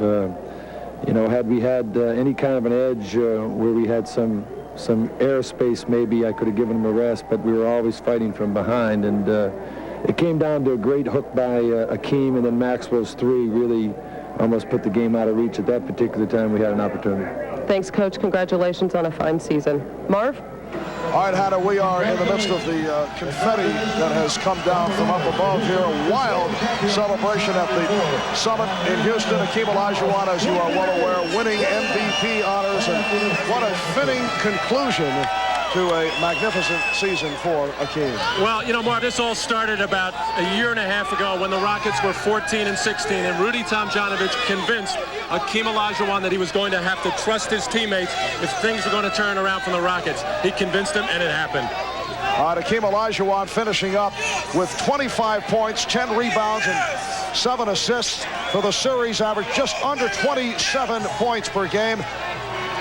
You know, had we had any kind of an edge where we had some airspace, maybe I could have given him a rest, but we were always fighting from behind, and it came down to a great hook by Akeem, and then Maxwell's 3 really almost put the game out of reach. At that particular time, we had an opportunity.
Thanks, Coach. Congratulations on a fine season. Marv?
All right, Hannah, we are in the midst of the confetti that has come down from up above here. A wild celebration at the summit in Houston. Akeem Olajuwon, as you are well aware, winning MVP honors, and what a fitting conclusion to a magnificent season for Akeem.
Well, you know, Marv, this all started about a year and a half ago when the Rockets were 14-16, and Rudy Tomjanovich convinced Akeem Olajuwon that he was going to have to trust his teammates if things were going to turn around from the Rockets. He convinced them, and it happened.
Akeem Olajuwon finishing up with 25 points, 10 rebounds, and 7 assists for the series, average just under 27 points per game.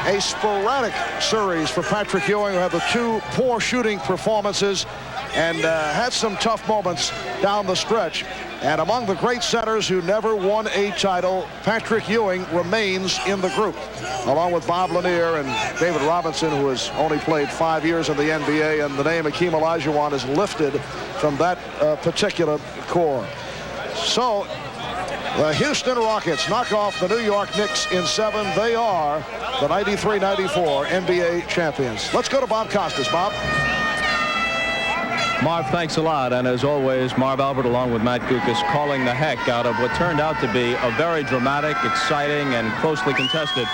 A sporadic series for Patrick Ewing, who had the 2 poor shooting performances and had some tough moments down the stretch. And among the great centers who never won a title, Patrick Ewing remains in the group, along with Bob Lanier and David Robinson, who has only played 5 years in the NBA, and the name Akeem Olajuwon is lifted from that particular core. So the Houston Rockets knock off the New York Knicks in 7. They are the 93-94 NBA champions. Let's go to Bob Costas. Bob?
Marv, thanks a lot. And as always, Marv Albert, along with Matt Gukas, calling the heck out of what turned out to be a very dramatic, exciting, and closely contested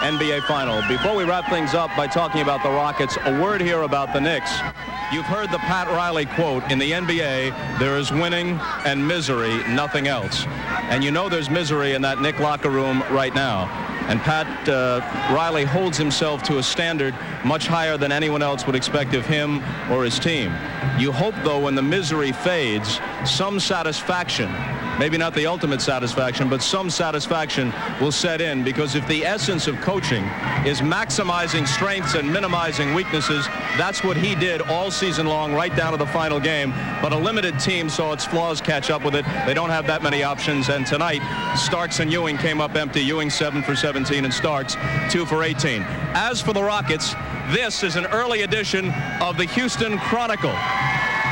NBA final. Before we wrap things up by talking about the Rockets, a word here about the Knicks. You've heard the Pat Riley quote, in the NBA, there is winning and misery, nothing else. And you know there's misery in that Knick locker room right now. And Pat Riley holds himself to a standard much higher than anyone else would expect of him or his team. You hope, though, when the misery fades, some satisfaction, maybe not the ultimate satisfaction, but some satisfaction will set in, because if the essence of coaching is maximizing strengths and minimizing weaknesses, that's what he did all season long, right down to the final game. But a limited team saw its flaws catch up with it. They don't have that many options, and tonight Starks and Ewing came up empty. Ewing 7 for 17 and Starks 2 for 18. As for the Rockets, this is an early edition of the Houston Chronicle.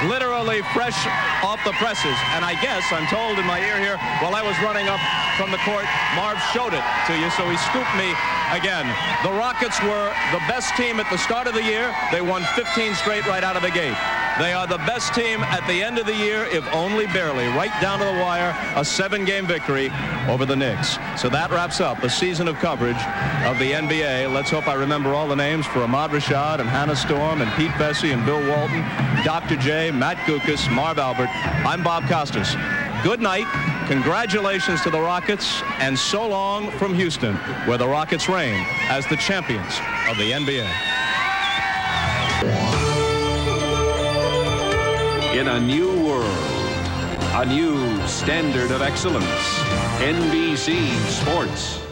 Literally fresh off the presses. And I guess, I'm told in my ear here, while I was running up from the court, Marv showed it to you, so he scooped me again. The Rockets were the best team at the start of the year. They won 15 straight right out of the gate. They are the best team at the end of the year, if only barely, right down to the wire, a 7-game victory over the Knicks. So that wraps up a season of coverage of the NBA. Let's hope I remember all the names for Ahmad Rashad and Hannah Storm and Pete Bessie and Bill Walton, Dr. J, Matt Gukas, Marv Albert. I'm Bob Costas. Good night. Congratulations to the Rockets, and so long from Houston, where the Rockets reign as the champions of the NBA.
In a new world, a new standard of excellence. NBC Sports.